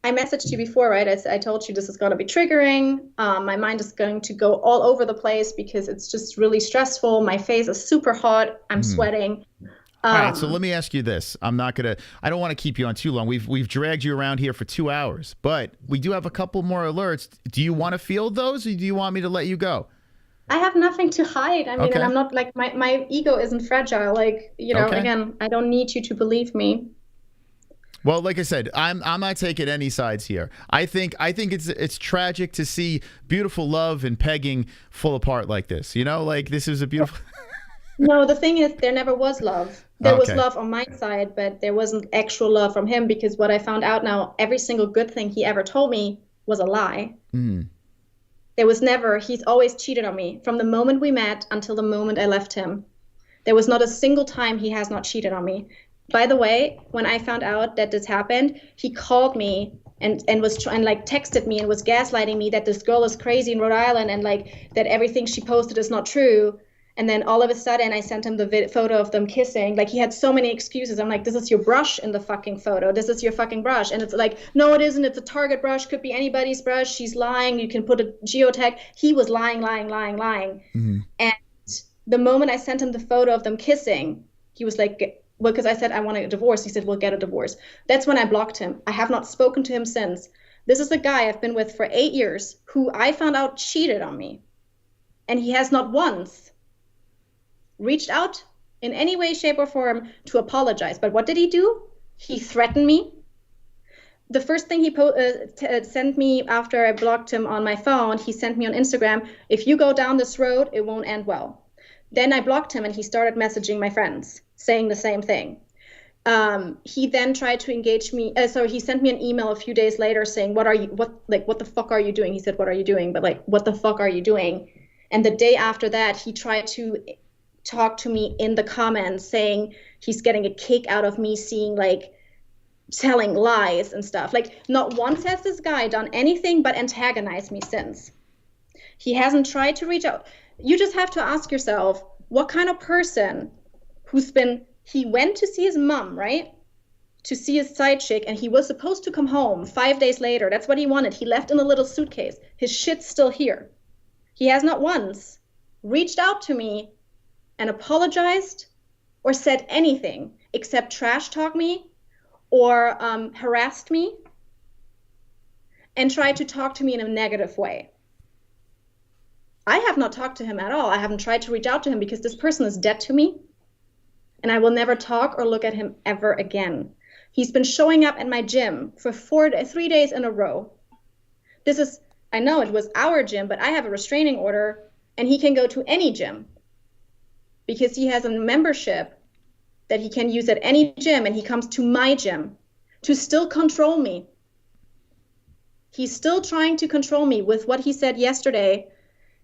I messaged you before, right? I told you this is going to be triggering. My mind is going to go all over the place because it's just really stressful. My face is super hot. I'm sweating.
All right, so let me ask you this. I don't want to keep you on too long. We've dragged you around here for 2 hours, but we do have a couple more alerts. Do you want to field those, or do you want me to let you go?
I have nothing to hide. I mean, and I'm not like, my ego isn't fragile. Like, again, I don't need you to believe me.
Well, like I said, I'm not taking any sides here. I think it's tragic to see beautiful love and pegging fall apart like this. Like this is a beautiful.
No, the thing is, there never was love. There was love on my side, but there wasn't actual love from him, because what I found out now, every single good thing he ever told me was a lie. There was never, he's always cheated on me from the moment we met until the moment I left him. There was not a single time he has not cheated on me. By the way, when I found out that this happened, he called me and texted me and was gaslighting me that this girl is crazy in Rhode Island and like that everything she posted is not true. And then all of a sudden I sent him the photo of them kissing. Like, he had so many excuses. I'm like, this is your brush in the fucking photo. This is your fucking brush. And it's like, no, it isn't. It's a Target brush. Could be anybody's brush. She's lying. You can put a geotag. He was lying. And the moment I sent him the photo of them kissing, he was like, well, because I said I want a divorce. He said, we'll get a divorce. That's when I blocked him. I have not spoken to him since. This is a guy I've been with for 8 years who I found out cheated on me. And he has not once reached out in any way, shape, or form to apologize. But what did he do? He threatened me. the first thing he sent me after I blocked him on my phone, he sent me on Instagram, if you go down this road, it won't end well. Then I blocked him and he started messaging my friends saying the same thing. He then tried to engage me. So he sent me an email a few days later saying, what the fuck are you doing? He said, what are you doing? But like, what the fuck are you doing? And the day after that, he tried to talk to me in the comments saying he's getting a kick out of me seeing like telling lies and stuff. Like, not once has this guy done anything but antagonize me since. He hasn't tried to reach out. You just have to ask yourself, what kind of person he went to see his mom, right? To see his side chick, and he was supposed to come home 5 days later. That's what he wanted. He left in a little suitcase. His shit's still here. He has not once reached out to me and apologized or said anything except trash talk me or harassed me and tried to talk to me in a negative way. I have not talked to him at all. I haven't tried to reach out to him because this person is dead to me, and I will never talk or look at him ever again. He's been showing up at my gym for 3 days in a row. I know it was our gym, but I have a restraining order, and he can go to any gym because he has a membership that he can use at any gym, and he comes to my gym to still control me. He's still trying to control me with what he said yesterday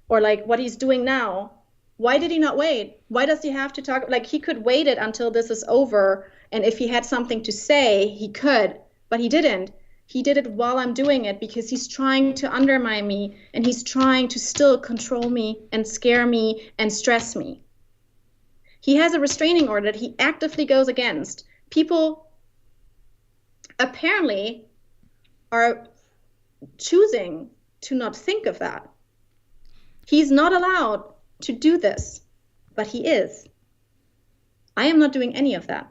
or like what he's doing now. Why did he not wait? Why does he have to talk? Like, he could wait it until this is over, and if he had something to say, he could, but he didn't. He did it while I'm doing it because he's trying to undermine me, and he's trying to still control me and scare me and stress me. He has a restraining order that he actively goes against. People apparently are choosing to not think of that. He's not allowed to do this, but he is. I am not doing any of that.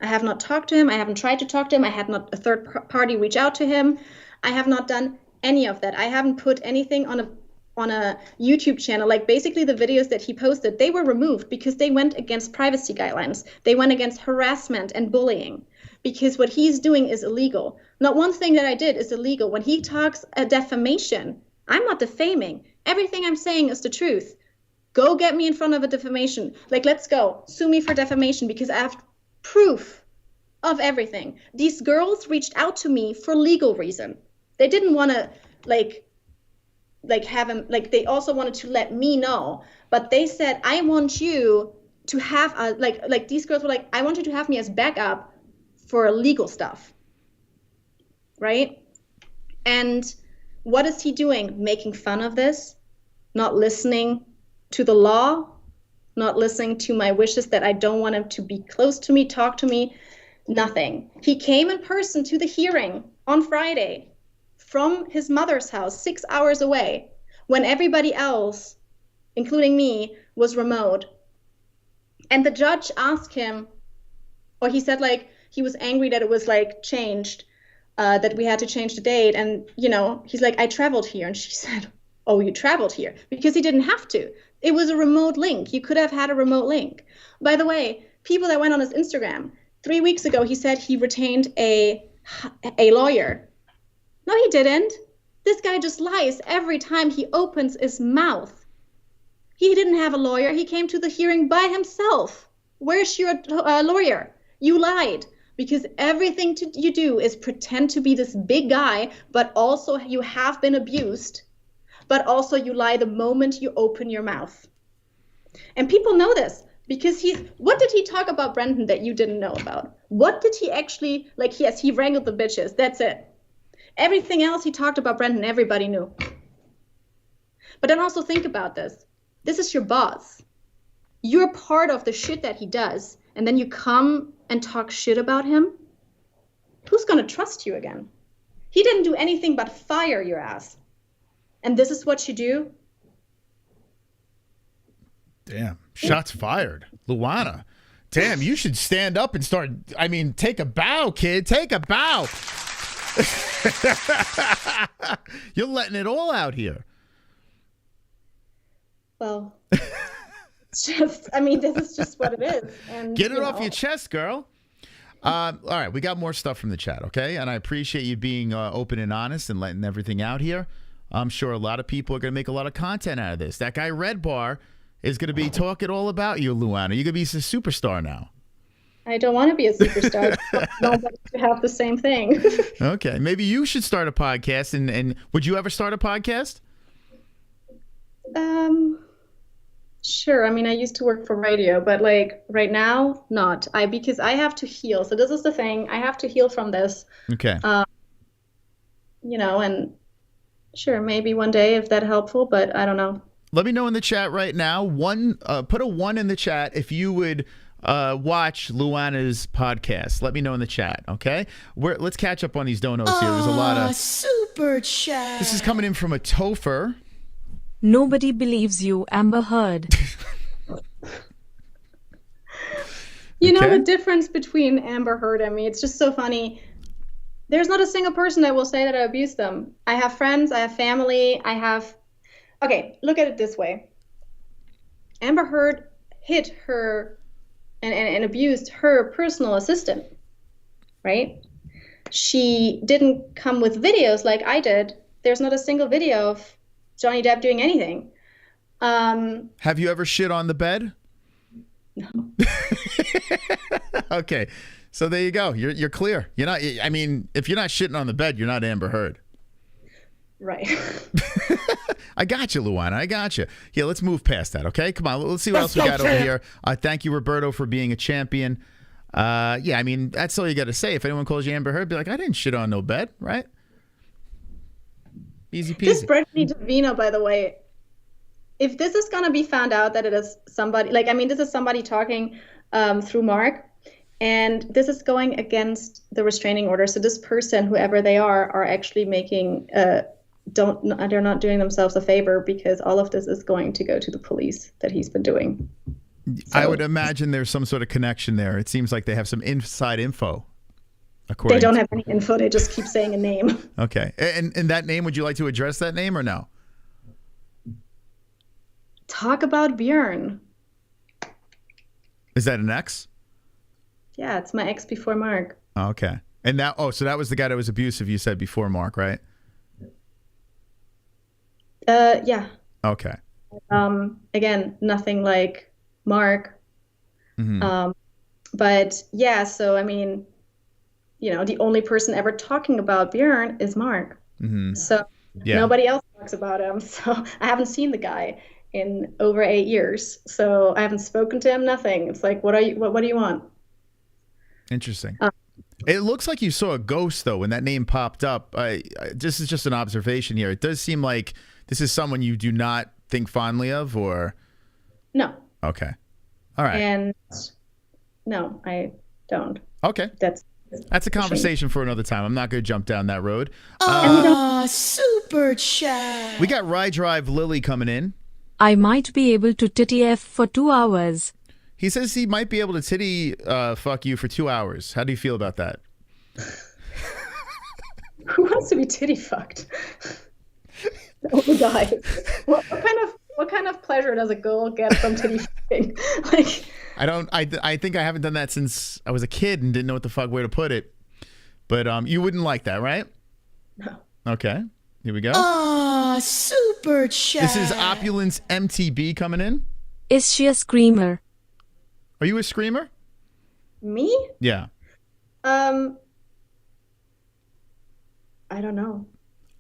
I have not talked to him. I haven't tried to talk to him. I had not a third party reach out to him. I have not done any of that. I haven't put anything on a YouTube channel. Like, basically the videos that he posted, they were removed because they went against privacy guidelines. They went against harassment and bullying because what he's doing is illegal. Not one thing that I did is illegal. When he talks a defamation, I'm not defaming. Everything I'm saying is the truth. Go get me in front of a defamation. Like, let's go. Sue me for defamation because I have proof of everything. These girls reached out to me for legal reason. They didn't want to like have him, like, they also wanted to let me know, but they said, I want you to have a, like these girls were like, I want you to have me as backup for legal stuff. Right? And what is he doing? Making fun of this, not listening to the law, not listening to my wishes that I don't want him to be close to me, talk to me, nothing. He came in person to the hearing on Friday from his mother's house, 6 hours away, when everybody else, including me, was remote. And the judge asked him, or he said, like, he was angry that it was like changed, that we had to change the date. And, you know, he's like, I traveled here. And she said, oh, you traveled here? Because he didn't have to. It was a remote link. You could have had a remote link. By the way, people that went on his Instagram, 3 weeks ago, he said he retained a lawyer. No, he didn't. This guy just lies every time he opens his mouth. He didn't have a lawyer. He came to the hearing by himself. Where's your lawyer? You lied. Because everything you do is pretend to be this big guy, but also you have been abused, but also you lie the moment you open your mouth. And people know this because what did he talk about Brendan that you didn't know about? What did he actually, like, yes, he wrangled the bitches, that's it. Everything else he talked about Brendan, everybody knew. But then also think about this. This is your boss. You're part of the shit that he does, and then you come and talk shit about him? Who's gonna trust you again? He didn't do anything but fire your ass. And this is what you do?
Damn. Shots fired. Luana. Damn, you should stand up and start, take a bow, kid. Take a bow. You're letting it all out here.
Well, this is just what it is. And
get it off your chest, girl. All right, we got more stuff from the chat, okay? And I appreciate you being open and honest and letting everything out here. I'm sure a lot of people are going to make a lot of content out of this. That guy Red Bar is going to be talking all about you, Luana. You're going to be a superstar now.
I don't want to be a superstar. Nobody should have the same thing.
Okay, maybe you should start a podcast. And would you ever start a podcast?
Sure. I mean, I used to work for radio, but like right now, not. Because I have to heal. So this is the thing. I have to heal from this.
Okay.
And sure, maybe one day if that's helpful, but I don't know.
Let me know in the chat right now. Put a 1 in the chat if you would watch Luana's podcast. Let me know in the chat, okay? Let's catch up on these donos here. There's a lot of
super chat.
This is coming in from a Topher.
Nobody believes you, Amber Heard.
You know the difference between Amber Heard and me. It's just so funny. There's not a single person that will say that I abused them. I have friends. I have family. Okay, look at it this way. Amber Heard hit her and abused her personal assistant, right? She didn't come with videos like I did. There's not a single video of Johnny Depp doing anything.
Have you ever shit on the bed?
No.
Okay, so there you go. You're clear. You're not. I mean, if you're not shitting on the bed, you're not Amber Heard.
Right.
I got you, Luana. I got you. Yeah, let's move past that, okay? Come on. Let's see what else we got over here. Thank you, Roberto, for being a champion. Yeah, I mean, that's all you got to say. If anyone calls you Amber Heard, be like, I didn't shit on no bed, right? Easy peasy.
This brings me to Vino, by the way. If this is going to be found out that it is somebody, this is somebody talking through Mark, and this is going against the restraining order. So this person, whoever they are actually making... they're not doing themselves a favor, because all of this is going to go to the police that he's been doing. So,
I would imagine there's some sort of connection there. It seems like they have some inside info.
They don't have any info. They just keep saying a name.
Okay. And that name, would you like to address that name or no?
Talk about Björn.
Is that an ex?
Yeah, it's my ex before Mark.
Okay. And so that was the guy that was abusive, you said, before Mark, right?
Yeah.
Okay.
Again, nothing like Mark.
Mm-hmm.
But yeah, so I mean, the only person ever talking about Björn is Mark.
Mm-hmm.
So nobody else talks about him. So I haven't seen the guy in over 8 years. So I haven't spoken to him, nothing. It's like, what do you want?
Interesting. It looks like you saw a ghost, though, when that name popped up. This is just an observation here. It does seem like this is someone you do not think fondly of, or?
No.
Okay. All right.
And no, I don't.
Okay. That's a conversation for another time. I'm not going to jump down that road.
Super chat.
We got Ride Drive Lily coming in.
I might be able to titty F for 2 hours.
He says he might be able to titty fuck you for 2 hours. How do you feel about that?
Who wants to be titty fucked? Oh my God. What kind of pleasure does a girl get from titty fucking?
I think I haven't done that since I was a kid and didn't know what the fuck way to put it. But you wouldn't like that, right?
No.
Okay. Here we go.
Super chat.
This is Opulence MTB coming in.
Is she a screamer?
Are you a screamer?
Me?
Yeah.
I don't know.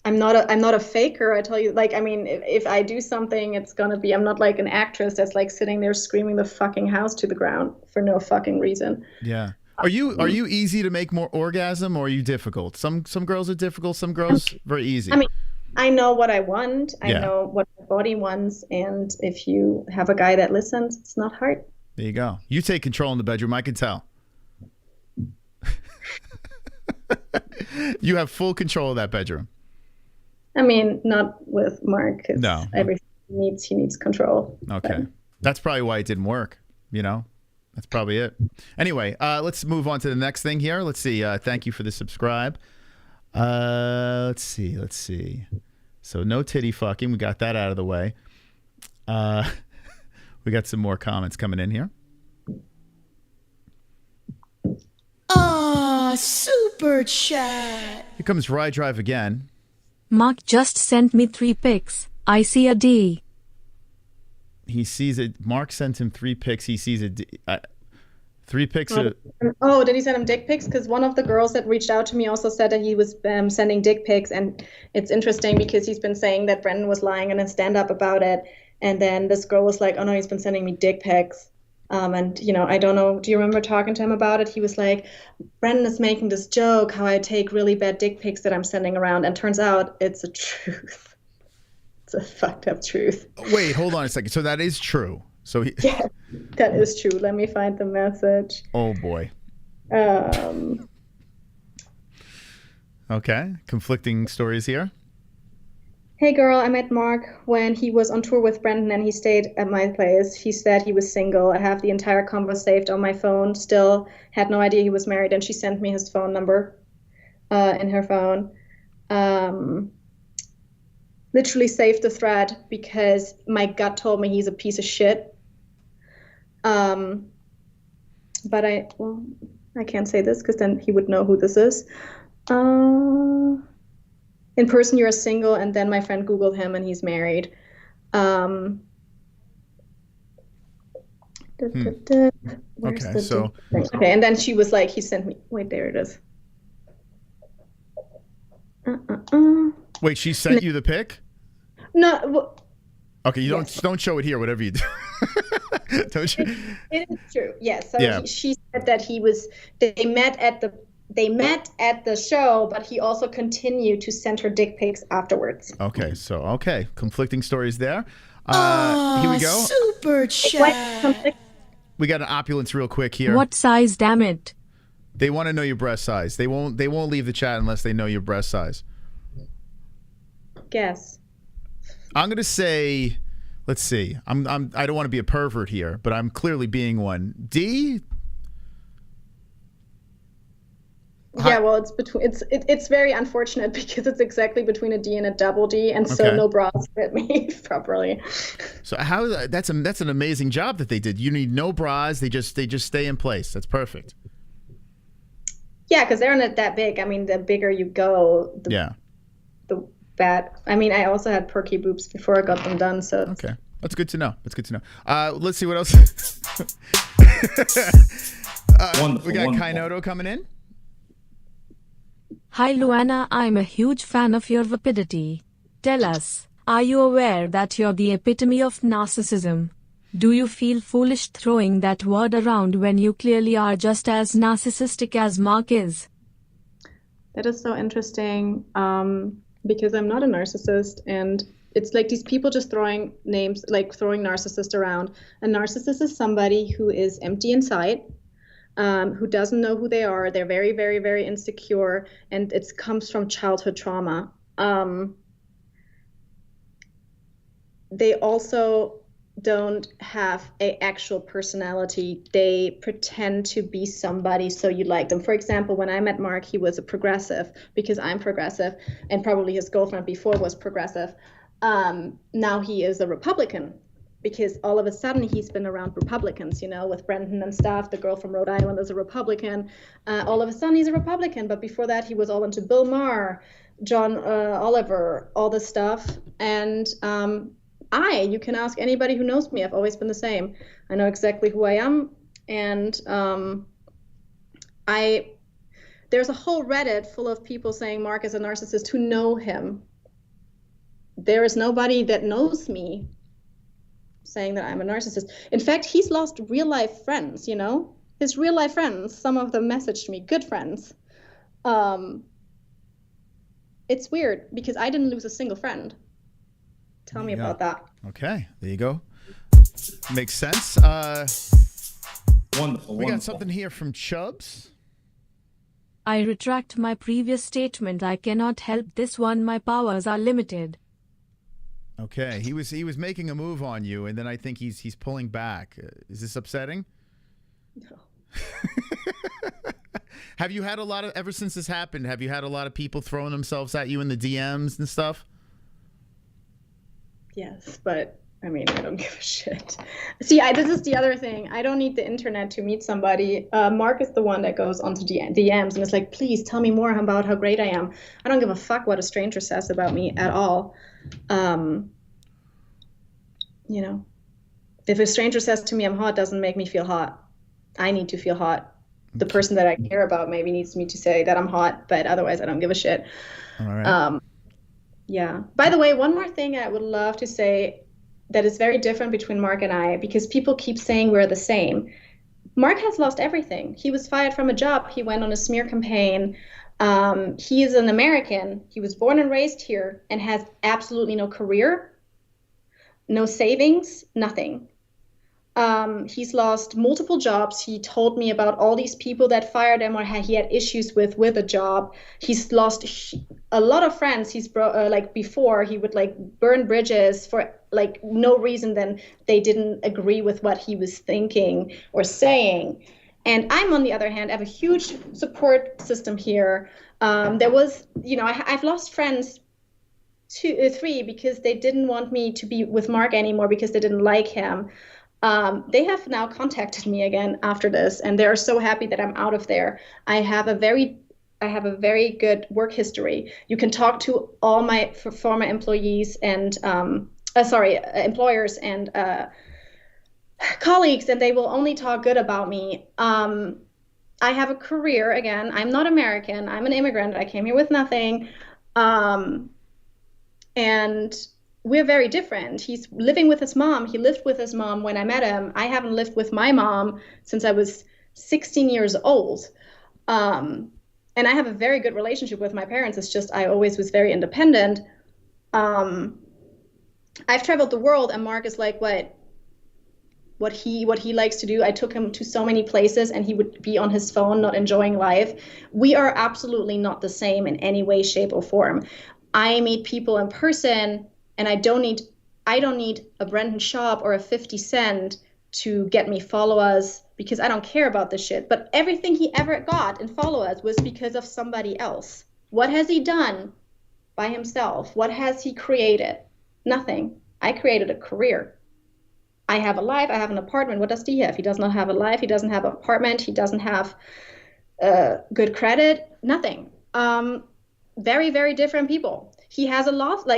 I'm not a faker. I tell you, if I do something, it's gonna be. I'm not like an actress that's like sitting there screaming the fucking house to the ground for no fucking reason.
Yeah. Are you easy to make more orgasm, or are you difficult? Some girls are difficult. Some girls very easy.
I mean, I know what I want. I know what my body wants, and if you have a guy that listens, it's not hard.
There you go. You take control in the bedroom. I can tell. You have full control of that bedroom.
I mean, not with Mark.
No.
Everything he needs control.
Okay. But that's probably why it didn't work. That's probably it. Anyway, let's move on to the next thing here. Let's see. Thank you for the subscribe. Let's see. So no titty fucking. We got that out of the way. We got some more comments coming in here.
super chat.
Here comes Rye Drive again.
Mark just sent me 3 pics. I see a D.
He sees it. Mark sent him 3 pics. He sees it. 3 pics.
Oh, did he send him dick pics? Because one of the girls that reached out to me also said that he was sending dick pics, and it's interesting because he's been saying that Brendan was lying in a stand-up about it, and then this girl was like, "Oh no, he's been sending me dick pics." And I don't know. Do you remember talking to him about it? He was like, "Brendan is making this joke how I take really bad dick pics that I'm sending around," and turns out it's a truth. It's a fucked up truth.
Wait, hold on a second. So that is true. So
Yeah, that is true. Let me find the message.
Oh boy. Okay, conflicting stories here.
Hey girl, I met Mark when he was on tour with Brendan and he stayed at my place. He said he was single. I have the entire convo saved on my phone. Still had no idea he was married, and she sent me his phone number in her phone. Literally saved the thread because my gut told me he's a piece of shit. But I can't say this because then he would know who this is. In person, you're single, and then my friend Googled him, and he's married.
Okay, so
okay, and then she was like, he sent me. Wait, there it is.
Wait, she sent you the pic?
No.
Okay, you don't show it here. Whatever you do. Don't you?
It is true. Yes. So
Yeah.
she said that they met at the show, but he also continued to send her dick pics afterwards.
Okay, so conflicting stories there. Here we go.
Super chat.
We got an opulence real quick here.
What size, damn it?
They want to know your breast size. They won't leave the chat unless they know your breast size.
Guess.
I'm gonna say, let's see. I don't want to be a pervert here, but I'm clearly being one. D.
Yeah, well, it's very unfortunate because it's exactly between a D and a double D, and so no bras fit me properly.
So that's an amazing job that they did. You need no bras. They just stay in place. That's perfect.
Yeah, because they're not that big. I mean, the bigger you go, the bad. I mean, I also had perky boobs before I got them done. So
okay, that's good to know. Let's see what else.
Wonderful,
we got
wonderful.
Kainoto coming in.
Hi Luana, I'm a huge fan of your vapidity. Tell us, are you aware that you're the epitome of narcissism? Do you feel foolish throwing that word around when you clearly are just as narcissistic as Mark is?
that is so interesting because I'm not a narcissist, and it's like these people just throwing names, like throwing narcissist around. A narcissist is somebody who is empty inside. Who doesn't know who they are. They're very, very, very insecure, and it comes from childhood trauma. They also don't have an actual personality. They pretend to be somebody so you like them. For example, when I met Mark, he was a progressive because I'm progressive, and probably his girlfriend before was progressive. Now he is a Republican, because all of a sudden he's been around Republicans, with Brendan and stuff. The girl from Rhode Island is a Republican. All of a sudden he's a Republican, but before that he was all into Bill Maher, John Oliver, all this stuff. And you can ask anybody who knows me, I've always been the same. I know exactly who I am. And there's a whole Reddit full of people saying Mark is a narcissist who know him. There is nobody that knows me saying that I'm a narcissist. In fact, he's lost real life friends, his real life friends. Some of them messaged me, good friends. It's weird because I didn't lose a single friend. Tell me about that.
Okay, there you go. Makes sense.
Wonderful.
We got something here from Chubbs.
I retract my previous statement. I cannot help this one. My powers are limited.
Okay, he was making a move on you, and then I think he's pulling back. Is this upsetting?
No.
Have you had ever since this happened, have you had a lot of people throwing themselves at you in the DMs and stuff?
Yes, but I mean, I don't give a shit. See, this is the other thing. I don't need the internet to meet somebody. Mark is the one that goes onto DMs and is like, please tell me more about how great I am. I don't give a fuck what a stranger says about me at all. You know, if a stranger says to me I'm hot, doesn't make me feel hot. I need to feel hot. The person that I care about maybe needs me to say that I'm hot, but otherwise I don't give a shit.
All right.
Yeah. By the way, one more thing I would love to say that is very different between Mark and I, because people keep saying we're the same. Mark has lost everything. He was fired from a job. He went on a smear campaign. He is an American. He was born and raised here and has absolutely no career, no savings, nothing. He's lost multiple jobs. He told me about all these people that fired him or he had issues with a job. He's lost a lot of friends. He's like before he would like burn bridges for like no reason, then they didn't agree with what he was thinking or saying. And I'm, on the other hand, have a huge support system here. There was, you know, I've lost friends 3 because they didn't want me to be with Mark anymore because they didn't like him. They have now contacted me again after this, and they're so happy that I'm out of there. I have a very good work history. You can talk to all my former employees and employers and colleagues, and they will only talk good about me. I have a career again. I'm not American. I'm an immigrant. I came here with nothing. And we're very different. He's living with his mom. He lived with his mom when I met him. I haven't lived with my mom since I was 16 years old. And I have a very good relationship with my parents. It's just I always was very independent. I've traveled the world, and Mark is like what he likes to do. I took him to so many places, and he would be on his phone, not enjoying life. We are absolutely not the same in any way, shape, or form. I meet people in person, and I don't need a Brendan Schaub or a 50 Cent to get me followers, because I don't care about this shit. But everything he ever got in followers was because of somebody else. What has he done by himself? What has he created? Nothing. I created a career. I have a life. I have an apartment. What does he have? He does not have a life. He doesn't have an apartment. He doesn't have good credit. Nothing. Very, very different people. He has a lot,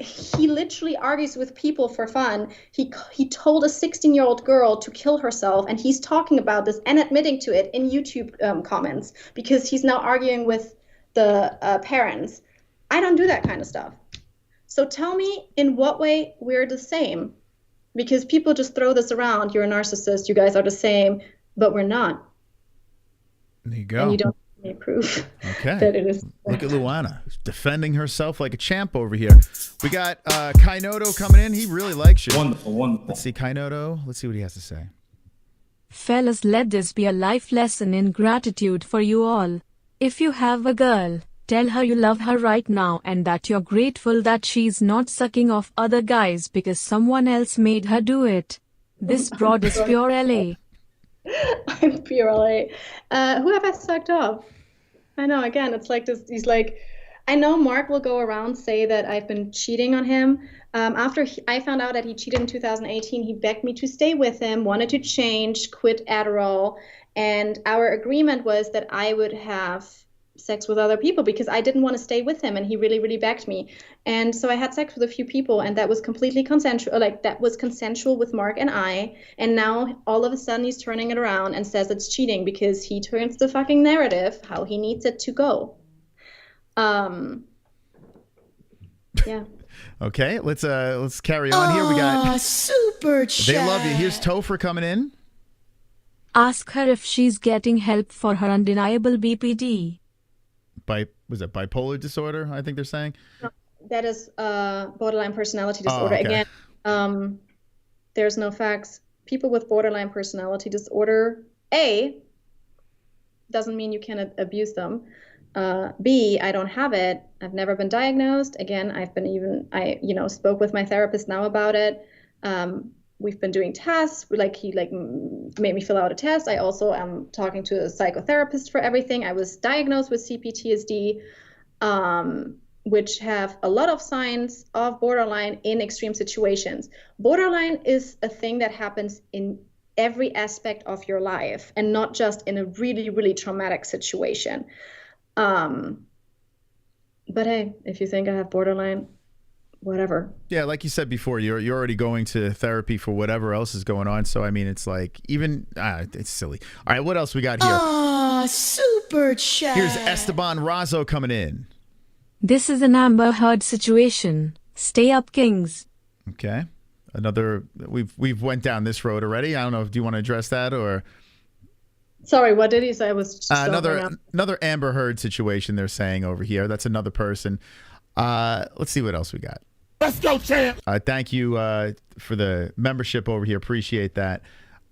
he literally argues with people for fun. He told a 16-year-old girl to kill herself, and he's talking about this and admitting to it in YouTube comments because he's now arguing with the parents. I don't do that kind of stuff. So tell me in what way we're the same, because people just throw this around. You're a narcissist. You guys are the same, but we're not.
There you go.
And you don't me proof
okay.
that it is.
Look at Luana defending herself like a champ over here. We got Kainoto coming in. He really likes you.
Wonderful, wonderful.
Let's see Kainoto. Let's see what he has to say.
Fellas, let this be a life lesson in gratitude for you all. If you have a girl, tell her you love her right now and that you're grateful that she's not sucking off other guys because someone else made her do it. This broad is pure LA.
I'm pure LA. Who have I sucked off? I know, again, it's like this. He's like, I know Mark will go around say that I've been cheating on him. After I found out that he cheated in 2018, he begged me to stay with him, wanted to change, quit Adderall. And our agreement was that I would have sex with other people because I didn't want to stay with him, and he really, really begged me. And so I had sex with a few people, and that was completely consensual. Like, that was consensual with Mark and I. And now all of a sudden he's turning it around and says it's cheating because he turns the fucking narrative how he needs it to go. Yeah.
Okay, let's carry on here. We got
super chat.
They love you. Here's Topher coming in.
Ask her if she's getting help for her undeniable BPD.
Was it bipolar disorder? I think they're saying.
No, that is borderline personality disorder.
Okay.
Again, there's no facts. People with borderline personality disorder, A, doesn't mean you can abuse them. B, I don't have it. I've never been diagnosed. Again, I spoke with my therapist now about it. We've been doing tests. He made me fill out a test. I also am talking to a psychotherapist for everything. I was diagnosed with CPTSD. which have a lot of signs of borderline in extreme situations. Borderline is a thing that happens in every aspect of your life and not just in a really, really traumatic situation. But hey, if you think I have borderline, whatever.
Yeah, like you said before, you're already going to therapy for whatever else is going on. So I mean, it's like even it's silly. All right, what else we got here?
Ah, super chat.
Here's Esteban Razo coming in.
This is an Amber Heard situation. Stay up, kings.
Okay, another. We've went down this road already. I don't know. Do you want to address that or?
Sorry, what did he say? I was just
another Amber Heard situation. They're saying over here. That's another person. Let's see what else we got.
Let's go, champ.
Thank you for the membership over here. Appreciate that.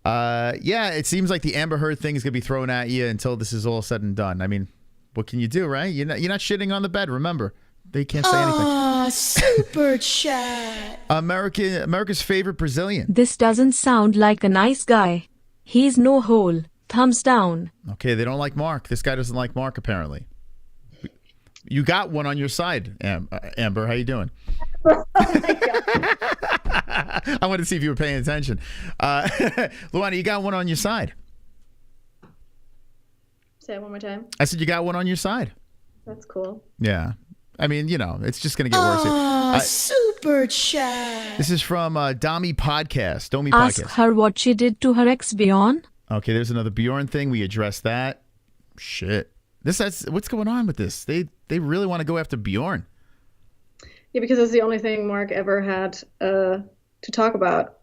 Yeah, it seems like the Amber Heard thing is going to be thrown at you until this is all said and done. I mean, what can you do, right? You're not shitting on the bed, remember. They can't say anything.
Ah, super chat.
America's favorite Brazilian.
This doesn't sound like a nice guy. He's no hole. Thumbs down.
Okay, they don't like Mark. This guy doesn't like Mark, apparently. You got one on your side, Amber. How you doing?
Oh my God.
I wanted to see if you were paying attention. Luana, you got one on your side.
Say it one more time.
I said you got one on your side.
That's cool.
Yeah. I mean, it's just going to get worse.
Ah, super chat.
This is from Domi Podcast.
Ask her what she did to her ex Bjorn.
Okay, there's another Bjorn thing. We addressed that. Shit. What's going on with this? They really want to go after Bjorn.
Yeah, because it's the only thing Mark ever had to talk about.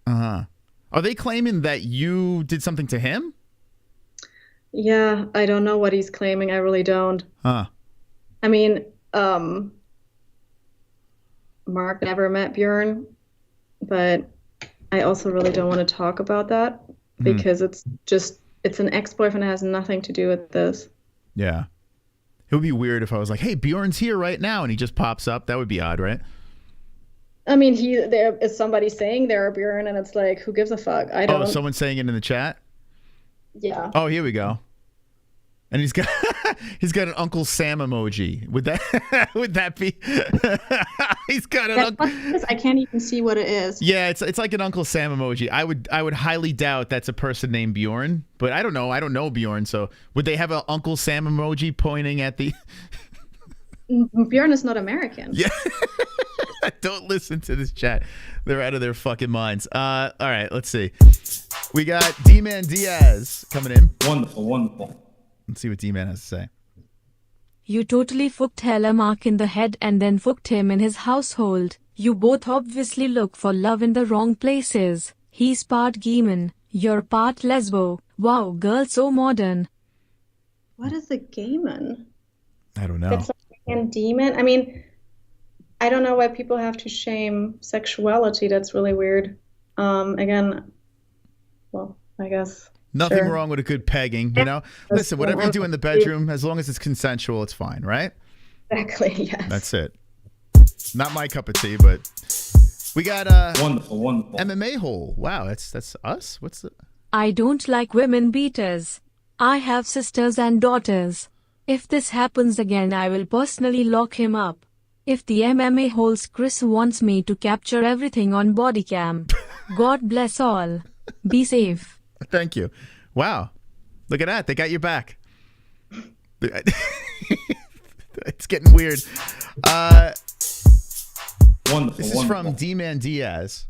Uh-huh. Are they claiming that you did something to him?
Yeah, I don't know what he's claiming. I really don't.
Huh.
I mean, Mark never met Bjorn, but I also really don't want to talk about that because it's an ex-boyfriend that has nothing to do with this.
Yeah. It would be weird if I was like, hey, Bjorn's here right now, and he just pops up. That would be odd, right?
I mean, there is somebody saying they're Bjorn, and it's like, who gives a fuck? I don't.
Oh, someone's saying it in the chat?
Yeah.
Oh, here we go. And he's got an Uncle Sam emoji. Would that be? He's got an Uncle.
I can't even see what it is.
Yeah, it's like an Uncle Sam emoji. I would highly doubt that's a person named Bjorn, but I don't know. I don't know Bjorn, so would they have an Uncle Sam emoji pointing at the?
Bjorn is not American.
Yeah. Don't listen to this chat. They're out of their fucking minds. All right, let's see. We got D-Man Diaz coming in.
Wonderful.
Let's see what D-Man has to say.
You totally fucked Hella Mark in the head and then fucked him in his household. You both obviously look for love in the wrong places. He's part Gaiman. You're part lesbo. Wow, girl, so modern.
What is a Gaiman?
I don't know.
It's like a demon. I mean, I don't know why people have to shame sexuality. That's really weird. Again, well, I guess.
Nothing
sure.
wrong with a good pegging, you know? Listen, whatever you do in the bedroom, as long as it's consensual, it's fine, right?
Exactly, yes.
That's it. Not my cup of tea, but we got
Wonderful.
MMA-Hole. Wow, that's us? What's the...
I don't like women beaters. I have sisters and daughters. If this happens again, I will personally lock him up. If the MMA-Holes Chris wants me to capture everything on body cam. God bless all. Be safe.
Thank you. Wow. Look at that. They got your back. It's getting weird. This is from D-Man Diaz.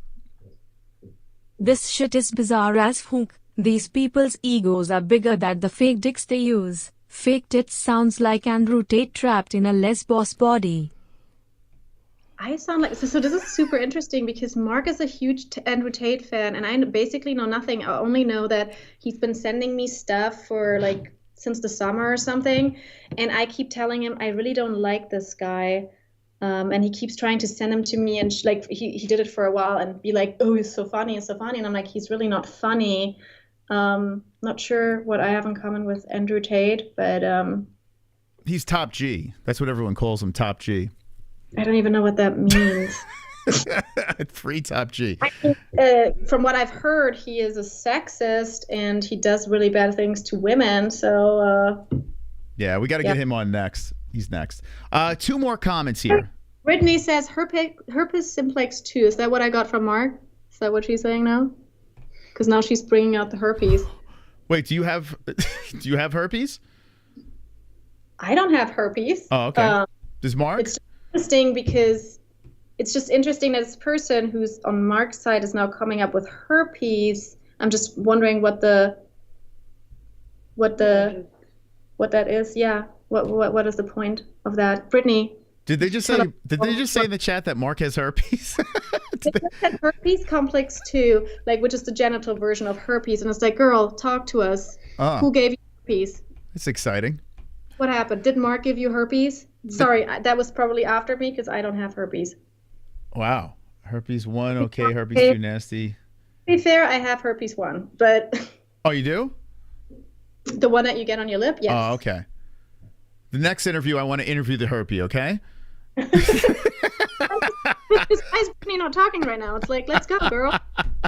This shit is bizarre as fuck. These people's egos are bigger than the fake dicks they use. Fake tits sounds like Andrew Tate trapped in a lesbos body.
I sound like so this is super interesting because Mark is a huge Andrew Tate fan and I basically know nothing. I only know that he's been sending me stuff for like since the summer or something, and I keep telling him I really don't like this guy, and he keeps trying to send him to me, and he did it for a while and be like, oh, he's so funny, and I'm like, he's really not funny. Not sure what I have in common with Andrew Tate, but
he's Top G. That's what everyone calls him, Top G.
I don't even know what that means.
Free Top G.
From what I've heard, he is a sexist and he does really bad things to women. So
yeah, we got to get him on next. He's next. Two more comments here.
Brittany says herpes simplex 2. Is that what I got from Mark? Is that what she's saying now? Because now she's bringing out the herpes.
Wait, do you have herpes?
I don't have herpes.
Oh, okay. Does Mark?
It's interesting because it's just interesting that this person who's on Mark's side is now coming up with herpes. I'm just wondering what that is. Yeah. What is the point of that? Brittany.
Did they just say in the chat that Mark has herpes?
They just said herpes complex 2, like, which is the genital version of herpes, and it's like, girl, talk to us. Who gave you herpes?
It's exciting.
What happened? Did Mark give you herpes? Sorry, that was probably after me because I don't have herpes.
Wow. Herpes 1, okay. Herpes 2, nasty.
To be fair, I have herpes 1, but...
Oh, you do?
The one that you get on your lip? Yes.
Oh, okay. The next interview, I want to interview the herpes, okay?
This guy's not talking right now. It's like, let's go, girl.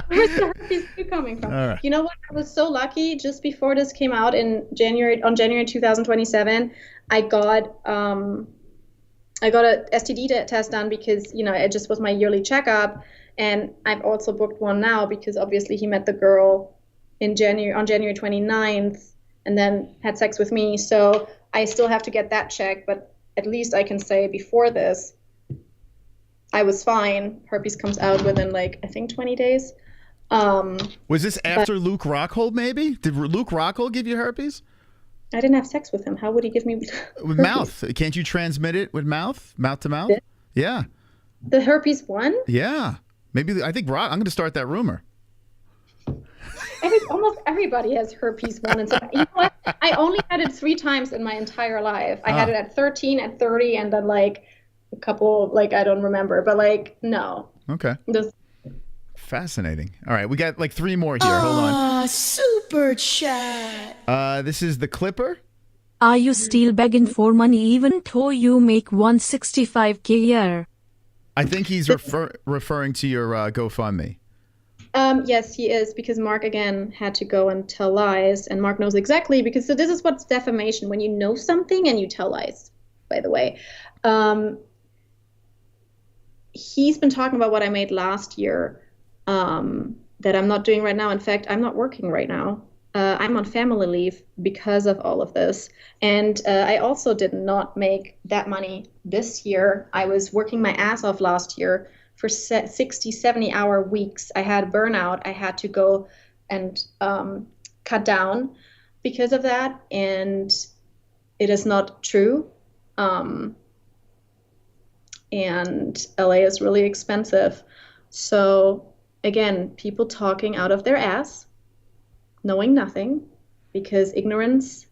Where's the herpes 2 coming from?
All right.
You know what? I was so lucky. Just before this came out on January 2027, I got a STD test done because it just was my yearly checkup, and I've also booked one now because obviously he met the girl on January 29th and then had sex with me. So I still have to get that checked, but at least I can say before this, I was fine. Herpes comes out within I think 20 days.
Was this after Luke Rockhold, maybe? Did Luke Rockhold give you herpes?
I didn't have sex with him. How would he give me
with
herpes?
Mouth? Can't you transmit it with mouth to mouth? Yeah.
The herpes 1?
Yeah. Maybe I'm going to start that rumor.
Almost everybody has herpes 1 and stuff. You know what? I only had it 3 times in my entire life. I had it at 13, at 30, and then a couple I don't remember, but no.
Okay. Fascinating. All right, we got 3 more here. Hold on.
Super chat.
This is the Clipper.
Are you still begging for money even though you make $165K a year?
I think he's referring to your GoFundMe.
Yes, he is, because Mark, again, had to go and tell lies, and Mark knows exactly, because this is what's defamation, when you know something and you tell lies, by the way. He's been talking about what I made last year that I'm not doing right now. In fact, I'm not working right now. I'm on family leave because of all of this. And I also did not make that money this year. I was working my ass off last year for 60, 70-hour weeks. I had burnout. I had to go and cut down because of that. And it is not true. And LA is really expensive. So again, people talking out of their ass, knowing nothing, because ignorance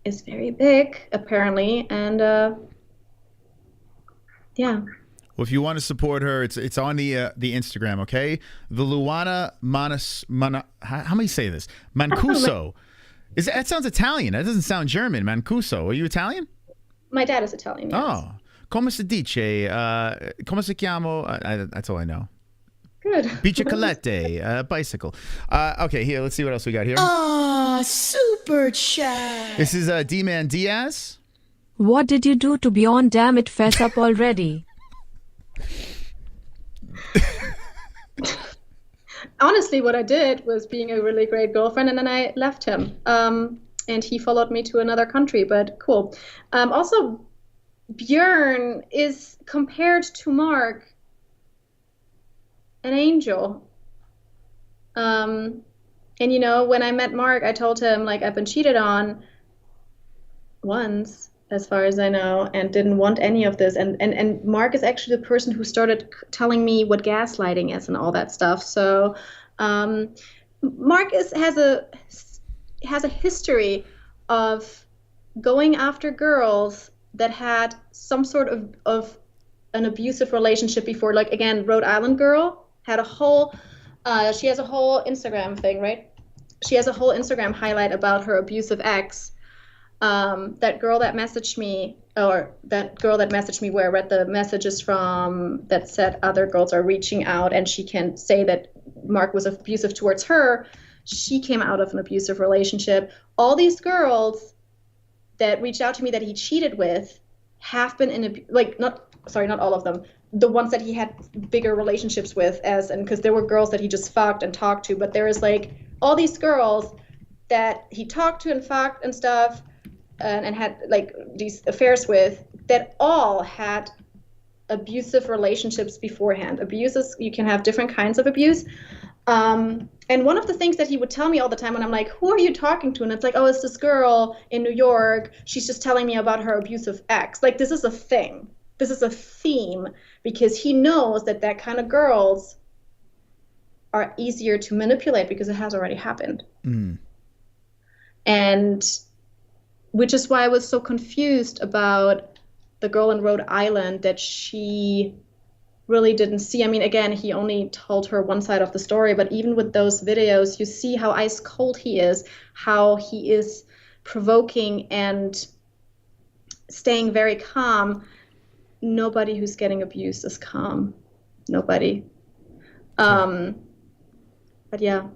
is very big, apparently. And yeah.
Well, if you want to support her, it's on the Instagram, okay? The Luana how do you say this? Mancuso. That sounds Italian. That doesn't sound German. Mancuso. Are you Italian?
My dad is Italian, yes.
Oh. Come si dice? Come si chiamo? That's all I know.
Good.
Biciclette, bicycle. Okay, here, let's see what else we got here.
Super chat.
This is D-Man Diaz.
What did you do to be on? Damn it, fess up already.
Honestly, what I did was being a really great girlfriend, and then I left him. And he followed me to another country, but cool. Also, Björn is, compared to Mark, an angel. And when I met Mark, I told him, I've been cheated on once, as far as I know, and didn't want any of this. And Mark is actually the person who started telling me what gaslighting is and all that stuff. So Mark has a history of going after girls that had some sort of an abusive relationship before. Again, Rhode Island girl had a whole, she has a whole Instagram thing, right? She has a whole Instagram highlight about her abusive ex. That girl that messaged me where I read the messages from that said other girls are reaching out and she can say that Mark was abusive towards her. She came out of an abusive relationship. All these girls that reached out to me that he cheated with have been in not all of them. The ones that he had bigger relationships with, because there were girls that he just fucked and talked to, but there is like all these girls that he talked to and fucked and stuff, and had like these affairs with, that all had abusive relationships beforehand. Abuses, you can have different kinds of abuse. And one of the things that he would tell me all the time when I'm like, who are you talking to? And it's like, oh, it's this girl in New York. She's just telling me about her abusive ex. Like, this is a thing. This is a theme, because he knows that that kind of girls are easier to manipulate because it has already happened. And which is why I was so confused about the girl in Rhode Island, that she really didn't see. I mean, again, he only told her one side of the story, but even with those videos, you see how ice cold he is, how he is provoking and staying very calm. Nobody who's getting abused is calm. Nobody. But yeah.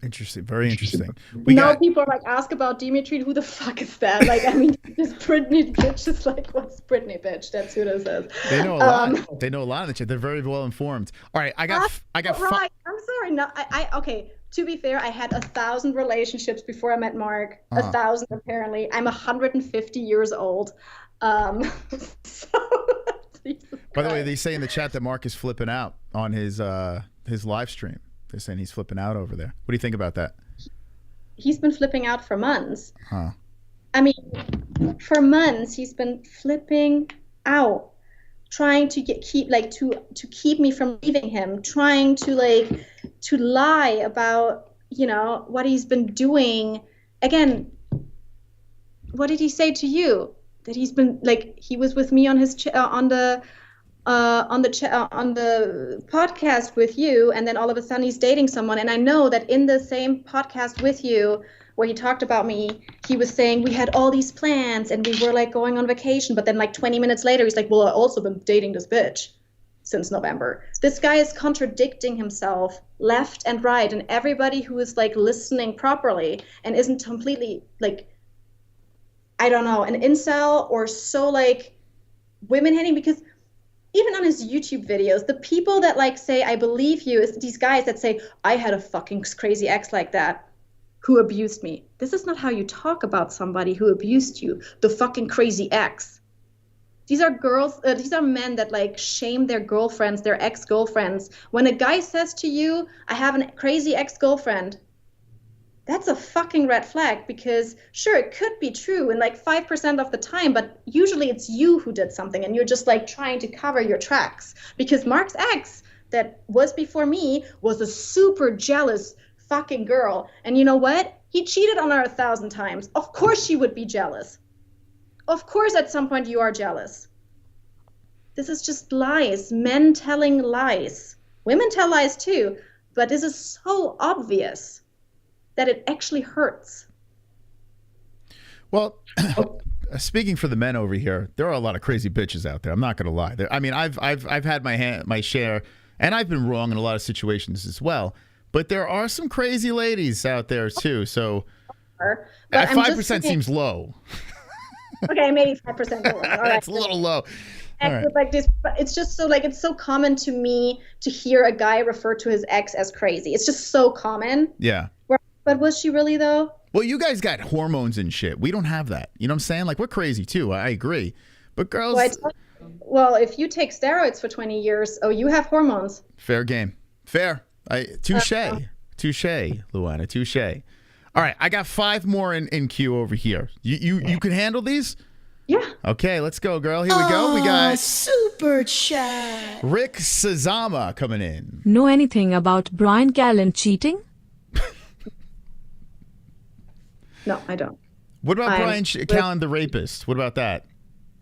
Interesting. Very interesting.
People are like, ask about Dimitri. Who the fuck is that? Like, I mean, this Britney bitch is like, what's Britney bitch? That's who this is.
They know a lot. They know a lot of the shit. They're very well informed. All right, I got.
Right. I'm sorry. No, okay. To be fair, I had 1,000 relationships before I met Mark. 1,000 apparently. I'm 150 years old. So.
By the way, they say in the chat that Mark is flipping out on his live stream. They're saying he's flipping out over there. What do you think about that?
He's been flipping out for months. I mean, for months he's been flipping out, trying to keep me from leaving him, trying to lie about, what he's been doing. Again, what did he say to you? That he's been he was with me on his on the podcast with you, and then all of a sudden he's dating someone. And I know that in the same podcast with you, where he talked about me, he was saying we had all these plans and we were going on vacation, but then 20 minutes later he's like, well, I've also been dating this bitch since November. This guy is contradicting himself left and right, and everybody who is listening properly and isn't completely I don't know, an incel or so women hating, because even on his YouTube videos, the people that say, I believe you, is these guys that say, I had a fucking crazy ex like that who abused me. This is not how you talk about somebody who abused you, the fucking crazy ex. These are these are men that shame their girlfriends, their ex-girlfriends. When a guy says to you, I have a crazy ex-girlfriend, that's a fucking red flag, because sure, it could be true in 5% of the time, but usually it's you who did something and you're just trying to cover your tracks. Because Mark's ex that was before me was a super jealous fucking girl. And you know what? He cheated on her 1,000 times. Of course she would be jealous. Of course at some point you are jealous. This is just lies. Men telling lies. Women tell lies too, but this is so obvious that it actually hurts.
Well, speaking for the men over here, there are a lot of crazy bitches out there. I'm not going to lie. I mean, I've had my share, and I've been wrong in a lot of situations as well. But there are some crazy ladies out there too. So 5% seems low.
Okay, maybe 5% low. All right.
That's a little low.
Right. This, but it's just so it's so common to me to hear a guy refer to his ex as crazy. It's just so common.
Yeah.
But was she really though?
Well, you guys got hormones and shit. We don't have that. You know what I'm saying? We're crazy too. I agree. But girls.
Well, if you take steroids for 20 years, you have hormones.
Fair game. Fair. Touche. Touche, Luana. Touche. All right. I got 5 more in queue over here. You can handle these?
Yeah.
Okay, let's go, girl. Here we go. We got
super chat.
Rick Sazama coming in.
Know anything about Brian Callen cheating?
No, I don't.
What about Brian Callen, the rapist? What about that?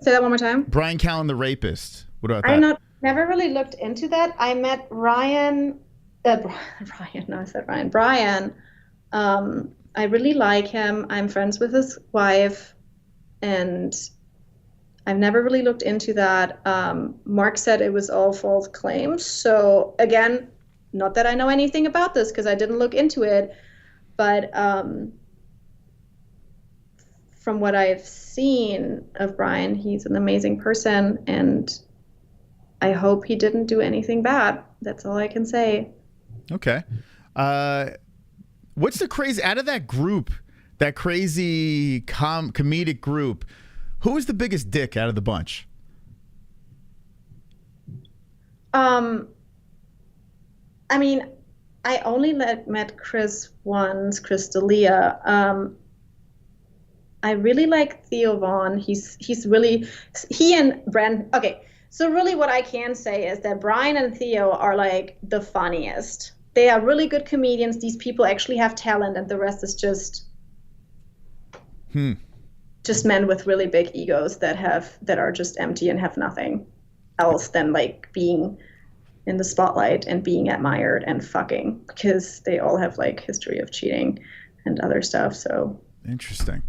Say that one more time.
Brian Callen, the rapist. What about that?
Never really looked into that. I met Brian. Brian. I really like him. I'm friends with his wife, and I've never really looked into that. Mark said it was all false claims. So again, not that I know anything about this because I didn't look into it, but from what I've seen of Brian, he's an amazing person, and I hope he didn't do anything bad. That's all I can say.
Okay. What's the crazy out of that group, that crazy comedic group? Who was the biggest dick out of the bunch?
I mean, I only met Chris once, Chris D'Elia. I really like Theo Vaughn. He and Brendan. Okay, so really what I can say is that Brian and Theo are like the funniest. They are really good comedians. These people actually have talent, and the rest is just men with really big egos that are just empty and have nothing else than like being in the spotlight and being admired and fucking, because they all have like history of cheating and other stuff. So
interesting.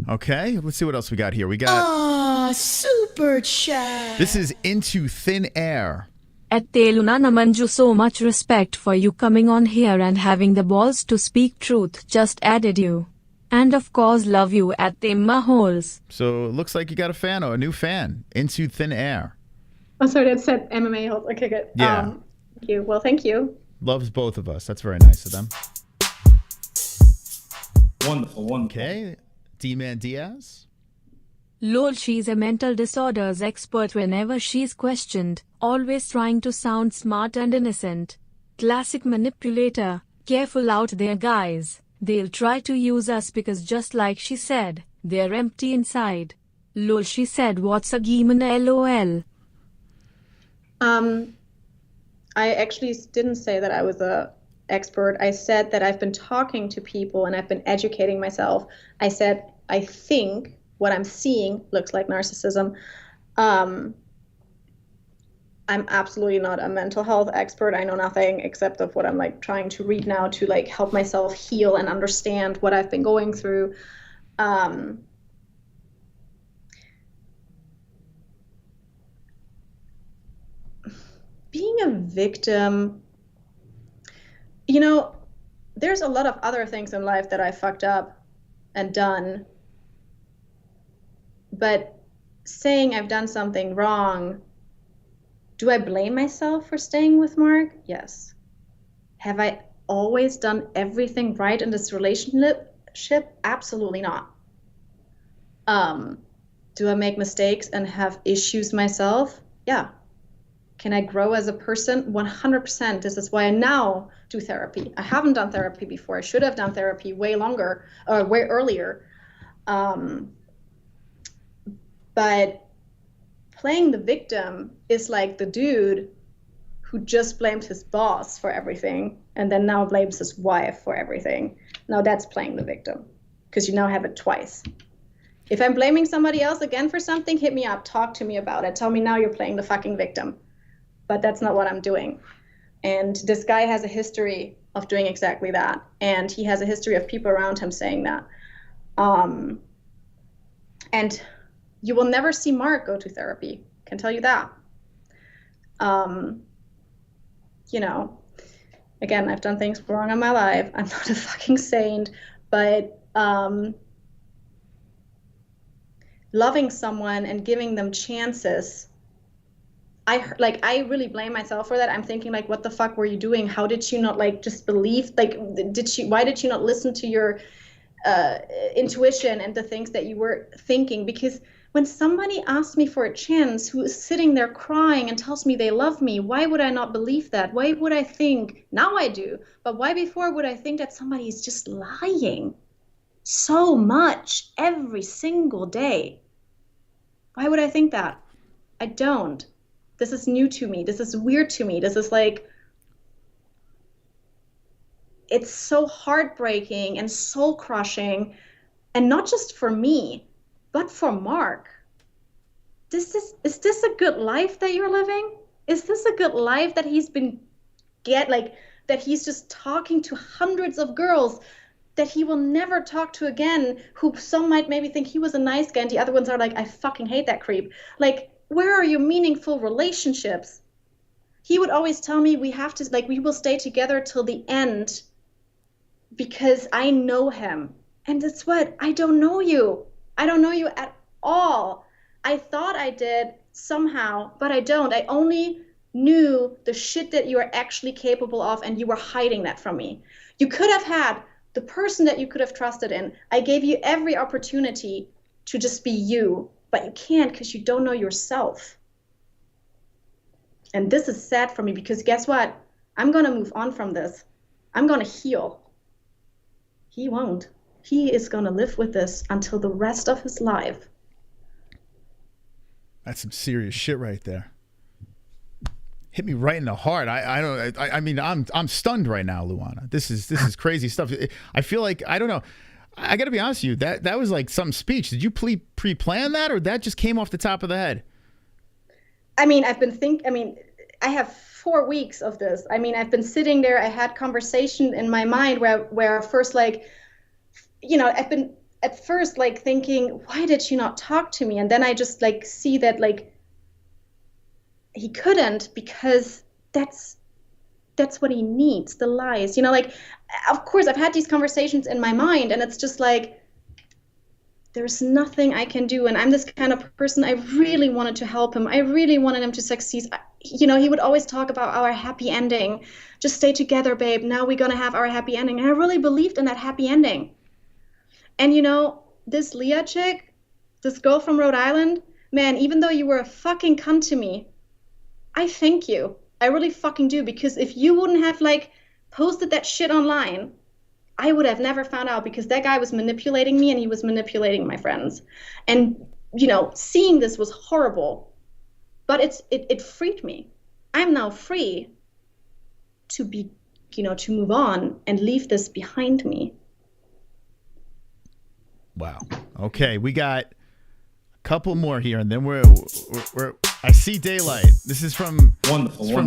Okay, let's see what else we got here. We got
super chat.
This is Into Thin Air.
At Luana Manju, so much respect for you coming on here and having the balls to speak truth. Just added you. And of course, love you at MMA-Holes.
So it looks like you got a fan or a new fan. Into Thin Air.
Oh, sorry, that said MMA-Holes. Okay, good.
Yeah.
Thank you. Well, thank you.
Loves both of us. That's very nice of them.
Wonderful.
Okay, D-Man Diaz.
Lol, she's a mental disorders expert whenever she's questioned, always trying to sound smart and innocent. Classic manipulator. Careful out there, guys. They'll try to use us because, just like she said, they're empty inside. Lol, she said, what's a demon, LOL?
I actually didn't say that I was a expert. I said that I've been talking to people and I've been educating myself. I said, I think what I'm seeing looks like narcissism. I'm absolutely not a mental health expert. I know nothing except of what I'm like trying to read now to like help myself heal and understand what I've been going through. Being a victim, you know, there's a lot of other things in life that I fucked up and done. But saying I've done something wrong, do I blame myself for staying with Mark? Yes. Have I always done everything right in this relationship? Absolutely not. Do I make mistakes and have issues myself? Yeah. Can I grow as a person? 100%. This is why I now do therapy. I haven't done therapy before. I should have done therapy way earlier. But playing the victim is like the dude who just blamed his boss for everything and then now blames his wife for everything. Now that's playing the victim, because you now have it twice. If I'm blaming somebody else again for something, hit me up, talk to me about it. Tell me now you're playing the fucking victim. But that's not what I'm doing. And this guy has a history of doing exactly that. And he has a history of people around him saying that. And you will never see Mark go to therapy. Can tell you that. You know, again, I've done things wrong in my life. I'm not a fucking saint, but loving someone and giving them chances, I really blame myself for that. I'm thinking like, what the fuck were you doing? How did you not like just believe? Like, why did you not listen to your intuition and the things that you were thinking? Because when somebody asks me for a chance, who is sitting there crying and tells me they love me, why would I not believe that? Why would I think, now I do, but why before would I think that somebody is just lying so much every single day? Why would I think that? I don't. This is new to me. This is weird to me. This is like, it's so heartbreaking and soul crushing, and not just for me, but for Mark. Is this a good life that you're living? Is this a good life that he's been that he's just talking to hundreds of girls that he will never talk to again, who some might maybe think he was a nice guy and the other ones are like, I fucking hate that creep. Like, where are your meaningful relationships? He would always tell me we will stay together till the end because I know him. And that's what, I don't know you. I don't know you at all. I thought I did somehow, but I don't. I only knew the shit that you are actually capable of, and you were hiding that from me. You could have had the person that you could have trusted in. I gave you every opportunity to just be you, but you can't because you don't know yourself. And this is sad for me because guess what? I'm going to move on from this. I'm going to heal. He won't. He is going to live with this until the rest of his life.
That's some serious shit right there. Hit me right in the heart. I mean, I'm stunned right now, Luana. This is crazy stuff. I feel like, I don't know. I got to be honest with you. That was like some speech. Did you pre-plan that, or that just came off the top of the head?
I mean, I have 4 weeks of this. I mean, I've been sitting there. I had conversation in my mind where first, like, you know, I've been at first like thinking, why did she not talk to me? And then I just like see that like he couldn't, because that's what he needs, the lies. You know, like, of course I've had these conversations in my mind, and it's just like, there's nothing I can do. And I'm this kind of person, I really wanted to help him. I really wanted him to succeed. You know, he would always talk about our happy ending. Just stay together, babe. Now we're going to have our happy ending. And I really believed in that happy ending. And, you know, this Leah chick, this girl from Rhode Island, man, even though you were a fucking cunt to me, I thank you. I really fucking do. Because if you wouldn't have, like, posted that shit online, I would have never found out, because that guy was manipulating me and he was manipulating my friends. And, you know, seeing this was horrible. But it freed me. I'm now free to be, you know, to move on and leave this behind me.
Wow. Okay, we got a couple more here, and then we're I see daylight. This is from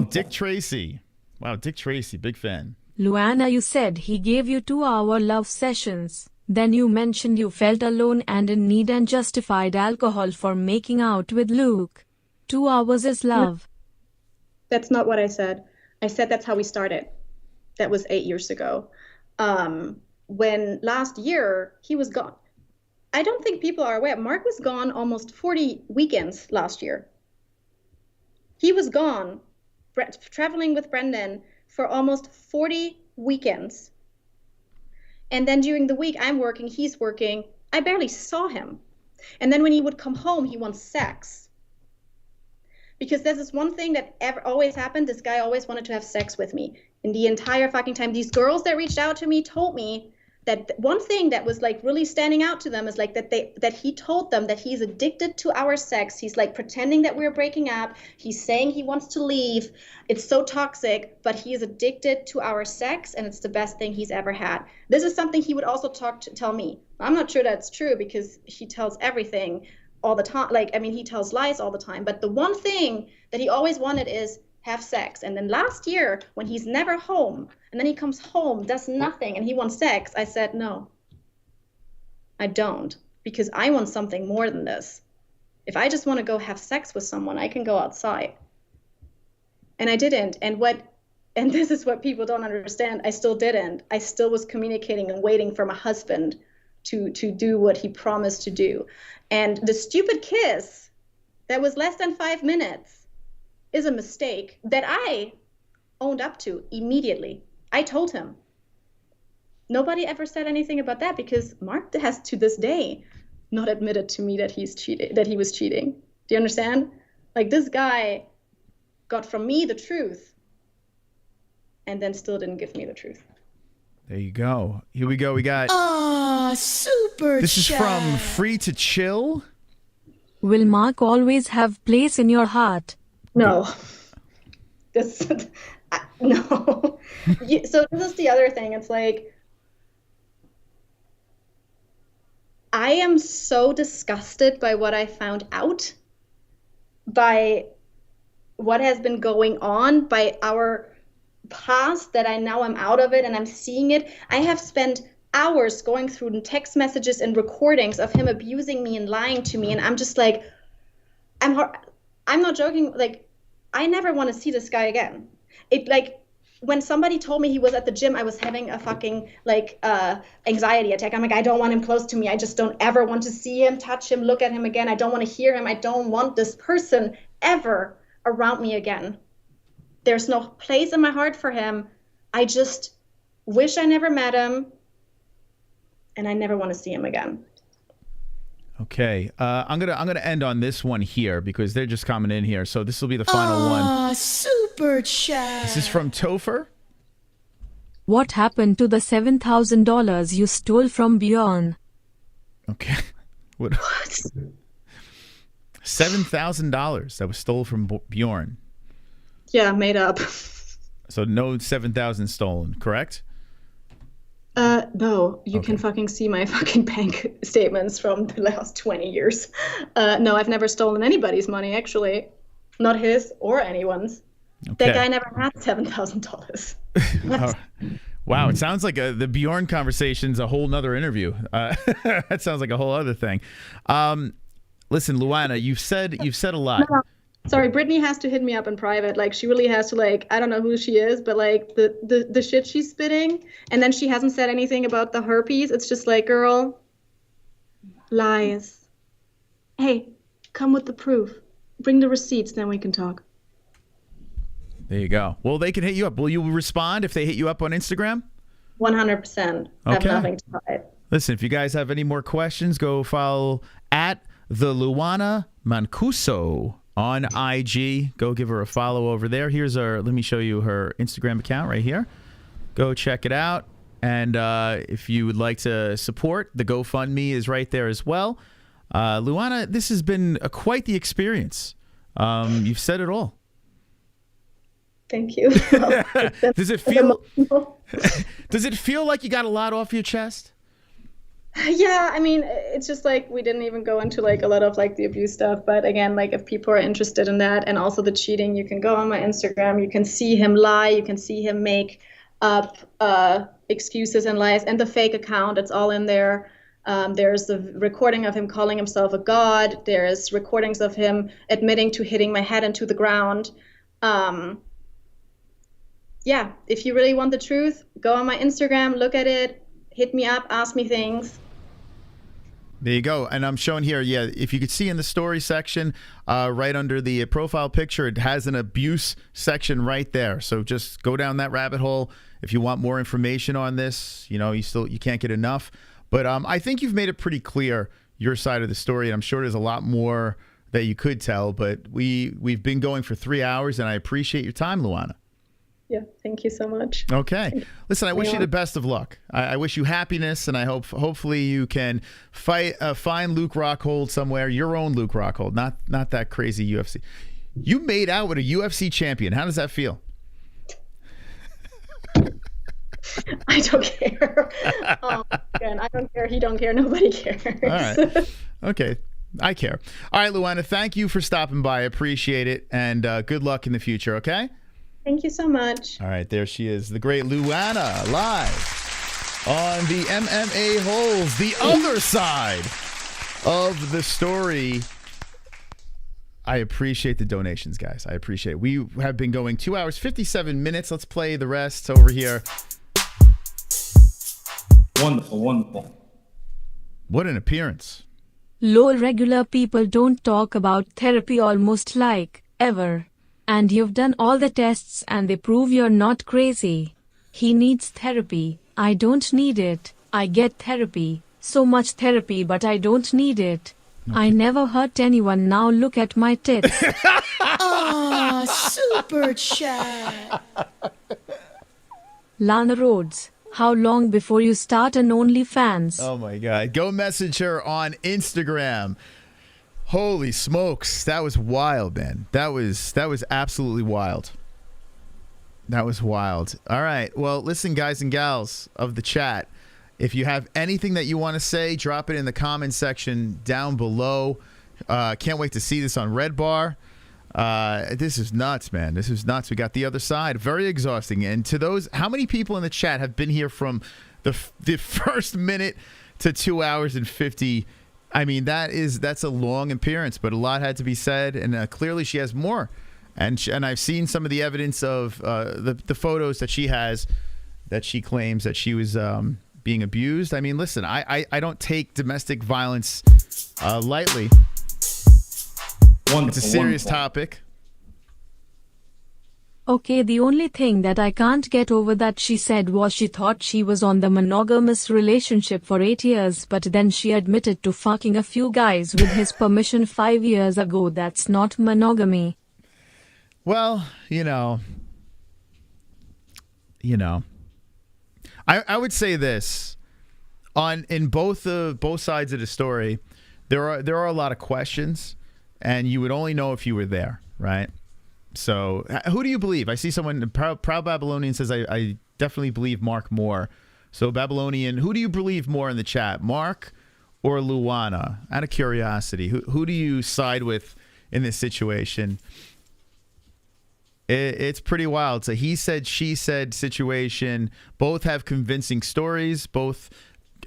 Dick Tracy. Wow, Dick Tracy, big fan.
Luana, you said he gave you 2-hour love sessions. Then you mentioned you felt alone and in need and justified alcohol for making out with Luke. 2 hours is love.
That's not what I said. I said that's how we started. That was 8 years ago. When last year he was gone. I don't think people are aware. Mark was gone almost 40 weekends last year. He was gone, traveling with Brendan for almost 40 weekends. And then during the week, I'm working, he's working. I barely saw him. And then when he would come home, he wants sex. Because there's this one thing that always happened. This guy always wanted to have sex with me. And the entire fucking time, these girls that reached out to me told me that one thing that was like really standing out to them is like that he told them that he's addicted to our sex. He's like pretending that we're breaking up. He's saying he wants to leave. It's so toxic, but he is addicted to our sex, and it's the best thing he's ever had. This is something he would also tell me. I'm not sure that's true, because he tells everything all the time. Like, I mean, he tells lies all the time. But the one thing that he always wanted is have sex. And then last year, when he's never home, and then he comes home, does nothing, and he wants sex, I said, no, I don't, because I want something more than this. If I just want to go have sex with someone, I can go outside. And I didn't. And this is what people don't understand. I still didn't. I still was communicating and waiting for my husband to do what he promised to do. And the stupid kiss that was less than 5 minutes is a mistake that I owned up to immediately. I told him. Nobody ever said anything about that, because Mark has to this day not admitted to me that he was cheating. Do you understand? Like, this guy got from me the truth and then still didn't give me the truth.
There you go. Here we go. We got
super
This is from Free to Chill.
Will Mark always have place in your heart?
No. No. So this is the other thing. It's like, I am so disgusted by what I found out, by what has been going on, by our past, that I now am out of it and I'm seeing it. I have spent hours going through text messages and recordings of him abusing me and lying to me, and I'm just like, I'm not joking. Like, I never want to see this guy again. when somebody told me he was at the gym, I was having a fucking anxiety attack. I'm like, I don't want him close to me. I just don't ever want to see him, touch him, look at him again. I don't want to hear him. I don't want this person ever around me again. There's no place in my heart for him. I just wish I never met him, and I never want to see him again.
Okay, I'm gonna end on this one here because they're just coming in here. So this will be the final one.
Super chat.
This is from Topher.
What happened to the $7,000 you stole from Bjorn?
Okay, what? $7,000 that was stole from Bjorn.
Yeah, made up.
So no 7,000 stolen, correct?
No, you can fucking see my fucking bank statements from the last 20 years. No, I've never stolen anybody's money, actually. Not his or anyone's.
Okay.
That guy never had $7,000.
Wow, it sounds like the Bjorn conversation's a whole nother interview. That sounds like a whole other thing. Listen, Luana, you've said a lot.
No. Sorry, Brittany has to hit me up in private. Like, she really has to, like, I don't know who she is, but, like, the shit she's spitting, and then she hasn't said anything about the herpes. It's just like, girl, lies. Hey, come with the proof. Bring the receipts, then we can talk.
There you go. Well, they can hit you up. Will you respond if they hit you up on Instagram?
100%. I have nothing to hide.
Listen, if you guys have any more questions, go follow at the Luana Mancuso on IG. Go give her a follow over there. Let me show you her Instagram account right here. Go check it out. And if you would like to support, the GoFundMe is right there as well. Luana, this has been quite the experience. You've said it all.
Thank you.
Does it feel like you got a lot off your chest?
Yeah, I mean, it's just like we didn't even go into like a lot of like the abuse stuff. But again, like if people are interested in that and also the cheating, you can go on my Instagram. You can see him lie. You can see him make up excuses and lies, and the fake account. It's all in there. There's the recording of him calling himself a god. There's recordings of him admitting to hitting my head into the ground. Yeah, if you really want the truth, go on my Instagram, look at it, hit me up, ask me things.
There you go. And I'm showing here, yeah, if you could see in the story section, right under the profile picture, it has an abuse section right there. So just go down that rabbit hole. If you want more information on this, you can't get enough. But I think you've made it pretty clear your side of the story. And I'm sure there's a lot more that you could tell, but we've been going for 3 hours, and I appreciate your time, Luana.
Yeah, thank you so much.
Okay. Listen, I wish you the best of luck. I wish you happiness, and I hopefully you can find Luke Rockhold somewhere, your own Luke Rockhold, not that crazy UFC. You made out with a UFC champion. How does that feel?
I don't care. Again, I don't care. He don't care. Nobody cares.
All right. Okay. I care. All right, Luana, thank you for stopping by. I appreciate it, and good luck in the future, okay?
Thank you so much.
All right, there she is, the great Luana, live on the MMA-Holes, the other side of the story. I appreciate the donations, guys. I appreciate it. We have been going 2 hours, 57 minutes. Let's play the rest over here.
Wonderful, wonderful.
What an appearance.
Low regular people don't talk about therapy almost like ever. And you've done all the tests and they prove you're not crazy. He needs therapy. I don't need it. I get therapy. So much therapy, but I don't need it. Okay. I never hurt anyone. Now look at my tits.
Super chat.
Lana Rhodes, how long before you start an OnlyFans?
Oh my God. Go message her on Instagram. Holy smokes. That was wild, man. That was absolutely wild. That was wild. All right. Well, listen, guys and gals of the chat, if you have anything that you want to say, drop it in the comment section down below. Can't wait to see this on Red Bar. This is nuts, man. This is nuts. We got the other side. Very exhausting. And to those, how many people in the chat have been here from the first minute to 2 hours and 50? I mean, that's a long appearance, but a lot had to be said. And clearly she has more And I've seen some of the evidence of the photos that she has that she claims that she was being abused. I mean, listen, I don't take domestic violence lightly.
Wonderful,
It's a serious
wonderful.
topic.
Okay, the only thing that I can't get over that she said was she thought she was on the monogamous relationship for 8 years, but then she admitted to fucking a few guys with his permission 5 years ago. That's not monogamy.
Well, you know, I would say this in both sides of the story, there are a lot of questions, and you would only know if you were there, right? So, who do you believe? I see someone, Proud Babylonian says, I definitely believe Mark more. So, Babylonian, who do you believe more in the chat, Mark or Luana? Out of curiosity, who do you side with in this situation? It's pretty wild. It's a he said, she said situation. Both have convincing stories. Both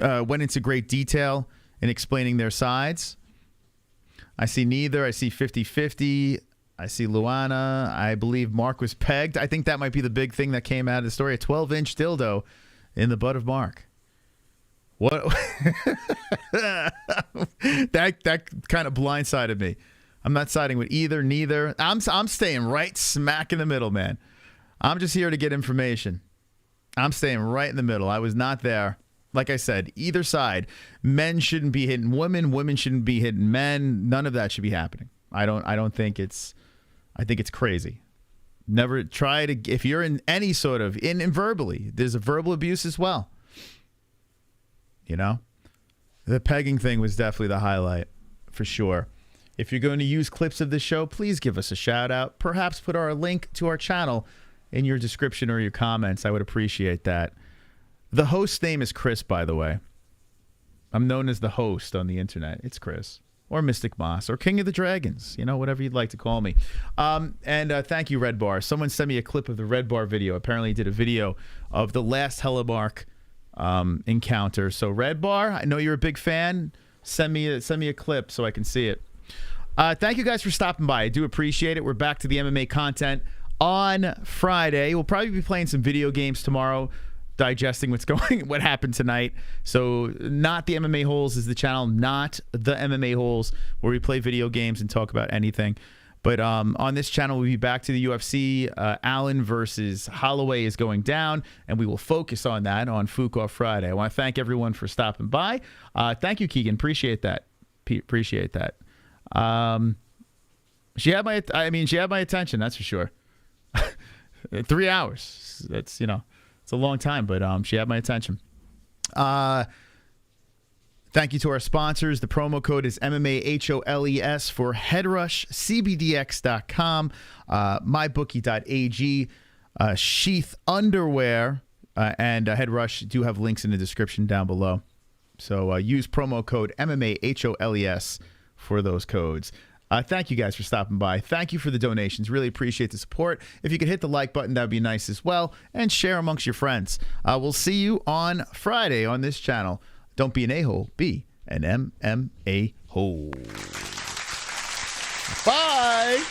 went into great detail in explaining their sides. I see neither. I see 50-50. I see Luana. I believe Mark was pegged. I think that might be the big thing that came out of the story. A 12-inch dildo in the butt of Mark. What? that kind of blindsided me. I'm not siding with either, neither. I'm staying right smack in the middle, man. I'm just here to get information. I'm staying right in the middle. I was not there. Like I said, either side. Men shouldn't be hitting women. Women shouldn't be hitting men. None of that should be happening. I don't think it's. I think it's crazy. Never try to. If you're in any sort of in verbally, there's a verbal abuse as well. You know, the pegging thing was definitely the highlight for sure. If you're going to use clips of this show, please give us a shout out. Perhaps put our link to our channel in your description or your comments. I would appreciate that. The host name is Chris, by the way. I'm known as the host on the internet. It's Chris. Or Mystic Moss, or King of the Dragons, you know, whatever you'd like to call me. Thank you, Red Bar. Someone sent me a clip of the Red Bar video. Apparently he did a video of the last Hellemark encounter. So Red Bar, I know you're a big fan. Send me a clip so I can see it. Thank you guys for stopping by. I do appreciate it. We're back to the MMA content on Friday. We'll probably be playing some video games tomorrow, digesting what happened tonight. So not the MMA-Holes is the channel, not the MMA-Holes, where we play video games and talk about anything. But on this channel, we'll be back to the UFC. Allen versus Holloway is going down, and we will focus on that on Fuqua Friday. I want to thank everyone for stopping by. Thank you, Keegan. Appreciate that. Appreciate that. She had my attention, that's for sure. 3 hours. That's, it's a long time, but she had my attention. Thank you to our sponsors. The promo code is MMA-HOLES for headrushcbdx.com, mybookie.ag, Sheath Underwear, and Headrush do have links in the description down below. So use promo code MMA-HOLES for those codes. Thank you guys for stopping by. Thank you for the donations. Really appreciate the support. If you could hit the like button, that would be nice as well. And share amongst your friends. We'll see you on Friday on this channel. Don't be an a-hole. Be an MMA-hole. Bye.